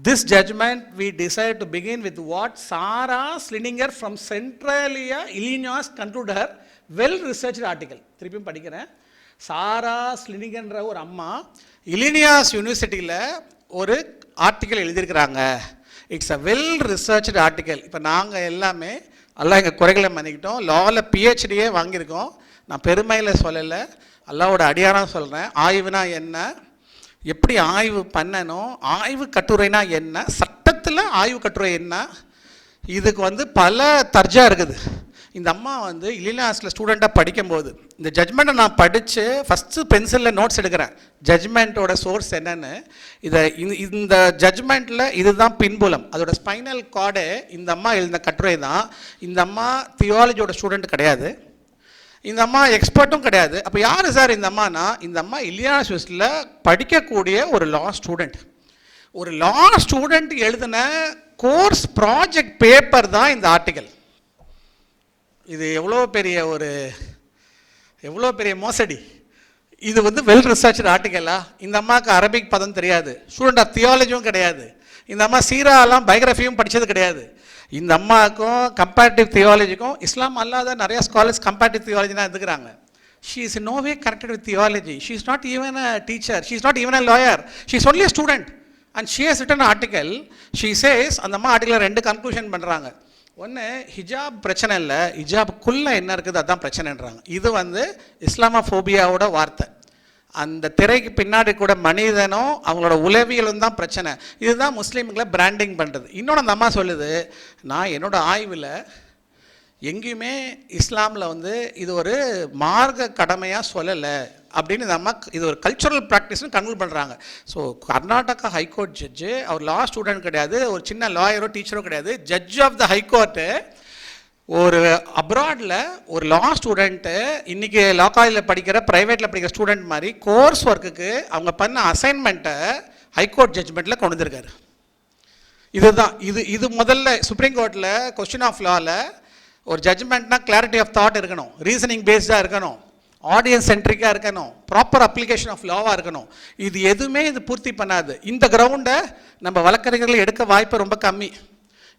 S1: this judgment we decide to begin with what Sarah Slininger from Centralia, Illinois concluded her well researched article. திருப்பியும் படிக்கிறேன். சாரா ஸ்லினிங்கன்ற ஒரு அம்மா இலினியாஸ் யூனிவர்சிட்டியில் ஒரு ஆர்டிக்கல் எழுதியிருக்கிறாங்க. It's a well researched article. இப்போ நாங்கள் எல்லாமே எல்லாம் எங்கள் குறைகளை பண்ணிக்கிட்டோம், லாவில் பிஹெச்டியே வாங்கியிருக்கோம். நான் பெருமையில் சொல்லலை, அல்லாவோட அடியாராக சொல்கிறேன். ஆய்வுனா என்ன, எப்படி ஆய்வு பண்ணணும், ஆய்வு கட்டுரைனா என்ன, சட்டத்தில் ஆய்வு கட்டுரை என்ன, இதுக்கு வந்து பல தர்ஜா இருக்குது. இந்த அம்மா வந்து இல்லினாஸில் ஸ்டூடெண்ட்டாக படிக்கும்போது இந்த ஜட்ஜ்மெண்ட்டை நான் படித்து ஃபஸ்ட்டு பென்சிலில் நோட்ஸ் எடுக்கிறேன், ஜட்ஜ்மெண்ட்டோட சோர்ஸ் என்னென்னு. இந்த ஜட்ஜ்மெண்ட்டில் இதுதான் பின்புலம், அதோட ஸ்பைனல் கார்டு இந்த அம்மா எழுதின கட்டுரை தான். இந்த அம்மா தியாலஜியோட ஸ்டூடெண்ட் கிடையாது, இந்த அம்மா எக்ஸ்பர்ட்டும் கிடையாது. அப்போ யார் சார் இந்த அம்மானா, இந்த அம்மா இல்லினாஸ் யூனிவர்சிட்டியில் படிக்கக்கூடிய ஒரு லா ஸ்டூடெண்ட். ஒரு லா ஸ்டூடெண்ட் எழுதின கோர்ஸ் ப்ராஜெக்ட் பேப்பர் தான் இந்த ஆர்டிக்கல். இது எவ்வளோ பெரிய மோசடி. இது வந்து வெல் ரிசர்ச்டு ஆர்டிக்கலா? இந்த அம்மாவுக்கு அரபிக் பதம் தெரியாது, ஸ்டூடெண்ட் ஆஃப் தியாலஜியும் கிடையாது, இந்த அம்மா சீராலாம் பயோகிராஃபியும் படித்தது கிடையாது. இந்த அம்மாவுக்கும் கம்பேரிட்டிவ் தியாலஜிக்கும், இஸ்லாம் அல்லாத நிறைய ஸ்காலர்ஸ் கம்பேரிட்டிவ் தியாலஜி தான் எடுத்துக்கிறாங்க. She is no way connected with theology. She is not even a teacher, she is not even a lawyer, she is only a student and she has written article. She says, அந்த அம்மா ஆர்டிக்கலில் 2 conclusion பண்ணுறாங்க. ஒன்று, ஹிஜாப் பிரச்சனை இல்லை, ஹிஜாபுக்குள்ளே என்ன இருக்குது அதுதான் பிரச்சனைன்றாங்க. இது வந்து இஸ்லாமோஃபோபியாவோட வார்த்தை. அந்த திரைக்கு பின்னாடி கூட மனிதனும் அவங்களோட உளவியலும் தான் பிரச்சனை. இதுதான் முஸ்லீம்களை பிராண்டிங் பண்ணுறது. இன்னொன்று அந்த அம்மா சொல்லுது, நான் என்னோடய ஆய்வில் எங்கேயுமே இஸ்லாமில் வந்து இது ஒரு மார்க்க கடமையாக சொல்லலை அப்படின்னு இந்த அம்மா இது ஒரு கல்ச்சுரல் ப்ராக்டிஸ்னு கன்க்ளூட் பண்ணுறாங்க. ஸோ கர்நாடகா ஹைகோர்ட் ஜட்ஜு, அவர் லா ஸ்டூடெண்ட் கிடையாது, ஒரு சின்ன லாயரோ டீச்சரோ கிடையாது, ஜட்ஜ் ஆஃப் த ஹைகோர்ட்டு ஒரு அப்ராடில் ஒரு லா ஸ்டூடெண்ட்டு இன்றைக்கி லா காலேஜில் படிக்கிற ப்ரைவேட்டில் படிக்கிற ஸ்டூடெண்ட் மாதிரி கோர்ஸ் ஒர்க்குக்கு அவங்க பண்ண அசைன்மெண்ட்டை ஹைகோர்ட் ஜட்ஜ்மெண்ட்டில் கொண்டு வந்திருக்காரு. இதுதான் இது முதல்ல சுப்ரீம் கோர்ட்டில் கொஸ்டின் ஆஃப் லாவில் ஒரு ஜட்ஜ்மெண்ட்னா கிளாரிட்டி ஆஃப் தாட் இருக்கணும், ரீசனிங் பேஸ்டாக இருக்கணும், ஆடியன்ஸ் சென்ட்ரிக்காக இருக்கணும், ப்ராப்பர் அப்ளிகேஷன் ஆஃப் லாவாக இருக்கணும். இது எதுவுமே இது பூர்த்தி பண்ணாது. இந்த கிரவுண்டை நம்ம வழக்கறிஞர்கள் எடுக்க வாய்ப்பு ரொம்ப கம்மி.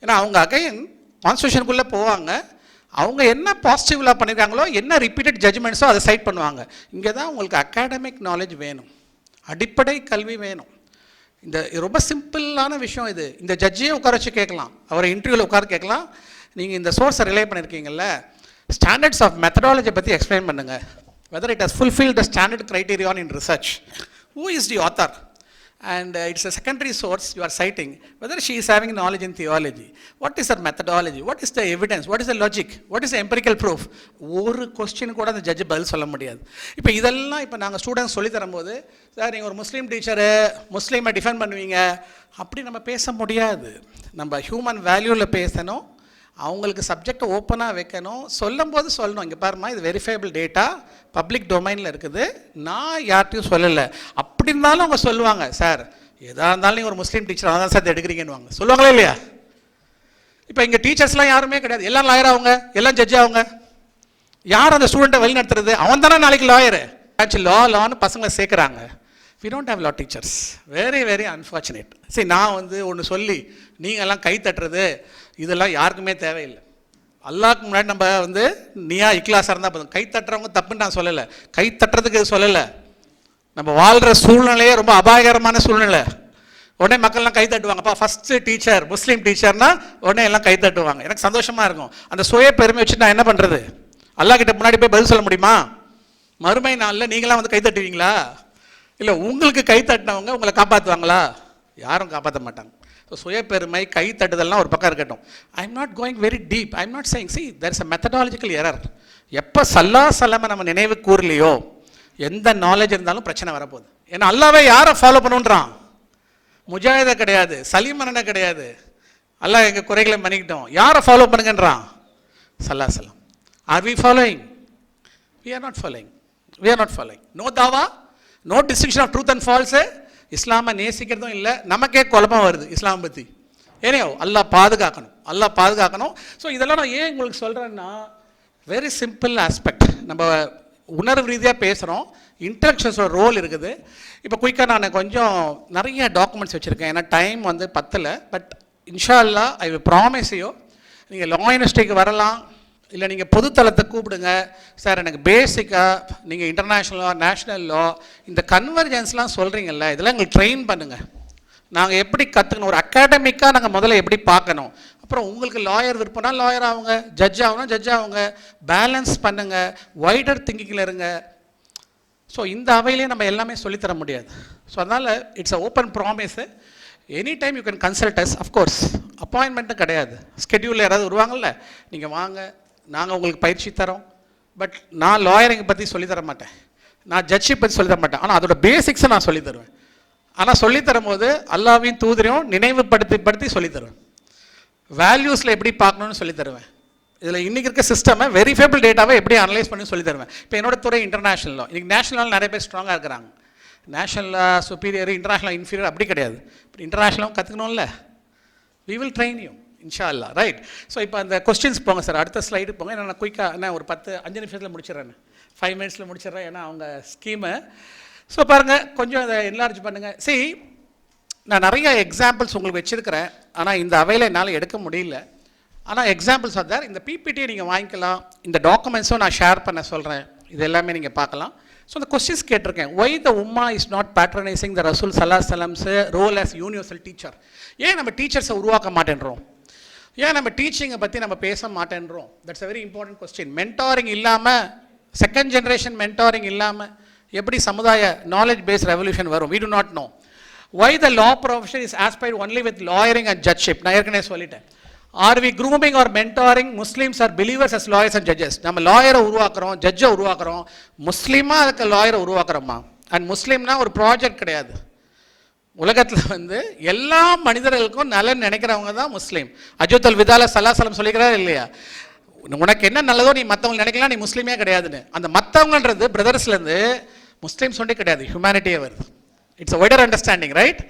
S1: ஏன்னா அவங்க அகைன் கான்ஸ்டியூஷனுக்குள்ளே போவாங்க, அவங்க என்ன பாசிட்டிவ்லாக பண்ணியிருக்காங்களோ, என்ன ரிப்பீட்டட் ஜட்ஜ்மெண்ட்ஸோ அதை சைட் பண்ணுவாங்க. இங்கே தான் உங்களுக்கு அகாடமிக் நாலேஜ் வேணும், அடிப்படை கல்வி வேணும். இந்த ரொம்ப சிம்பிளான விஷயம் இது. இந்த ஜட்ஜையே உட்கார வச்சு கேட்கலாம், அவரை இன்டர்வியூவில் உட்கார கேட்கலாம், நீங்கள் இந்த சோர்ஸை ரிலே பண்ணியிருக்கீங்கல்ல, ஸ்டாண்டர்ட்ஸ் ஆஃப் மெத்தடாலஜி பற்றி எக்ஸ்பிளைன் பண்ணுங்கள், whether it has fulfil the standard criterion in research, who is the author, and it's a secondary source you are citing, whether she is having knowledge in theology, what is her methodology, what is the evidence, what is the logic, what is the empirical proof. ஒரு question கூட அந்த judge பதில் சொல்ல முடியாது. இப்போ இதெல்லாம் இப்போ நாங்கள் ஸ்டூடெண்ட்ஸ் சொல்லி தரும்போது, சார் நீங்கள் ஒரு முஸ்லீம் டீச்சரு முஸ்லீமை டிஃபெண்ட் பண்ணுவீங்க அப்படி நம்ம பேச முடியாது. நம்ம ஹியூமன் வேல்யூவில் பேசணும், அவங்களுக்கு சப்ஜெக்டை ஓப்பனாக வைக்கணும், சொல்லும் போது சொல்லணும், இங்கே பாருமா இது வெரிஃபைபிள் டேட்டா பப்ளிக் டொமைனில் இருக்குது, நான் யார்ட்டையும் சொல்லலை. அப்படி இருந்தாலும் அவங்க சொல்லுவாங்க, சார் எதாக இருந்தாலும் நீங்கள் ஒரு முஸ்லீம் டீச்சர் அதான் சார் எடுக்கிறீங்கன்னு சொல்லுவாங்களே இல்லையா? இப்போ இங்கே டீச்சர்ஸ்லாம் யாருமே கிடையாது, எல்லாம் லாயர் அவங்க, எல்லாம் ஜட்ஜ் அவங்க. யார் அந்த ஸ்டூடெண்ட்டை வழி நடத்துறது? அவன் தானே நாளைக்கு லாயரு. ஆக்சுவலி லான்னு பசங்களை சேர்க்குறாங்க. We don't have law teachers, very very unfortunate. சரி, நான் வந்து ஒன்று சொல்லி நீங்கள்லாம் கை தட்டுறது இதெல்லாம் யாருக்குமே தேவையில்லை. அல்லாஹ்க்கு முன்னாடி நம்ம வந்து நீயா இக்லாஸாக இருந்தால் போதும். கை தட்டுறவங்க தப்புன்னு நான் சொல்லலை, கை தட்டுறதுக்கு சொல்லலை. நம்ம வாழ்கிற சூழ்நிலையே ரொம்ப அபாயகரமான சூழ்நிலை. உடனே மக்கள்லாம் கை தட்டுவாங்கப்பா, ஃபஸ்ட்டு டீச்சர் முஸ்லீம் டீச்சர்னால் உடனே எல்லாம் கை தட்டுவாங்க. எனக்கு சந்தோஷமாக இருக்கும். அந்த சுய பெருமை வச்சு நான் என்ன பண்ணுறது? அல்லாஹ் கிட்ட முன்னாடி போய் பதில் சொல்ல முடியுமா? மறுமை நாளில் நீங்களாம் வந்து கை தட்டுவீங்களா? இல்லை உங்களுக்கு கை தட்டினவங்க உங்களை காப்பாற்றுவாங்களா? யாரும் காப்பாற்ற மாட்டாங்க. ஸோ சுயப்பெருமை கை தட்டுதல்லாம் ஒரு பக்கம் இருக்கட்டும். I am not going very deep. I am not saying see there is a methodological error. எப்போ சல்லா சலமை நம்ம நினைவு கூறலையோ எந்த நாலேஜ் இருந்தாலும் பிரச்சனை வரப்போகுது. ஏன்னா அல்லாவே யாரை ஃபாலோ பண்ணுன்றான்? முஜாஹிதை கிடையாது, சலீமனனை கிடையாது. அல்லாஹ் எங்கள் குறைகளை பண்ணிக்கிட்டோம், யாரை ஃபாலோ பண்ணுங்கன்றான்? சல்லா சலம். Are we following? We are not following. We are not following. No தாவா, no distinction of truth and false. இஸ்லாமை நேசிக்கிறதும் இல்லை, நமக்கே குழப்பம் வருது இஸ்லாம் பற்றி. ஏனோ அல்லாஹ் பாதுகாக்கணும், அல்லாஹ் பாதுகாக்கணும். ஸோ இதெல்லாம் நான் ஏன் உங்களுக்கு சொல்கிறேன்னா, வெரி சிம்பிள் ஆஸ்பெக்ட். நம்ம உணர்வு ரீதியாக பேசுகிறோம், இன்டலெக்சுவல்ஸோட ரோல் இருக்குது. இப்போ குயிக்காக நான் கொஞ்சம் நிறைய டாக்குமெண்ட்ஸ் வச்சுருக்கேன், ஏன்னா டைம் வந்து பத்தலை. பட் இன்ஷா அல்லாஹ் ஐ வில் ப்ராமிஸ் யூ, நீங்கள் லா யூனிவர்சிட்டிக்கு வரலாம், இல்லை நீங்கள் பொதுத்தளத்தை கூப்பிடுங்க. சார் எனக்கு பேசிக்காக நீங்கள் இன்டர்நேஷ்னல் லா, நேஷ்னல் லா, இந்த கன்வர்ஜென்ஸ்லாம் சொல்கிறீங்கல்ல, இதெல்லாம் எங்களுக்கு ட்ரெயின் பண்ணுங்கள். நாங்கள் எப்படி கற்றுக்கணும், ஒரு அகாடமிக்காக நாங்கள் முதல்ல எப்படி பார்க்கணும். அப்புறம் உங்களுக்கு லாயர் விருப்பம்னா லாயர் ஆகுங்க, ஜட்ஜ் ஆகணும் ஜட்ஜ் ஆகுங்க, பேலன்ஸ் பண்ணுங்கள், வைடர் திங்கிங்கில் இருங்க. ஸோ இந்த அவையிலே நம்ம எல்லாமே சொல்லித்தர முடியாது. ஸோ அதனால் it's a open promise. Any time you can consult us. Of course அப்பாயின்மெண்ட்டும் கிடையாது, ஸ்கெட்யூலில் யாராவது வருவாங்கள்ல, நீங்கள் வாங்க, நாங்கள் உங்களுக்கு பயிற்சி தரோம். பட் நான் லாயரிங்கை பற்றி சொல்லித்தர மாட்டேன், நான் ஜட்ஜிப் பற்றி சொல்லித்தர மாட்டேன். ஆனால் அதோட பேசிக்ஸை நான் சொல்லித்தருவேன். ஆனால் சொல்லித்தரும் போது அல்லாஹ்வின் தூதரையும் நினைவுபடுத்தி சொல்லித்தருவேன். வேல்யூஸில் எப்படி பார்க்கணுன்னு சொல்லித்தருவேன். இதில் இன்றைக்கி இருக்க சிஸ்டமை வெரிஃபைபிள் டேட்டாவை எப்படி அனலைஸ் பண்ணி சொல்லித்தருவேன். இப்போ என்னோட துறை இன்டர்நேஷ்னல் லா. இன்றைக்கி நேஷனல் நிறைய பேர் ஸ்ட்ராங்காக இருக்கிறாங்க. நேஷனல் லா சுப்பீரியர், இன்டர்நேஷ்னல் இன்ஃபீரியர் அப்படி கிடையாது. இப்போ இன்டர்நேஷ்னலும் கற்றுக்கணும்ல, வி வில் ட்ரெயின் யூ இன்ஷா அல்லா. ரைட். ஸோ இப்போ அந்த கொஸ்டின்ஸ் போங்க சார், அடுத்த ஸ்லைடு போங்க. ஏன்னா நான் குயிக்காக என்ன ஒரு 5 நிமிஷத்தில் முடிச்சிடறேன், 5 மினிட்ஸில் முடிச்சிடறேன், ஏன்னா அவங்க ஸ்கீமு. ஸோ பாருங்கள், கொஞ்சம் அதை என்லார்ஜ் பண்ணுங்கள். சரி, நான் நிறைய எக்ஸாம்பிள்ஸ் உங்களுக்கு வச்சுருக்கிறேன், ஆனால் இந்த அவையில் என்னால் எடுக்க முடியல. ஆனால் எக்ஸாம்பிள்ஸ் ஆர் தேர். இந்த பிபிடியை நீங்கள் வாங்கிக்கலாம், இந்த டாக்குமெண்ட்ஸும் நான் ஷேர் பண்ண சொல்கிறேன், இது எல்லாமே நீங்கள் பார்க்கலாம். ஸோ இந்த கொஸ்டின்ஸ் கேட்டிருக்கேன். ஒய் த உம்மா இஸ் நாட் பேட்ரனைசிங் த ரசூல் ஸல்லல்லாஹு அலைஹி வஸல்லம் ரோல் ஆஸ் யூனிவர்சல் டீச்சர். ஏன் நம்ம டீச்சர்ஸை உருவாக்க மாட்டேன்றோம்? ஏன் நம்ம டீச்சிங்கை பற்றி நம்ம பேச மாட்டேன்றோம்? That's a very important question. Mentoring இல்லாமல், செகண்ட் ஜென்ரேஷன் மென்டாரிங் இல்லாமல் எப்படி சமுதாய நாலேஜ் பேஸ்ட் ரெவல்யூஷன் வரும்? we do not know. why the law profession is aspired only with lawyering and judgeship? நான் ஏற்கனவே சொல்லிட்டேன். are we grooming or mentoring Muslims or believers as lawyers and judges? நம்ம லாயரை உருவாக்குறோம், ஜட்ஜை உருவாக்குறோம், முஸ்லீமாக அதுக்கு லாயரை உருவாக்குறோமா? அண்ட் முஸ்லீம்னா ஒரு ப்ராஜெக்ட் கிடையாது. உலகத்தில் வந்து எல்லா மனிதர்களுக்கும் நலன் நினைக்கிறவங்க தான் முஸ்லீம். அஜுத்தல் விதால சலாசலம் சொல்லிக்கிறார் இல்லையா? உனக்கு என்ன நல்லதோ நீ மற்றவங்க நினைக்கலாம், நீ முஸ்லீமே கிடையாதுன்னு. அந்த மற்றவங்கன்றது பிரதர்ஸ்லேருந்து முஸ்லீம் சொல்லி கிடையாது, ஹியூமனிட்டியே வருது. It's a wider understanding, right?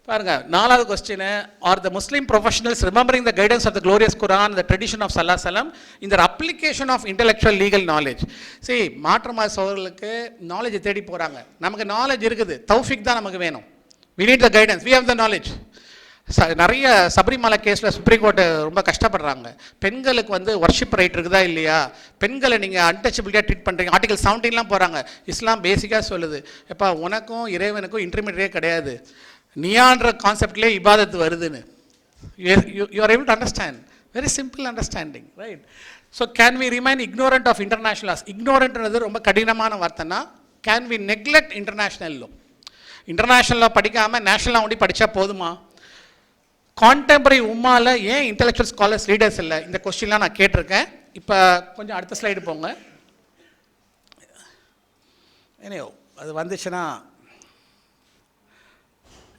S1: பாருங்க, 4வது கொஸ்டின், are the Muslim professionals remembering the guidance of the glorious Quran, the tradition of சல்லா சலம் in their application of intellectual legal knowledge? சரி, மாற்றமா சோழர்களுக்கு நாலேஜை தேடி போகிறாங்க. நமக்கு நாலேஜ் இருக்குது, தௌஃபிக் தான் நமக்கு வேணும். we need the guidance, we have the knowledge. நிறைய சபரிமலை கேஸில் சுப்ரீம் கோர்ட்டு ரொம்ப கஷ்டப்படுறாங்க. பெண்களுக்கு வந்து ஒர்ஷிப் ரைட் இருக்குதா இல்லையா, பெண்களை நீங்கள் அன்டச்சபிலிட்டியாக ட்ரீட் பண்ணுறீங்க, ஆர்டிகல் 17 போகிறாங்க. இஸ்லாம் பேசிக்காக சொல்லுது, எப்பா உனக்கும் இறைவனுக்கும் இன்டர்மீடியே கிடையாது, நியான்ற கான்செப்ட்லேயே இபாதத்து வருதுன்னு. You are able to understand, very simple understanding, right? So can we remain ignorant of international laws? இக்னோரண்ட்ன்றது ரொம்ப கடினமான வார்த்தைன்னா, can we neglect international law? இன்டர்நேஷ்னலில் படிக்காமல் நேஷனலாக ஒண்டி படித்தா போதுமா? கான்டெம்பரரி உம்மாவில் ஏன் இன்டெலெக்சுவல் ஸ்காலர்ஸ் லீடர்ஸ் இல்லை? இந்த கொஸ்டின்லாம் நான் கேட்டிருக்கேன். இப்போ கொஞ்சம் அடுத்த ஸ்லைடு போங்க. ஏனையோ அது வந்துச்சுன்னா,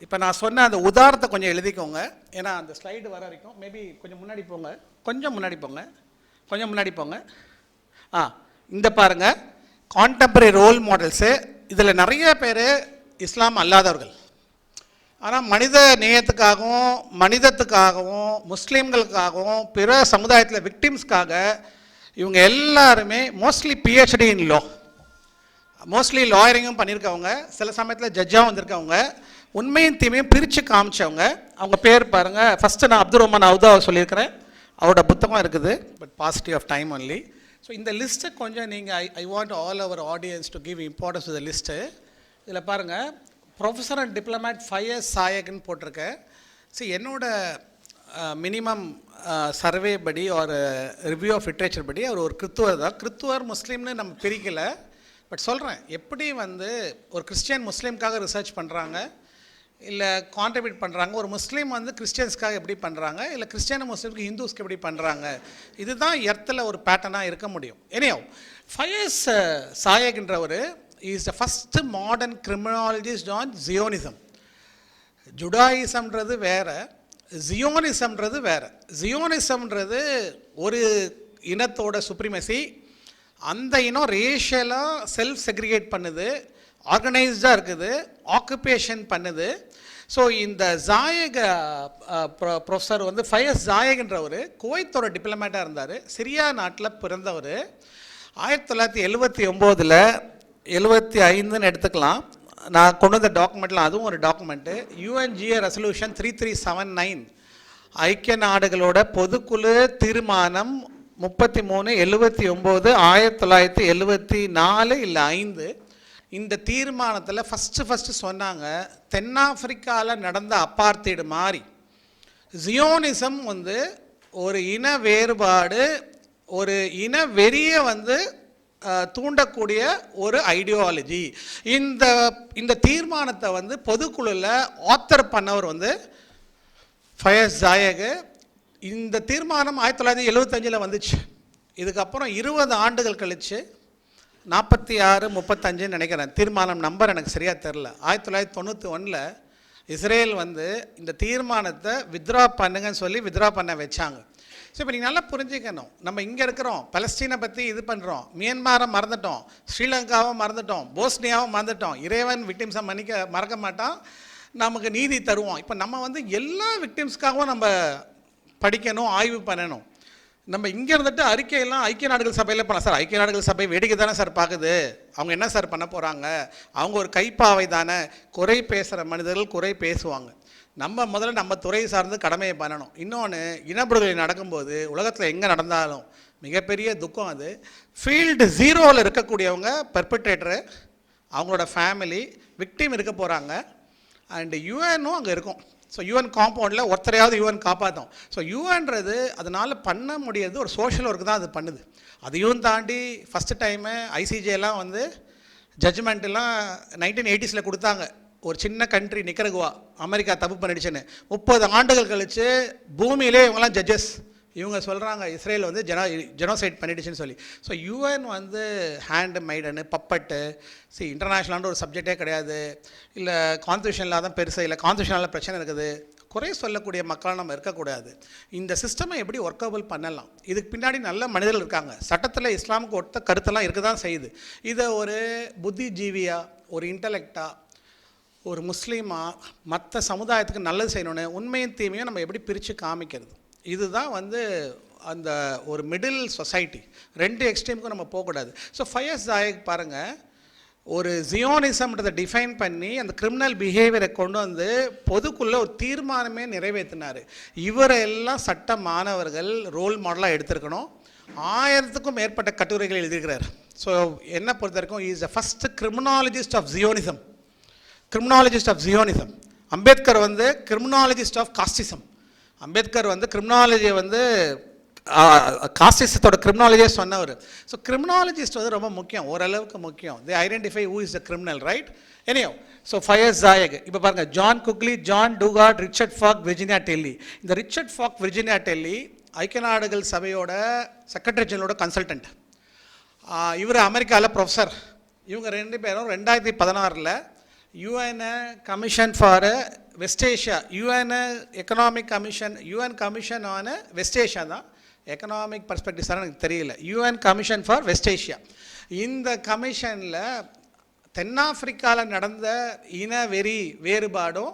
S1: இப்போ நான் சொன்ன அந்த உதாரணத்தை கொஞ்சம் எழுதிக்கோங்க. ஏன்னா அந்த ஸ்லைடு வர வரைக்கும் மேபி கொஞ்சம் முன்னாடி போங்க, கொஞ்சம் முன்னாடி போங்க, கொஞ்சம் முன்னாடி போங்க. இந்த பாருங்கள், கான்டெம்பரரி ரோல் மாடல்ஸு. இதில் நிறைய பேர் இஸ்லாம் அல்லாதவர்கள், ஆனால் மனித நேயத்துக்காகவும் மனிதத்துக்காகவும் முஸ்லீம்களுக்காகவும் பிற சமுதாயத்தில் விக்டிம்ஸ்க்காக இவங்க எல்லாருமே mostly PhD in law, mostly லாயரிங்கும் பண்ணியிருக்கவங்க, சில சமயத்தில் ஜட்ஜாகவும் வந்திருக்கவங்க, உண்மையும் தீமையும் பிரித்து காமிச்சவங்க. அவங்க பேர் பாருங்கள். ஃபஸ்ட்டு நான் அப்துல் ரஹ்மான் அவுதாவை சொல்லியிருக்கிறேன், அவரோட புத்தகம் இருக்குது, but positive of time only. So இந்த லிஸ்ட்டை கொஞ்சம் நீங்கள் I want all our audience to give importance to the list. இதில் பாருங்கள், ப்ரொஃபஸர் அண்ட் டிப்ளமேட் ஃபயஸ் சாயக்னு போட்டிருக்கேன். சரி, என்னோட மினிமம் சர்வே படி ஒரு ரிவ்யூ ஆஃப் லிட்ரேச்சர் படி அவர் ஒரு கிறித்துவர் தான். கிறித்துவர் முஸ்லீம்னு நம்ம பிரிக்கலை, பட் சொல்கிறேன் எப்படி வந்து ஒரு கிறிஸ்டியன் முஸ்லீம்காக ரிசர்ச் பண்ணுறாங்க, இல்லை கான்ட்ரிபியூட் பண்ணுறாங்க, ஒரு முஸ்லீம் வந்து கிறிஸ்டியன்ஸ்க்காக எப்படி பண்ணுறாங்க, இல்லை கிறிஸ்டியன் முஸ்லீம்க்கு ஹிந்துஸ்க்கு எப்படி பண்ணுறாங்க, இதுதான் எர்த்தில் ஒரு பேட்டர்னாக இருக்க முடியும். எனியோ, ஃபயஸ் சாயக்ன்றவர் is the first modern criminologist on Zionism. ஜுடாயிசம்ன்றது வேறு, ஜியோனிசம்ன்றது வேறு. ஜியோனிசம்ன்றது ஒரு இனத்தோட சுப்ரிமசி, அந்த இனம் ரேஷியலாக செல்ஃப் செக்ரிகேட் பண்ணுது, ஆர்கனைஸ்டாக இருக்குது, ஆக்குபேஷன் பண்ணுது. ஸோ இந்த ஜாயக் ப்ரொஃபஸர் வந்து ஃபயஸ் ஜாயக்ன்றவர் குவைத்தோட டிப்ளமேட்டாக இருந்தார், சிரியா நாட்டில் பிறந்தவர். 1979 75ன்னு எடுத்துக்கலாம், நான் கொண்டு வந்த டாக்குமெண்ட்லாம் அதுவும் ஒரு டாக்குமெண்ட்டு. UNGA ரெசல்யூஷன் 3379, ஐக்கிய நாடுகளோட பொதுக்குழு தீர்மானம் 3379 1974 இல்லை 5. இந்த தீர்மானத்தில் ஃபஸ்ட்டு சொன்னாங்க, தென்னாப்பிரிக்காவில் நடந்த அப்பார்த்தைடு மாதிரி ஜியோனிசம் வந்து ஒரு இன வேறுபாடு, ஒரு இன வெறியை வந்து தூண்டக்கூடிய ஒரு ஐடியாலஜி. இந்த தீர்மானத்தை வந்து பொதுக்குழுவில் ஆத்தர் பண்ணவர் வந்து ஃபயஸ் ஜாயக். இந்த தீர்மானம் 1975 வந்துச்சு. இதுக்கப்புறம் 20 ஆண்டுகள் கழித்து 46 35 நினைக்கிறேன், தீர்மானம் நம்பர் எனக்கு சரியாக தெரில, 1991 இஸ்ரேல் வந்து இந்த தீர்மானத்தை வித்ரா பண்ணுங்கன்னு சொல்லி வித்ரா பண்ண வச்சாங்க. ஸோ இப்போ நீங்கள் நல்லா புரிஞ்சுக்கணும், நம்ம இங்கே இருக்கிறோம், பலஸ்தீனை பற்றி இது பண்ணுறோம், மியான்மாரை மறந்துட்டோம், ஸ்ரீலங்காவை மறந்துட்டோம், போஸ்னியாவை மறந்துட்டோம். இறைவன் விக்டிம்ஸை மறக்க மாட்டான், நமக்கு நீதி தருவோம். இப்போ நம்ம வந்து எல்லா விக்டிம்ஸ்க்காகவும் நம்ம படிக்கணும், ஆய்வு பண்ணணும். நம்ம இங்கே இருந்துட்டு அறிக்கையெல்லாம் ஐக்கிய நாடுகள் சபையில் பண்ணலாம். சார், ஐக்கிய நாடுகள் சபை வேடிக்கை தானே சார் பார்க்குது, அவங்க என்ன சார் பண்ண போகிறாங்க, அவங்க ஒரு கைப்பாவை தானே, குறை பேசுகிற மனிதர்கள் குறை பேசுவாங்க. நம்ம முதல்ல நம்ம துறை சார்ந்து கடமையை பண்ணணும். இன்னொன்று, இனப்படுகொலை நடக்கும்போது உலகத்தில் எங்கே நடந்தாலும் மிகப்பெரிய துக்கம் அது. ஃபீல்டு 0ல் இருக்கக்கூடியவங்க பெர்பெட்ரேட்டரு, அவங்களோட ஃபேமிலி, விக்டிம் இருக்க போகிறாங்க, அண்டு யுஎன்னும் அங்கே இருக்கும். ஸோ யூஎன் காம்பவுண்டில் ஒருத்தரையாவது யூஎன் காப்பாற்றும். ஸோ யூஎன்றது அதனால் பண்ண முடியாது, ஒரு சோஷியல் ஒர்க் தான் அது பண்ணுது. அதையும் தாண்டி ஃபஸ்ட்டு டைமு ஐசிஜேலாம் வந்து ஜட்ஜ்மெண்ட்லாம் 1980s கொடுத்தாங்க. ஒரு சின்ன கண்ட்ரி நிக்கரகுவா, அமெரிக்கா தப்பு பண்ணிடுச்சுன்னு. 30 ஆண்டுகள் கழித்து பூமியிலே இவங்கெல்லாம் ஜட்ஜஸ். இவங்க சொல்கிறாங்க இஸ்ரேல் வந்து ஜெனோசைட் பண்ணிடுச்சுன்னு சொல்லி. ஸோ யூஎன் வந்து ஹேண்டு மைடனு பப்பட்டு இன்டர்நேஷ்னலான ஒரு சப்ஜெக்டே கிடையாது, இல்லை கான்ஸ்டியூஷனில் தான் பெருசு, இல்லை கான்ஸ்டியூஷனில் பிரச்சனை இருக்குது, குறை சொல்லக்கூடிய மக்களாக நம்ம இருக்கக்கூடாது. இந்த சிஸ்டமை எப்படி ஒர்க்கபிள் பண்ணலாம்? இதுக்கு பின்னாடி நல்ல மனிதர்கள் இருக்காங்க. சட்டத்தில் இஸ்லாமுக்கு ஒத்த கருத்தெல்லாம் இருக்க தான் செய்யுது. இதை ஒரு புத்திஜீவியாக, ஒரு இன்டலெக்டாக, ஒரு முஸ்லீமாக மற்ற சமுதாயத்துக்கு நல்லது செய்யணுன்னு உண்மையும் தீமையும் நம்ம எப்படி பிரித்து காமிக்கிறது? இதுதான் வந்து அந்த ஒரு மிடில் சொசைட்டி. 2 எக்ஸ்ட்ரீமுக்கும் நம்ம போகக்கூடாது. ஸோ ஃபயஸ் ஜாயக் பாருங்கள், ஒரு ஜியோனிசம்ன்றதை டிஃபைன் பண்ணி அந்த கிரிமினல் பிஹேவியரை கொண்டு வந்து பொதுக்குள்ளே ஒரு தீர்மானமே நிறைவேற்றினார். இவரெல்லாம் சட்ட மாணவர்கள் ரோல் மாடலாக எடுத்திருக்கணும். 1000க்கும் மேற்பட்ட கட்டுரைகள் எழுதியிருக்கிறார். ஸோ என்ன பொறுத்த வரைக்கும் is the first criminologist of Zionism. Ambedkar வந்து கிரிமினாலஜிஸ்ட் ஆஃப் காஸ்டிசம். அம்பேத்கர் வந்து கிரிமினாலஜியை வந்து காஸ்டிசத்தோட கிரிமினாலஜியை சொன்னவர். ஸோ கிரிமினாலஜிஸ்ட் வந்து ரொம்ப முக்கியம், ஓரளவுக்கு முக்கியம். They identify who is the criminal, right? Anyhow, so Fayez Sayegh இப்போ பாருங்கள், John Quigley, John Dugard, Richard Falk, Virginia Tilley. இந்த ரிச்சர்ட் ஃபாக், விர்ஜினியா டெல்லி ஐக்கிய நாடுகள் சபையோட செக்ரட்டரி ஜெனரலோட கன்சல்டன்ட். இவர் அமெரிக்காவில் ப்ரொஃபஸர். இவங்க 2 பேரும் 2016 UN commission for west Asia, UN economic commission, UN commission ஆன வெஸ்ட் ஏஷியா தான், எக்கனாமிக் பர்ஸ்பெக்டிவ்ஸ் எனக்கு தெரியல, UN commission for west Asia. இந்த கமிஷனில் தென்னாப்பிரிக்காவில் நடந்த இன வேறுபாடும்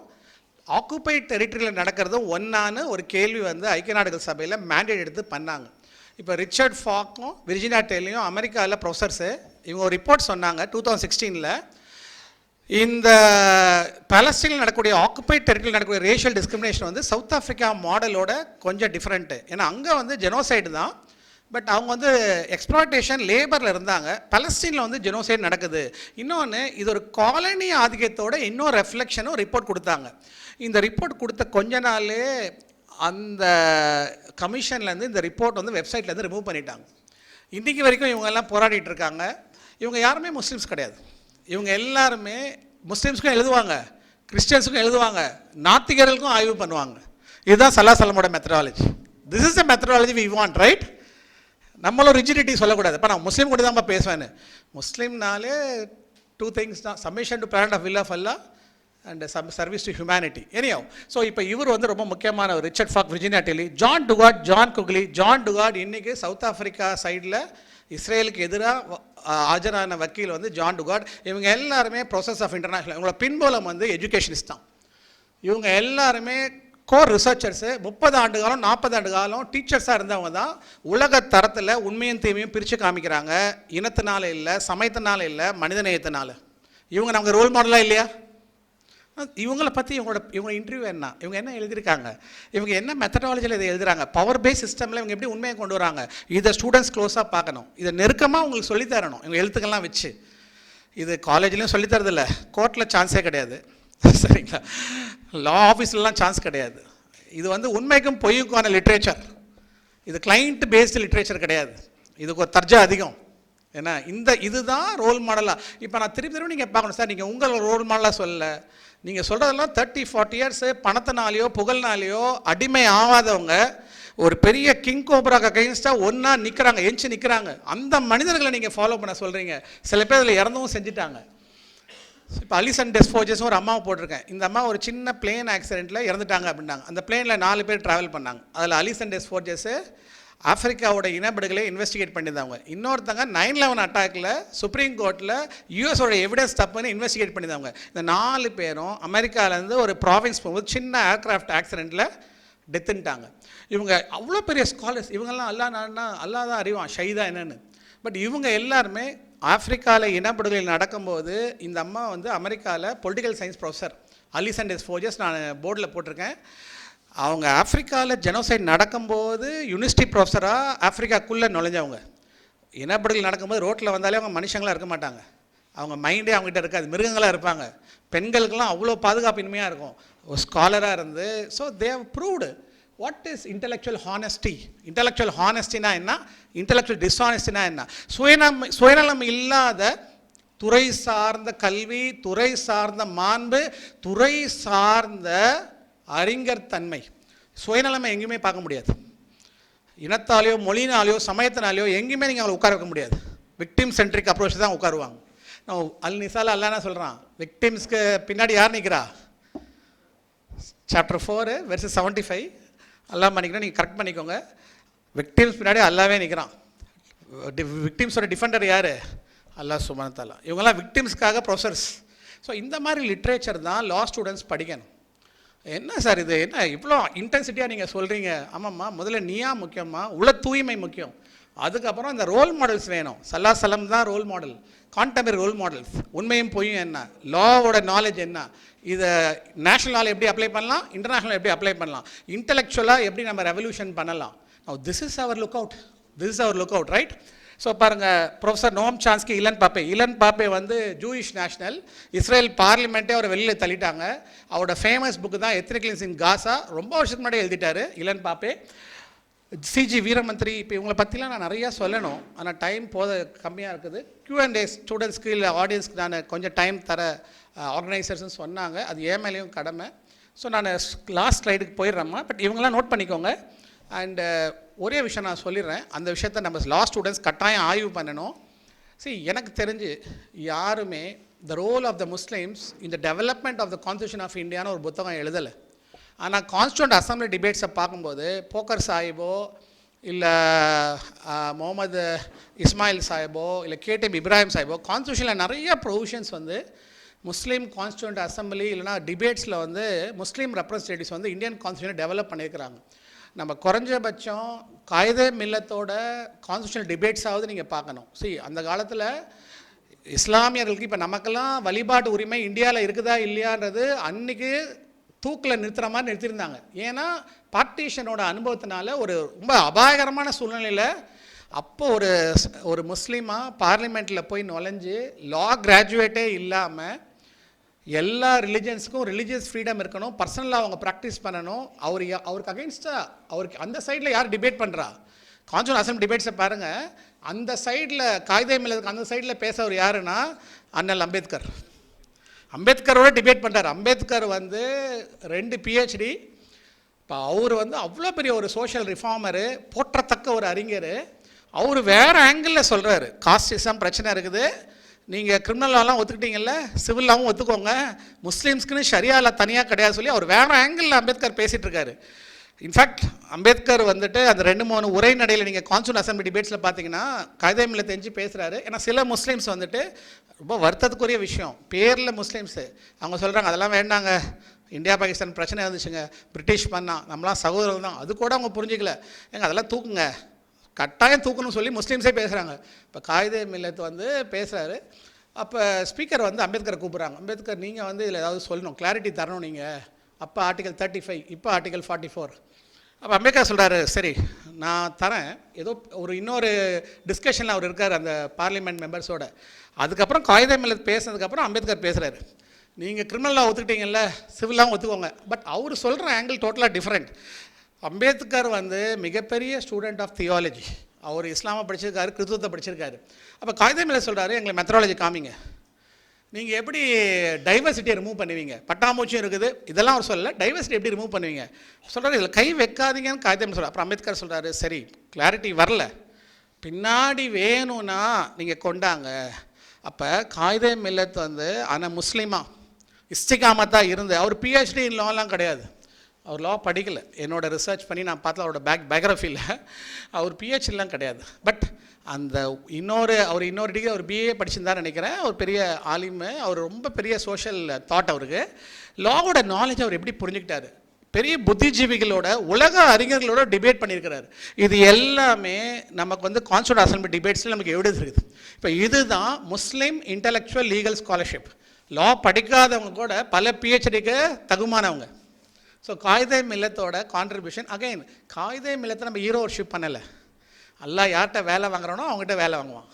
S1: ஆக்குபைட் டெரிட்டரியில் நடக்கிறதும் ஒன்றான்னு ஒரு கேள்வி வந்து ஐக்கிய நாடுகள் சபையில் மேண்டேட் எடுத்து பண்ணாங்க. இப்போ ரிச்சர்ட் ஃபாக்கும் விர்ஜினியா டெல்லியும் அமெரிக்காவில் ப்ரொஃபஸர்ஸு, இவங்க ஒரு ரிப்போர்ட் சொன்னாங்க 2016. இந்த பாலஸ்தீனில் நடக்கக்கூடிய ஆக்குபைட் டெரிட்டரியில் நடக்கக்கூடிய ரேஷியல் டிஸ்கிரிமினேஷன் வந்து சவுத் ஆஃப்ரிக்கா மாடலோட கொஞ்சம் டிஃப்ரெண்ட்டு. ஏன்னா அங்கே வந்து ஜெனோசைடு தான், பட் அவங்க வந்து எக்ஸ்ப்ளாய்டேஷன் லேபரில் இருந்தாங்க. பாலஸ்தீனில் வந்து ஜெனோசைடு நடக்குது. இன்னொன்று, இது ஒரு காலனி ஆதிக்கத்தோட இன்னொரு ரெஃப்ளெக்ஷனும் ரிப்போர்ட் கொடுத்தாங்க. இந்த ரிப்போர்ட் கொடுத்த கொஞ்ச நாளே அந்த கமிஷன்லேருந்து இந்த ரிப்போர்ட் வந்து வெப்சைட்லேருந்து ரிமூவ் பண்ணிட்டாங்க. இன்றைக்கி வரைக்கும் இவங்கெல்லாம் போராடிட்டு இருக்காங்க. இவங்க யாருமே முஸ்லீம்ஸ் கிடையாது. இவங்க எல்லாருமே முஸ்லீம்ஸுக்கும் எழுதுவாங்க, கிறிஸ்டியன்ஸுக்கும் எழுதுவாங்க, நாத்திகர்களுக்கும் ஆய்வு பண்ணுவாங்க. இதுதான் சல்லா சலமோட methodology. This is the methodology we want, right? நம்மளும் ரிஜிடிட்டி சொல்லக்கூடாது. இப்போ நான் முஸ்லீம் கூட தான் பேசுவேன். முஸ்லீம்னாலே 2 things தான், submission to plan of will of Allah and service to humanity. Anyhow, so இப்போ இவர் வந்து ரொம்ப முக்கியமான Richard Falk, Virginia Tilley. John Dugard, John Quigley. John Dugard இன்றைக்கி சவுத் ஆஃப்ரிக்கா சைடில் இஸ்ரேலுக்கு எதிராக ஆஜரான வக்கீல் வந்து ஜான் டுகார்ட். இவங்க எல்லாருமே ப்ரொசஸ் ஆஃப் இன்டர்நேஷ்னல், இவங்களோட பின்புலம் வந்து எஜுகேஷனிஸ்ட் தான். இவங்க எல்லாருமே கோர் ரிசர்ச்சர்ஸு. 30 ஆண்டு காலம் 40 ஆண்டு காலம் டீச்சர்ஸாக இருந்தவங்க தான். உலக தரத்தில் உண்மையும் தீமையும் பிரித்து காமிக்கிறாங்க. இனத்தினால இல்லை, சமயத்தினால இல்லை, மனிதநேயத்தினால. இவங்க நமக்கு ரோல் மாடலாக இல்லையா? இவங்களை பற்றி இவங்க இன்டர்வியூ என்ன, இவங்க என்ன எழுதியிருக்காங்க, இவங்க என்ன மெத்தடாலஜியில் இதை எழுதுகிறாங்க, பவர் பேஸ் சிஸ்டமில் இவங்க எப்படி உண்மையை கொண்டு வராங்க, இதை ஸ்டூடெண்ட்ஸ் க்ளோஸாக பார்க்கணும். இதை நெருக்கமாக உங்களுக்கு சொல்லித்தரணும். இவங்க எழுத்துக்கெல்லாம் வச்சு இது காலேஜ்லேயும் சொல்லித்தரதில்ல, கோர்ட்டில் சான்ஸே கிடையாது, சரிங்களா? லா ஆஃபீஸ்லாம் சான்ஸ் கிடையாது. இது வந்து உண்மைக்கும் பொய்யுக்கான லிட்ரேச்சர். இது கிளைண்ட் பேஸ்டு லிட்ரேச்சர் கிடையாது. இதுக்கு ஒரு தர்ஜா அதிகம். ஏன்னா இதுதான் ரோல் மாடலாக. இப்போ நான் திருப்பி நீங்கள் பார்க்கணும் சார், நீங்கள் உங்கள் ரோல் மாடலாக சொல்லலை. நீங்கள் சொல்கிறதெல்லாம் 30-40 இயர்ஸு பணத்தினாலேயோ புகழ்னாலேயோ அடிமை ஆகாதவங்க ஒரு பெரிய கிங் கோப்ராக்கு அகைன்ஸ்டாக ஒன்றா நிற்கிறாங்க, எஞ்சி நிற்கிறாங்க. அந்த மனிதர்களை நீங்கள் ஃபாலோ பண்ண சொல்கிறீங்க. சில பேர் அதில் இறந்தவும் செஞ்சுட்டாங்க. இப்போ அலிசன் டெஸ்ஃபோர்ஜஸும் ஒரு அம்மாவை போட்டிருக்கேன். இந்த அம்மா ஒரு சின்ன பிளேன் ஆக்சிடெண்ட்டில் இறந்துட்டாங்க அப்படின்னாங்க. அந்த பிளேனில் 4 பேர் ட்ராவல் பண்ணாங்க. அதில் அலிசன் டெஸ்ஃபோர்ஜஸு ஆஃப்ரிக்காவோட இனப்படுகளை இன்வெஸ்டிகேட் பண்ணியிருந்தாங்க. இன்னொருத்தங்க 9/11 அட்டாக்கில் சுப்ரீம் கோர்ட்டில் யூஎஸோட எவிடன்ஸ் தப்புன்னு இன்வெஸ்டிகேட் பண்ணியிருந்தாங்க. இந்த 4 பேரும் அமெரிக்காவிலேருந்து ஒரு ப்ராவின்ஸ் போகும்போது சின்ன ஏர்க்ராஃப்ட் ஆக்சிடெண்ட்டில் டெத்துன்ட்டாங்க. இவங்க அவ்வளோ பெரிய ஸ்காலர்ஸ். இவங்கெல்லாம் அல்லா தான் அறிவான் ஷைதா என்னென்னு. பட் இவங்க எல்லாருமே ஆஃப்ரிக்காவில் இனப்படுகொலை நடக்கும்போது இந்த அம்மா வந்து அமெரிக்காவில் பொலிட்டிக்கல் சயின்ஸ் ப்ரொஃபஸர். அலிசன் டெஸ்ஃபோர்ஜஸ் நான் போர்டில் போட்டிருக்கேன். அவங்க ஆஃப்ரிக்காவில் ஜெனோசைட் நடக்கும்போது யூனிவர்சிட்டி ப்ரொஃபஸராக ஆஃப்ரிக்காக்குள்ளே நுழைஞ்சவங்க. இனப்படுகொலை நடக்கும்போது ரோட்டில் வந்தாலே அவங்க மனுஷங்களாக இருக்க மாட்டாங்க. அவங்க மைண்டே அவங்ககிட்ட இருக்காது, மிருகங்களாக இருப்பாங்க. பெண்களுக்கெல்லாம் அவ்வளோ பாதுகாப்பின்மையாக இருக்கும். ஒரு ஸ்காலராக இருந்து. So they have proved what is intellectual honesty. Intellectual ஹானஸ்டினா என்ன, இன்டெலெக்சுவல் டிஸ்ஹானஸ்டினா என்ன. சுயநலம் இல்லாத துறை சார்ந்த கல்வி, துறை சார்ந்த மாண்பு, துறை சார்ந்த அறிஞர் தன்மை. சுயநலமை எங்கேயுமே பார்க்க முடியாது. இனத்தாலேயோ மொழினாலேயோ சமயத்தினாலேயோ எங்கேயுமே நீங்கள் அவங்களை உட்கார வைக்க முடியாது. விக்டிம் சென்ட்ரிக் அப்ரோச் தான் உட்காருவாங்க. அல் நிசால அல்லா என்ன சொல்கிறான், விக்டிம்ஸ்க்கு பின்னாடி யார் நிற்கிறா? சாப்டர் 4 வெர்சஸ் 75 அல்லாஹ் பண்ணிக்கிறேன், நீங்கள் கரெக்ட் பண்ணிக்கோங்க. விக்டிம்ஸ் பின்னாடி அல்லாவே நிற்கிறான். விக்டிம்ஸோட டிஃபெண்டர் யார்? அல்லாஹ் சுப்ஹானஹு வ தஆலா. இவங்கெல்லாம் விக்டிம்ஸ்க்காக ப்ரொஃபஸர்ஸ். ஸோ இந்த மாதிரி லிட்ரேச்சர் தான் லா ஸ்டூடெண்ட்ஸ் படிக்கணும். என்ன சார் இது, என்ன இவ்வளோ இன்டென்சிட்டியாக நீங்கள் சொல்கிறீங்க? ஆமாம்மா, முதல்ல நீயா முக்கியமா, உள்ள தூய்மை முக்கியம். அதுக்கப்புறம் இந்த ரோல் மாடல்ஸ் வேணும். சல்லா சலம் தான் role model, contemporary role models. உண்மையும் பொய்யும் என்ன, லாவோட நாலேஜ் என்ன, இதை நேஷனல் லாவில் எப்படி அப்ளை பண்ணலாம், இன்டர்நேஷனல் எப்படி அப்ளை பண்ணலாம், இன்டெலெக்சுவலாக எப்படி நம்ம ரெவல்யூஷன் பண்ணலாம். This is our look out, right? So பாருங்கள், professor Noam Chomsky Ilan Pappe வந்து ஜூயிஷ் நேஷனல், இஸ்ரேல் பார்லிமெண்ட்டே அவர் வெளியில் தள்ளிட்டாங்க. அவரோட ஃபேமஸ் புக்கு தான் எத்னிக் கிளின்ஸ் இன் காசா. ரொம்ப வருஷத்துக்கு முன்னாடி எழுதிட்டார் இலன் பாப்பே. சிஜி வீரமந்திரி, இப்போ இவங்களை பற்றிலாம் நான் நிறையா சொல்லணும், ஆனால் டைம் கம்மியாக இருக்குது. Q&A ஸ்டூடெண்ட்ஸ்க்கு இல்லை ஆடியன்ஸ்க்கு நான் கொஞ்சம் டைம் தர ஆர்கனைசர்ஸ்னு சொன்னாங்க. அது ஏன் மேலேயும் கடமை. ஸோ நான் லாஸ்ட் ஸ்லைடுக்கு போயிடுறேம்மா. பட் இவங்கெல்லாம் நோட் பண்ணிக்கோங்க. அண்டு ஒரே விஷயம் நான் சொல்லிடுறேன், அந்த விஷயத்தை நம்ம லா ஸ்டூடெண்ட்ஸ் கட்டாயம் ஆய்வு பண்ணணும். எனக்கு தெரிஞ்சு யாருமே the role of the Muslims in the development of the constitution of இந்தியான்னு ஒரு புத்தகம் எழுதலை. ஆனால் கான்ஸ்டியூண்ட் அசம்பிளி டிபேட்ஸை பார்க்கும்போது போக்கர் சாஹிபோ இல்லை முகமது இஸ்மாயில் சாஹிபோ இல்லை கேடிஎம் இப்ராஹிம் சாஹிபோ கான்ஸ்டியூஷனில் நிறைய ப்ரொவிஷன்ஸ் வந்து முஸ்லீம் கான்ஸ்டியூண்ட் அசம்பிளி இல்லைனா டிபேட்ஸில் வந்து முஸ்லீம் ரெப்ரஸன்டேட்டிவ்ஸ் வந்து இந்தியன் கான்ஸ்டியூஷனை டெவலப் பண்ணியிருக்கிறாங்க. நம்ம குறைஞ்சபட்சம் காயிதே மில்லத்தோட கான்ஸ்டியூஷனல் டிபேட்ஸாவது நீங்கள் பார்க்கணும். அந்த காலத்தில் இஸ்லாமியர்களுக்கு இப்போ நமக்கெல்லாம் வழிபாட்டு உரிமை இந்தியாவில் இருக்குதா இல்லையான்றது அன்றைக்கி தூக்கில் நிறுத்துகிற மாதிரி நிறுத்தியிருந்தாங்க. ஏன்னா பார்ட்டிஷனோட அனுபவத்தினால ஒரு ரொம்ப அபாயகரமான சூழ்நிலையில் அப்போ ஒரு முஸ்லீமாக பார்லிமெண்ட்டில் போய் நுழைஞ்சு லா கிராஜுவேட்டே இல்லாமல் எல்லா ரிலிஜன்ஸுக்கும் ரிலீஜியஸ் ஃப்ரீடம் இருக்கணும், பர்சனலாக அவங்க ப்ராக்டிஸ் பண்ணணும். அவருக்கு அகெயின்ஸ்டாக அவருக்கு அந்த சைடில் யார் டிபேட் பண்ணுறா? கான்ஸ்டியூஷன் அசம்பிளி டிபேட்ஸை பாருங்கள். அந்த சைடில் காயிதே மில்லத்துக்கு அந்த சைடில் பேசவர் யாருன்னா அண்ணல் அம்பேத்கரோட டிபேட் பண்ணுறார். அம்பேத்கர் வந்து 2 PhD. இப்போ அவர் வந்து அவ்வளோ பெரிய ஒரு சோஷியல் ரிஃபார்மரு, போற்றத்தக்க ஒரு அறிஞர். அவர் வேறு ஆங்கிளில் சொல்கிறாரு, காஸ்டிசம் பிரச்சனை இருக்குது, நீங்கள் கிரிமினல் லாலாம் ஒத்துக்கிட்டீங்கல்ல, சிவில் லாவும் ஒத்துக்கோங்க, முஸ்லீம்ஸ்க்குன்னு ஷரியாவில் தனியாக கிடையாது சொல்லி அவர் வேறு ஆங்கிளில் அம்பேத்கர் பேசிகிட்டு இருக்காரு. இன்ஃபேக்ட் அம்பேத்கர் வந்துட்டு அந்த 2-3 உரைநடையில் நீங்கள் கான்ஸ்டியூஷன் அசம்பிளி டிபேட்ஸில் பார்த்தீங்கன்னா காயிதே மில்லத் தெரிஞ்சு பேசுகிறாரு. ஏன்னா சில முஸ்லீம்ஸ் வந்துட்டு ரொம்ப வருத்தத்துக்குரிய விஷயம், பேரில் முஸ்லீம்ஸு அவங்க சொல்கிறாங்க அதெல்லாம் வேண்டாங்க, இந்தியா பாகிஸ்தான் பிரச்சனை இருந்துச்சுங்க, பிரிட்டிஷ் பண்ணால் நம்மளாம் சகோதரர்கள் தான், அது கூட அவங்க புரிஞ்சிக்கல, அதெல்லாம் தூக்குங்க, கட்டாயம் தூக்கணும்னு சொல்லி முஸ்லீம்ஸே பேசுகிறாங்க. இப்போ காயிதே மில்லத் வந்து பேசுகிறாரு. அப்போ ஸ்பீக்கர் வந்து அம்பேத்கரை கூப்பிட்றாங்க, அம்பேத்கர் நீங்கள் வந்து இதில் ஏதாவது சொல்லணும், கிளாரிட்டி தரணும் நீங்கள். அப்போ ஆர்டிகல் 35, இப்போ ஆர்டிகல் 44. அப்போ அம்பேத்கர் சொல்கிறாரு, சரி நான் தரேன். ஏதோ இன்னொரு டிஸ்கஷனில் அவர் இருக்கார் அந்த பார்லிமெண்ட் மெம்பர்ஸோட. அதுக்கப்புறம் காயிதே மில்லத் பேசினதுக்கப்புறம் அம்பேத்கர் பேசுகிறாரு, நீங்கள் கிரிமினலாக ஒத்துக்கிட்டீங்கல்ல, சிவிலாகவும் ஒத்துக்கோங்க. பட் அவர் சொல்கிற ஆங்கிள் டோட்டலாக டிஃப்ரெண்ட். அம்பேத்கர் வந்து மிகப்பெரிய ஸ்டூடெண்ட் ஆஃப் தியாலஜி, அவர் இஸ்லாமை படிச்சிருக்காரு, கிறிஸ்துவத்தை படிச்சிருக்காரு. அப்போ காயிதே மில்லத் சொல்கிறாரு, எங்களை மெத்தடாலஜி காமிங்க, நீங்கள் எப்படி டைவர்சிட்டியை ரிமூவ் பண்ணுவீங்க, பட்டாம்பூச்சியும் இருக்குது இதெல்லாம் அவர் சொல்லலை, டைவர்சிட்டி எப்படி ரிமூவ் பண்ணுவீங்க சொல்கிறாரு, இதில் கை வைக்காதீங்கன்னு காயிதே மில்லத் சொல்கிறார். அப்புறம் அம்பேத்கர் சொல்கிறாரு, சரி கிளாரிட்டி வரல, பின்னாடி வேணும்னா நீங்கள் கொண்டாங்க. அப்போ காயிதே மில்லத் வந்து ஆனால் முஸ்லீமாக இஸ்திகாமத்தாக இருந்து, அவர் PhD இன் லாலாம் கிடையாது, அவர் லா படிக்கலை. என்னோட ரிசர்ச் பண்ணி நான் பார்த்தா அவரோட பயோகிராஃபியில் அவர் PhDலாம் கிடையாது. பட் அந்த இன்னொரு டிகிரி அவர் BA படிச்சிருந்தான்னு நினைக்கிறேன். அவர் பெரிய ஆலிமு, அவர் ரொம்ப பெரிய சோஷியல் தாட் அவருக்கு. லாவோட நாலேஜ் அவர் எப்படி புரிஞ்சுக்கிட்டாரு, பெரிய புத்திஜீவிகளோட உலக அறிஞர்களோட டிபேட் பண்ணியிருக்கிறார். இது எல்லாமே நமக்கு வந்து கான்ஸ்டியூஷன் அசம்பிளி டிபேட்ஸில் நமக்கு எவிடன்ஸ் இருக்குது. இப்போ இதுதான் Muslim intellectual legal scholarship. Law படிக்காதவங்க கூட பல PhDக்கு தகுமானவங்க. ஸோ காயிதே மில்லத்தோட கான்ட்ரிபியூஷன், அகைன் காயிதே மில்லத்தை நம்ம ஹீரோ ஒர்ஷிப் பண்ணலை. அல்லாஹ் யார்கிட்ட வேலை வாங்குறானோ அவங்ககிட்ட வேலை வாங்குவான்,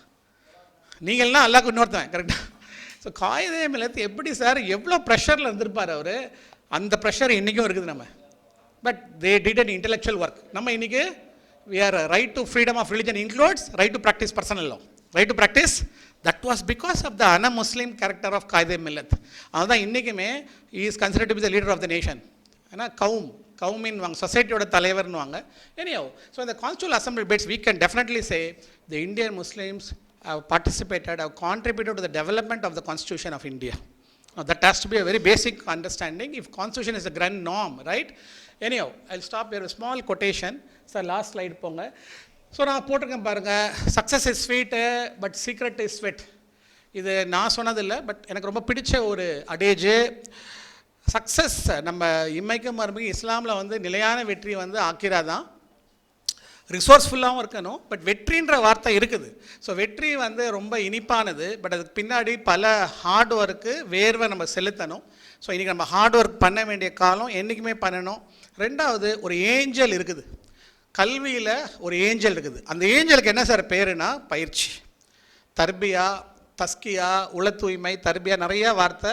S1: நீங்கள்னா அல்லாஹ்க்கு இன்னொருத்தன், கரெக்டாக? ஸோ காயிதே மில்லத் எப்படி சார் எவ்வளோ ப்ரெஷரில் இருந்திருப்பார் அவர், அந்த ப்ரெஷர் இன்றைக்கும் இருக்குது நம்ம. But they did an intellectual work. நம்ம இன்றைக்கி we are right to freedom of religion includes right to practise personal law, right to practise That was because of the un-Muslim character of Qaid-e Millat. அதுதான் இன்றைக்குமே is considered to be the leader of the nation. ஏன்னா கவுமின்வாங்க, சொசைட்டியோட தலைவர்னுவாங்க. Anyhow, so in the Constitutional Assembly debates, we can definitely say the Indian Muslims have participated, have contributed to the development of the Constitution of India. Now, that has to be a very basic understanding if Constitution is a grand norm, right? Anyhow, I'll stop here with a small quotation. Sir, last slide போங்க. So நான் போட்டிருக்கேன் பாருங்கள், success is sweet but secret is sweat. இது நான் சொன்னதில்லை, but எனக்கு ரொம்ப பிடிச்ச ஒரு அடேஜு. சக்ஸஸ் நம்ம இம்மைக்கும் மறுபடியும் இஸ்லாமில் வந்து நிலையான வெற்றி வந்து ஆக்கிரா தான். ரிசோர்ஸ்ஃபுல்லாகவும் இருக்கணும், பட் வெற்றின்ற வார்த்தை இருக்குது. ஸோ வெற்றி வந்து ரொம்ப இனிப்பானது, பட் அதுக்கு பின்னாடி பல ஹார்ட் ஒர்க்கு வேர்வை நம்ம செலுத்தணும். ஸோ இன்றைக்கி நம்ம ஹார்ட் ஒர்க் பண்ண வேண்டிய காலம் என்றைக்குமே பண்ணணும். ரெண்டாவது, ஒரு ஏஞ்சல் இருக்குது, கல்வியில் ஒரு ஏஞ்சல் இருக்குது. அந்த ஏஞ்சலுக்கு என்ன சார் பேருனா பயிற்சி, தர்பியா, தஸ்கியா, உள தூய்மை, தர்பியா, நிறையா வார்த்தை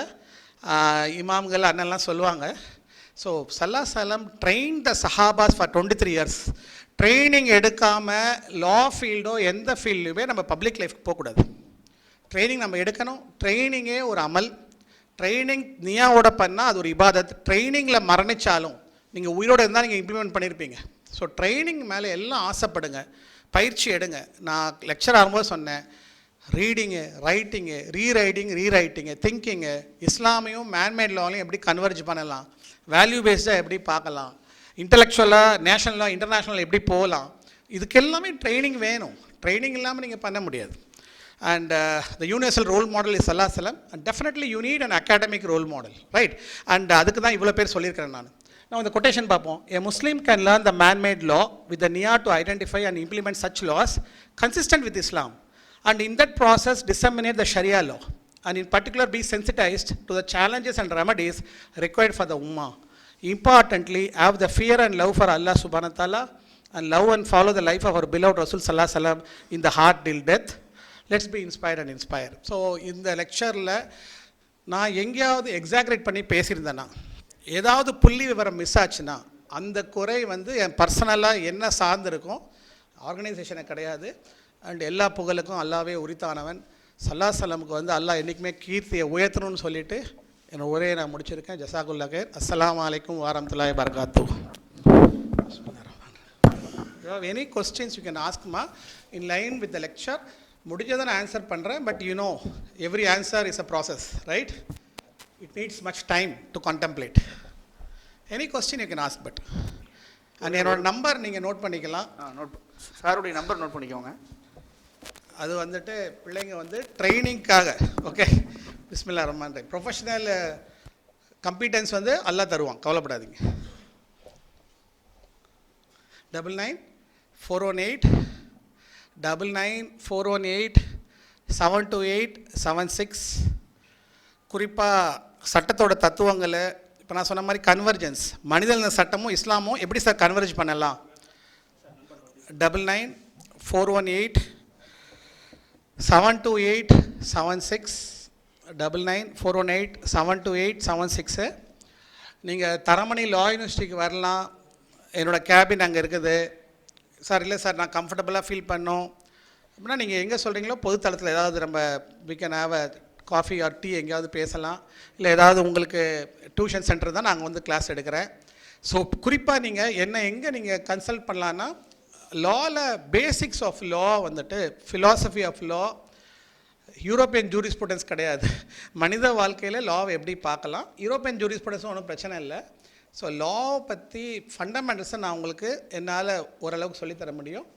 S1: இமாம்கள் அண்ணெல்லாம் சொல்லுவாங்க. ஸோ ஸல்லல்லாஹு அலைஹி வஸல்லம் ட்ரெயின் த சஹாபாஸ் ஃபார் 23 இயர்ஸ். ட்ரைனிங் எடுக்காமல் லா ஃபீல்டோ எந்த ஃபீல்டுமே நம்ம பப்ளிக் லைஃப்க்கு போகக்கூடாது. ட்ரைனிங் நம்ம எடுக்கணும். ட்ரைனிங்கே ஒரு அமல். ட்ரைனிங் நியாவோட பண்ணால் அது ஒரு இபாதத். ட்ரைனிங்கில் மரணித்தாலும் நீங்கள் உயிரோடு இருந்தால் நீங்கள் இம்ப்ளிமெண்ட் பண்ணியிருப்பீங்க. ஸோ ட்ரைனிங் மேலே எல்லாம் ஆசைப்படுங்க, பயிற்சி எடுங்க. நான் லெக்சர் ஆகும்போது சொன்னேன், ரீடிங்கு, ரைட்டிங்கு, ரீரைட்டிங்கு, திங்கிங்கு, இஸ்லாமையும் மேன்மேட் லாவையும் எப்படி கன்வெர்ஜ் பண்ணலாம், வேல்யூ பேஸ்டாக எப்படி பார்க்கலாம், இன்டலெக்சுவலாக நேஷனலாக இன்டர்நேஷ்னலாக எப்படி போகலாம், இதுக்கு எல்லாமே ட்ரைனிங் வேணும். ட்ரைனிங் இல்லாமல் நீங்கள் பண்ண முடியாது. And the universal role model is Sallallahu Alaihi Wasallam, and definitely you need an academic role model, right? And அதுக்கு தான் இவ்வளோ பேர் சொல்லியிருக்கிறேன் நான். இந்த கொட்டேஷன் பார்ப்போம். A Muslim can learn the man-made law with the niyyah to identify and implement such laws consistent with Islam, and in that process disseminate the Sharia law, and in particular be sensitized to the challenges and remedies required for the ummah. Importantly, have the fear and love for Allah subhanahu wa ta'ala, and love and follow the life of our beloved Rasul sallallahu alaihi wasallam in the heart till death. Let's be inspired and inspire. So இந்த லெக்சரில் நான் எங்கேயாவது exaggerate பண்ணி பேசியிருந்தேன்னா, ஏதாவது புள்ளி விவரம் miss ஆச்சுன்னா, அந்த குறை வந்து என் பர்சனலாக என்ன சார்ந்திருக்கும், ஆர்கனைசேஷனை கிடையாது. அண்ட் எல்லா புகழுக்கும் அல்லாவே உரித்தானவன். ஸல்லல்லாஹு அலைஹி வஸல்லமுக்கு வந்து அல்லாஹ் என்றைக்குமே கீர்த்தியை உயர்த்தணும்னு சொல்லிவிட்டு என்னோட உரையை நான் முடிச்சிருக்கேன். ஜஸாக்குல்லா கைர். அஸ்ஸலாமு அலைக்கும் வரஹ்மத்துல்லாஹி வபரகாத்துஹு. You have any questions you can ask ma in line with the lecture. முடிஞ்சதை நான் ஆன்சர் பண்ணுறேன், but you know every answer is a process, right? It needs much time to contemplate. Any question you can ask. But and என்னோட number நீங்கள் note பண்ணிக்கலாம்.
S2: சாருடைய number note பண்ணிக்கோங்க.
S1: அது வந்துட்டு பிள்ளைங்க வந்து ட்ரைனிங்காக, ஓகே, பிஸ்மில்லா ரஹ்மான் ரஹீம், ப்ரொஃபஷனல் கம்பீட்டன்ஸ் வந்து அல்லாஹ் தருவான், கவலைப்படாதீங்க. 9948 குறிப்பாக சட்டத்தோட தத்துவங்களை இப்போ நான் சொன்ன மாதிரி கன்வர்ஜென்ஸ், மனிதன சட்டமும் இஸ்லாமும் எப்படி சார் கன்வர்ஜ் பண்ணலாம்? 994876 நீங்கள் தரமணி லா யூனிவர்சிட்டிக்கு வரலாம். என்னோடய கேபின் அங்கே இருக்குது. சார் இல்லை சார் நான் கம்ஃபர்டபுளாக ஃபீல் பண்ணோம் அப்படின்னா நீங்கள் எங்கே சொல்கிறீங்களோ பொதுத்தளத்தில் ஏதாவது நம்ம we can have a coffee or tea எங்கேயாவது பேசலாம். இல்லை ஏதாவது உங்களுக்கு டியூஷன் சென்டர் தான் நாங்கள் வந்து கிளாஸ் எடுக்கிறேன். ஸோ குறிப்பாக நீங்கள் என்ன எங்கே நீங்கள் கன்சல்ட் பண்ணலான்னா, லாவில் பேசிக்ஸ் ஆஃப் லா வந்துட்டு ஃபிலாசபி ஆஃப் லா, யூரோப்பியன் ஜூரிஸ்ப்ருடன்ஸ் கிடையாது. மனித வாழ்க்கையில் லாவை எப்படி பார்க்கலாம், யூரோப்பியன் ஜூரிஸ்ப்ருடன்ஸும் ஒன்றும் பிரச்சனை இல்லை. ஸோ லாவை பற்றி ஃபண்டமெண்டல்ஸை நான் உங்களுக்கு என்னால் ஓரளவுக்கு சொல்லித்தர முடியும்.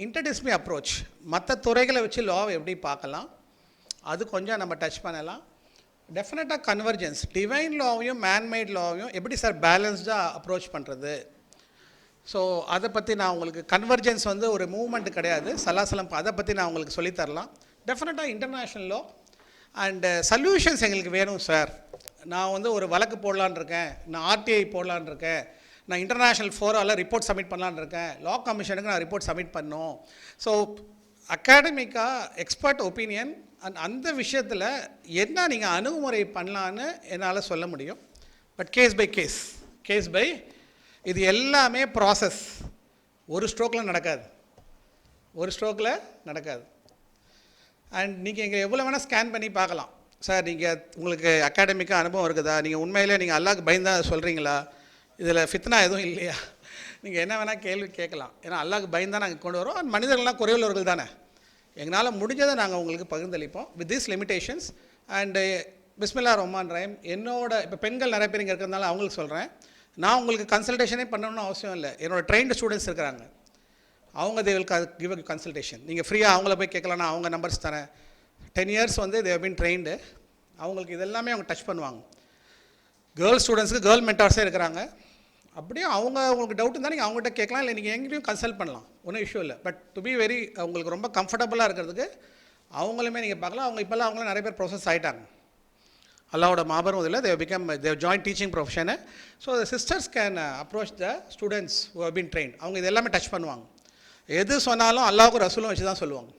S1: இன்டர்டிசிப்ளினரி அப்ரோச், மற்ற துறைகளை வச்சு லாவை எப்படி பார்க்கலாம், அது கொஞ்சம் நம்ம டச் பண்ணலாம். டெஃபினட்டாக கன்வர்ஜென்ஸ், டிவைன் லாவையும் மேன்மேட் லாவையும் எப்படி சார் பேலன்ஸ்டாக அப்ரோச் பண்ணுறது. ஸோ அதை பற்றி நான் உங்களுக்கு, கன்வர்ஜென்ஸ் வந்து ஒரு மூவ்மெண்ட் கிடையாது, சலாசலம், அதை பற்றி நான் உங்களுக்கு சொல்லித்தரலாம். டெஃபினட்டாக இன்டர்நேஷ்னல் லா அண்டு சொல்யூஷன்ஸ் எங்களுக்கு வேணும் சார். நான் வந்து ஒரு வழக்கு போடலான் இருக்கேன், நான் ஆர்டிஐ போடலான் இருக்கேன், நான் இன்டர்நேஷ்னல் ஃபோராவில் ரிப்போர்ட் சப்மிட் பண்ணலான் இருக்கேன், லா கமிஷனுக்கு நான் ரிப்போர்ட் சப்மிட் பண்ணோம். ஸோ அகாடமிக்காக எக்ஸ்பர்ட் ஒப்பீனியன் அண்ட் அந்த விஷயத்தில் என்ன நீங்கள் அணுகுமுறை பண்ணலான்னு என்னால் சொல்ல முடியும். பட் கேஸ் பை இது எல்லாமே ப்ராசஸ், ஒரு ஸ்ட்ரோக்கில் நடக்காது. அண்ட் நீங்கள் இங்கே எவ்வளோ வேணால் ஸ்கேன் பண்ணி பார்க்கலாம். சார் நீங்கள் உங்களுக்கு அகாடமிக்காக அனுபவம் இருக்குதா, நீங்கள் உண்மையிலே நீங்கள் அல்லாஹ்க்கு பயந்தா சொல்கிறீங்களா, இதில் ஃபித்னா எதுவும் இல்லையா, நீங்கள் என்ன வேணால் கேள்வி கேட்கலாம். ஏன்னா அல்லாஹ்க்கு பயந்தா நாங்கள் கொண்டு வரோம். மனிதர்கள்லாம் குறைவுள்ளவர்கள் தானே, எங்களால் முடிஞ்சதை நாங்கள் உங்களுக்கு பகிர்ந்தளிப்போம் வித் திஸ் லிமிடேஷன்ஸ். அண்டு பிஸ்மில்லா ரஹ்மான் ரஹீம். என்னோட இப்போ பெண்கள் நிறைய பேர் இங்கே இருக்கிறதுனால அவங்களுக்கு சொல்கிறேன், நான் உங்களுக்கு கன்சல்டேஷனே பண்ணணும்னு அவசியம் இல்லை. என்னோடய ட்ரெயின்டு ஸ்டூடெண்ட்ஸ் இருக்கிறாங்க, அவங்க they will give a consultation. நீங்கள் ஃப்ரீயாக அவங்கள போய் கேட்கலாம், நான் அவங்க நம்பர்ஸ் தரேன். 10 years வந்து தே ஹவ் பீன் ட்ரெயின்டு. அவங்களுக்கு இதெல்லாமே அவங்க டச் பண்ணுவாங்க. கேர்ள்ஸ் ஸ்டூடெண்ட்ஸுக்கு கேர்ள் மென்டார்ஸே இருக்கிறாங்க. அப்படியே அவங்க உங்களுக்கு டவுட் இருந்தால் நீங்கள் அவங்ககிட்ட கேட்கலாம், இல்லை நீங்கள் எங்கேயும் கன்சல்ட் பண்ணலாம், ஒன்றும் இஷ்யூ இல்லை. பட் டு பி வெரி உங்களுக்கு ரொம்ப கம்ஃபர்டபுளாக இருக்கிறதுக்கு அவங்களுமே நீங்கள் பார்க்கலாம். அவங்க இப்போல்லாம் அவங்களும் நிறைய பேர் ப்ரொசஸ் ஆகிட்டாங்க. அல்லாவோட மாபெரும் இதில் they've join teaching profession. So the sisters can approach the students who have been train. அவங்க இது எல்லாமே டச் பண்ணுவாங்க. எது சொன்னாலும் அல்லாவுக்கும் ரசூலும் வச்சு தான் சொல்லுவாங்க.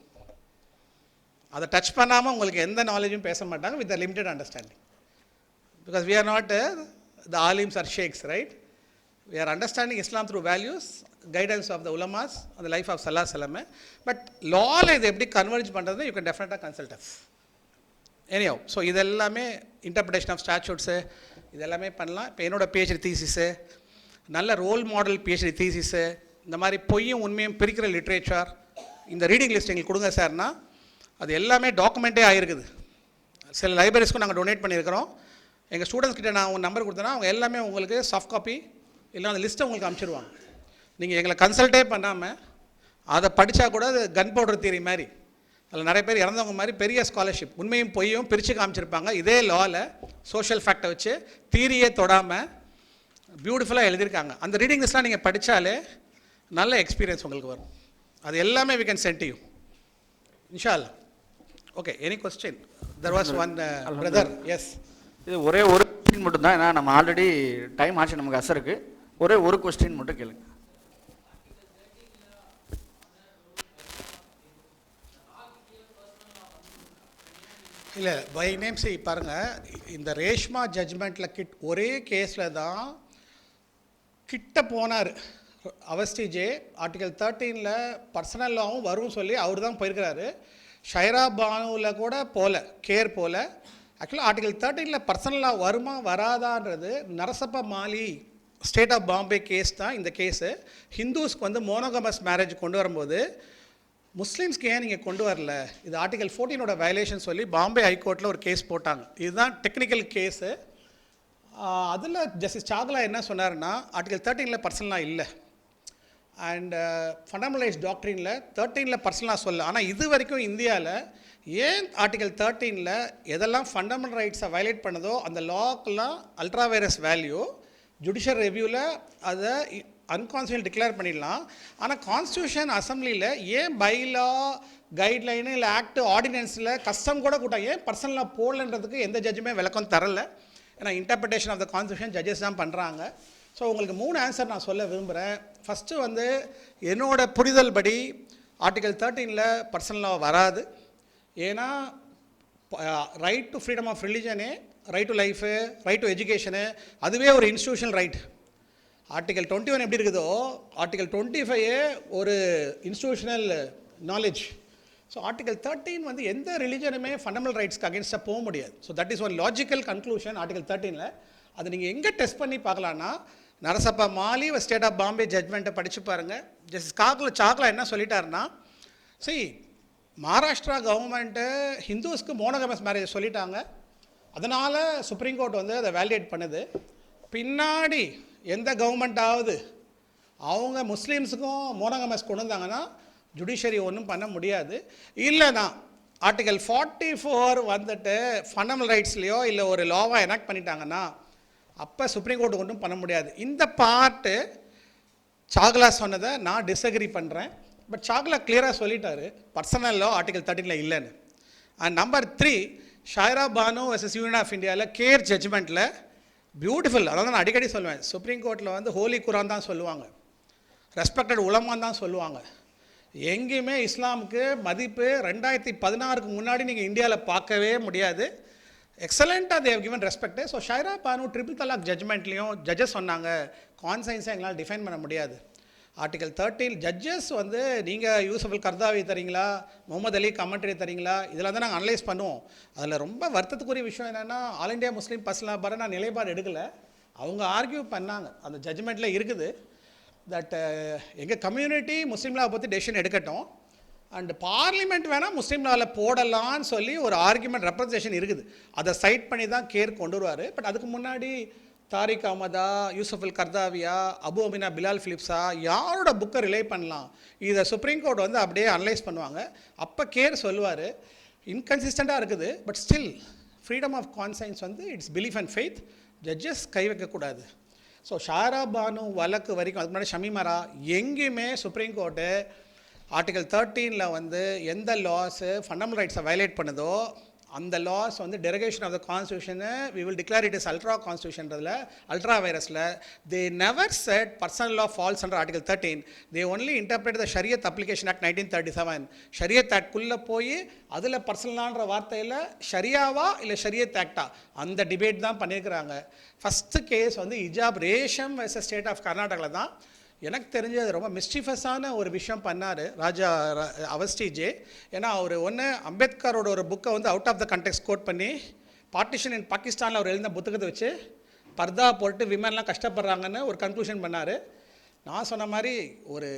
S1: அதை டச் பண்ணாமல் உங்களுக்கு எந்த நாலேஜும் பேச மாட்டாங்க with the limited understanding. Because we are not the ஆலிம்ஸ் or sheikhs, right? We are understanding Islam through values, guidance of the உலமாஸ், அந்த லைஃப் ஆஃப் சல்லா சலமே. பட் லாவில் இதை எப்படி கன்வெர்ஜ் பண்ணுறது, யூ கேன் டெஃபினட்டாக கன்சல்ட் அஸ். எனியோ, ஸோ இதெல்லாமே இன்டர்பிரேஷன் ஆஃப் ஸ்டாச்சூட்ஸு இதெல்லாமே பண்ணலாம். இப்போ என்னோடய பிஹெச்டி தீசிஸு, நல்ல ரோல் மாடல் பிஹெச்டி தீசிஸு, இந்த மாதிரி பொய்யும் உண்மையும் பிரிக்கிற லிட்ரேச்சர், இந்த ரீடிங் லிஸ்ட் எங்களுக்கு கொடுங்க சார்னா அது எல்லாமே டாக்குமெண்ட்டே ஆகிருக்குது. சில லைப்ரரிஸ்க்கும் நாங்கள் டொனேட் பண்ணியிருக்கிறோம். எங்கள் ஸ்டூடெண்ட்ஸ் கிட்டே நான் உங்கள் நம்பர் கொடுத்தேன்னா அவங்க எல்லாமே உங்களுக்கு சாஃப்ட் காப்பி இல்லை அந்த லிஸ்ட்டை உங்களுக்கு அனுப்பிச்சிடுவாங்க. நீங்கள் எங்களை கன்சல்ட்டே பண்ணாமல் அதை படித்தா கூட அது கன் பவுடர் தியரி மாதிரி, அதில் நிறைய பேர் இறந்தவங்க மாதிரி பெரிய ஸ்காலர்ஷிப் உண்மையும் பொய்யும் பிரித்து காமிச்சிருப்பாங்க. இதே லாவில் சோஷியல் ஃபேக்டை வச்சு தியரியே தொடாமல் பியூட்டிஃபுல்லாக எழுதியிருக்காங்க. அந்த ரீடிங் லிஸ்ட்லாம் நீங்கள் படித்தாலே நல்ல எக்ஸ்பீரியன்ஸ் உங்களுக்கு வரும். அது எல்லாமே வி கேன் சென்ட் யூ இன்ஷா அல்லாஹ். Okay, any question? There was one brother. Yes,
S2: இது ஒரே ஒரு கொஸ்டின் மட்டும் தான். ஏன்னா நம்ம ஆல்ரெடி டைம் ஆச்சு, நமக்கு அசருக்கு. ஒரே ஒரு கொஸ்டின் மட்டும் கேளுங்க.
S1: இல்லை பை நேம் சி பாருங்கள், இந்த ரேஷ்மா ஜட்ஜ்மெண்ட்டில் ஒரே கேஸில் தான் கிட்ட போனார் அவஸ்தி ஜே. ஆர்டிகல் 13 பர்சனல் லாவும் வரும் சொல்லி அவர் தான் போயிருக்கிறாரு. ஷைரா பானுவில் கூட போகல, கேர் போகல. ஆக்சுவலாக ஆர்டிகல் 13 பர்சனல் லா வருமா வராதான்றது நரசப்பா மாலி ஸ்டேட் ஆஃப் பாம்பே கேஸ் தான் இந்த கேஸு. ஹிந்துஸ்க்கு வந்து மோனோகமஸ் மேரேஜ் கொண்டு வரும்போது முஸ்லீம்ஸ்க்கு ஏன் நீங்கள் கொண்டு வரல, இது ஆர்டிகல் 14 வயலேஷன் சொல்லி பாம்பே ஹைகோர்ட்டில் ஒரு கேஸ் போட்டாங்க. இதுதான் டெக்னிக்கல் கேஸு. அதில் ஜஸ்டிஸ் சாக்லா என்ன சொன்னார்னா, ஆர்டிகல் 13 பர்சனலா இல்லை, அண்ட் ஃபண்டமெண்டலைஸ் டாக்ட்ரினில் 13 பர்சனலாக சொல்ல. ஆனால் இது வரைக்கும் இந்தியாவில் ஏன் ஆர்டிகல் 13 எதெல்லாம் ஃபண்டமெண்டல் ரைட்ஸை வயலேட் பண்ணதோ அந்த லாக்கெலாம் அல்ட்ரா வைரஸ் வேல்யூ ஜுடிஷியல் ரிவ்யூவில் அதை அன்கான்ஸ்டியூஷனல் டிக்ளேர் பண்ணிடலாம். ஆனால் கான்ஸ்டியூஷன் அசம்பிளியில் ஏன் பைலா கைட்லைனு இல்லை ஆக்ட் ஆர்டினன்ஸில் கஸ்டம் கூட கூட்டம் ஏன் பர்சனலாக போடலன்றதுக்கு எந்த ஜட்ஜுமே விளக்கம் தரலை. ஏன்னா interpretation of the constitution judges தான் பண்ணுறாங்க. ஸோ உங்களுக்கு 3 ஆன்சர் நான் சொல்ல விரும்புகிறேன். ஃபஸ்ட்டு வந்து என்னோட புரிதல் படி ஆர்டிகல் 13 பர்சனலாக வராது. ஏன்னா right to freedom of religion, right to life, right to education அதுவே ஒரு இன்ஸ்டிடியூஷனல் ரைட். ஆர்டிகல் 21 எப்படி இருக்குதோ ஆர்டிகல் 25 ஒரு இன்ஸ்டிடியூஷனல் நாலேஜ். ஸோ ஆர்டிகல் 13 வந்து எந்த ரிலிஜனுமே ஃபண்டமெண்டல் ரைட்ஸ்க்கு அகேன்ஸ்டாக போக முடியாது. So that is one logical conclusion article 13. அது நீங்கள் எங்கே டெஸ்ட் பண்ணி பார்க்கலான்னா நரசப்பா மாலி ஸ்டேட் ஆஃப் பாம்பே ஜட்மெண்ட்டை படித்து பாருங்கள். ஜஸ்டிஸ் சாக்லா என்ன சொல்லிட்டாருன்னா, சரி மகாராஷ்டிரா கவர்மெண்ட்டு ஹிந்துஸ்க்கு மோனோகமஸ் மேரேஜ் சொல்லிட்டாங்க, அதனால் சுப்ரீம் கோர்ட் வந்து அதை வேலிடேட் பண்ணுது. பின்னாடி எந்த கவர்மெண்ட்டாவது அவங்க முஸ்லீம்ஸுக்கும் மோனோகமஸ் கொண்டு வந்தாங்கன்னா ஜுடிஷரி ஒன்றும் பண்ண முடியாது. இல்லைனா ஆர்டிகல் 44 வந்துட்டு ஃபண்டமெண்டல் ரைட்ஸ்லையோ இல்லை ஒரு லாவாக எனாக்ட் பண்ணிட்டாங்கன்னா அப்போ சுப்ரீம் கோர்ட்டு ஒன்றும் பண்ண முடியாது. இந்த பார்ட்டு சாக்லா சொன்னதை நான் டிஸ்அக்ரி பண்ணுறேன். பட் சாக்லா கிளியராக சொல்லிட்டாரு பர்சனல் லா ஆர்டிகல் 13 இல்லைன்னு. And number 3 Shaira Bano versus union of இந்தியாவில் கேர் ஜட்ஜ்மெண்ட்டில் பியூட்டிஃபுல். அதாவது நான் அடிக்கடி சொல்லுவேன், சுப்ரீம் கோர்ட்டில் வந்து ஹோலி குரான் தான் சொல்லுவாங்க, ரெஸ்பெக்டட் உலமான் தான் சொல்லுவாங்க. எங்கேயுமே இஸ்லாமுக்கு மதிப்பு 2016க்கு முன்னாடி நீங்கள் இந்தியாவில் பார்க்கவே முடியாது. எக்ஸலண்ட்டாக they've given respect. So Shaira Bano triple talaq ஜட்ஜ்மெண்ட்லேயும் ஜட்ஜஸ் சொன்னாங்க கான்சைன்ஸை எங்களால் டிஃபைன் பண்ண முடியாது. ஆர்டிகல் 13 ஜட்ஜஸ் வந்து நீங்கள் யூசஃபுல் கர்தாவி தரீங்களா, முகமது அலி கமெண்ட்ரி தரீங்களா, இதெல்லாம் தான் நாங்கள் அனலைஸ் பண்ணுவோம். அதில் ரொம்ப வருத்தத்துக்குரிய விஷயம் என்னென்னா, ஆல் இண்டியா முஸ்லீம் பர்சனலாக பாரு நான் நிலைப்பாடு எடுக்கலை. அவங்க ஆர்கியூ பண்ணாங்க, அந்த ஜட்ஜ்மெண்ட்டில் இருக்குது தட் எங்கள் கம்யூனிட்டி முஸ்லீம் லா பற்றி டெசிஷன் எடுக்கட்டும் அண்ட் பார்லிமெண்ட் வேணால் முஸ்லீம் லாவில் போடலான்னு சொல்லி ஒரு ஆர்குமெண்ட் ரெப்ரசன்டேஷன் இருக்குது. அதை சைட் பண்ணி தான் கேர் கொண்டு வருவார். பட் அதுக்கு முன்னாடி தாரிக் அஹமதா, யூசஃபுல் கர்தாவியா, அபு அமினா பிலால் ஃபிலிப்ஸா யாரோட புக்கை ரிலே பண்ணலாம், இதை சுப்ரீம் கோர்ட் வந்து அப்படியே அனலைஸ் பண்ணுவாங்க. அப்போ கேர் சொல்லுவார். இன்கன்சிஸ்டண்ட்டாக இருக்குது, but still freedom of conscience வந்து it's belief and faith. Judges கை வைக்கக்கூடாது. ஸோ ஷாரா பானு வழக்கு வரைக்கும், அதுக்கு முன்னாடி ஷமிமரா, எங்கேயுமே சுப்ரீம் கோர்ட்டு ஆர்டிகல் 13 வந்து எந்த லாஸு ஃபண்டமெண்டல் ரைட்ஸை வயலேட் பண்ணுதோ அந்த லாஸ் வந்து derogation of the constitution we will declare it is ultra கான்ஸ்டியூஷன்றதில் அல்ட்ரா வைரஸில் they never said personal law falls under article 13. They only interpret the Shariat application act 1937. Shariat ஆக்ட்குள்ளே போய் அதில் பர்சனலான்ற வார்த்தையில் ஷரியாவா இல்லை ஷரியத் ஆக்டா அந்த டிபேட் தான் பண்ணியிருக்கிறாங்க. ஃபஸ்ட்டு கேஸ் வந்து இஜாப் ரேஷம் வெர்சஸ் ஸ்டேட் ஆஃப் கர்நாடகாவில் தான். எனக்கு தெரிஞ்சு அது ரொம்ப மிஸ்டிஃபஸான ஒரு விஷயம் பண்ணார் ராஜா அவஸ்டி ஜே. ஏன்னா அவர் ஒன்று அம்பேத்கரோட ஒரு புக்கை வந்து out of the context quote பண்ணி பார்ட்டிஷன் இன் பாகிஸ்தானில் அவர் எழுதின புத்தகத்தை வச்சு பர்தா போட்டு விமன்லாம் கஷ்டப்படுறாங்கன்னு ஒரு கன்க்ளூஷன் பண்ணார். நான் சொன்ன மாதிரி ஒரு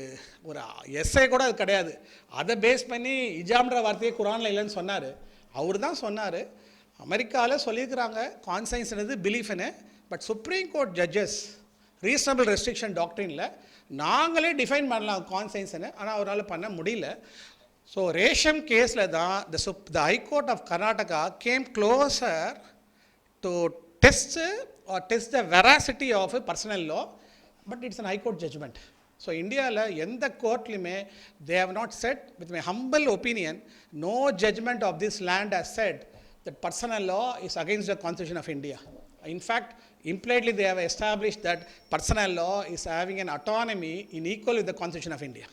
S1: ஒரு எஸ்ஐ கூட அது கிடையாது. அதை பேஸ் பண்ணி இஜாம்ன்ற வார்த்தையே குரானில் இல்லைன்னு சொன்னார். அவர் தான் சொன்னார். அமெரிக்காவில் சொல்லியிருக்கிறாங்க கான்சைன்ஸ்ன்றது பிலீஃப்னு. But supreme court judges reasonable restriction டாக்ட்ரினில் நாங்களே டிஃபைன் பண்ணலாம் கான்சைன்ஸ்னு, ஆனால் அவரால் பண்ண முடியல. ஸோ ரேஷம் கேஸில் தான் the high court of Karnataka came closer to test the veracity of personal law, but it's an high court judgment. So இந்தியாவில் எந்த கோர்ட்லையுமே they have not said, with my humble opinion, no judgment of this land has said that personal law is against the Constitution of India. In fact, impliedly they have established that personal law is having an autonomy in equal with the Constitution of India.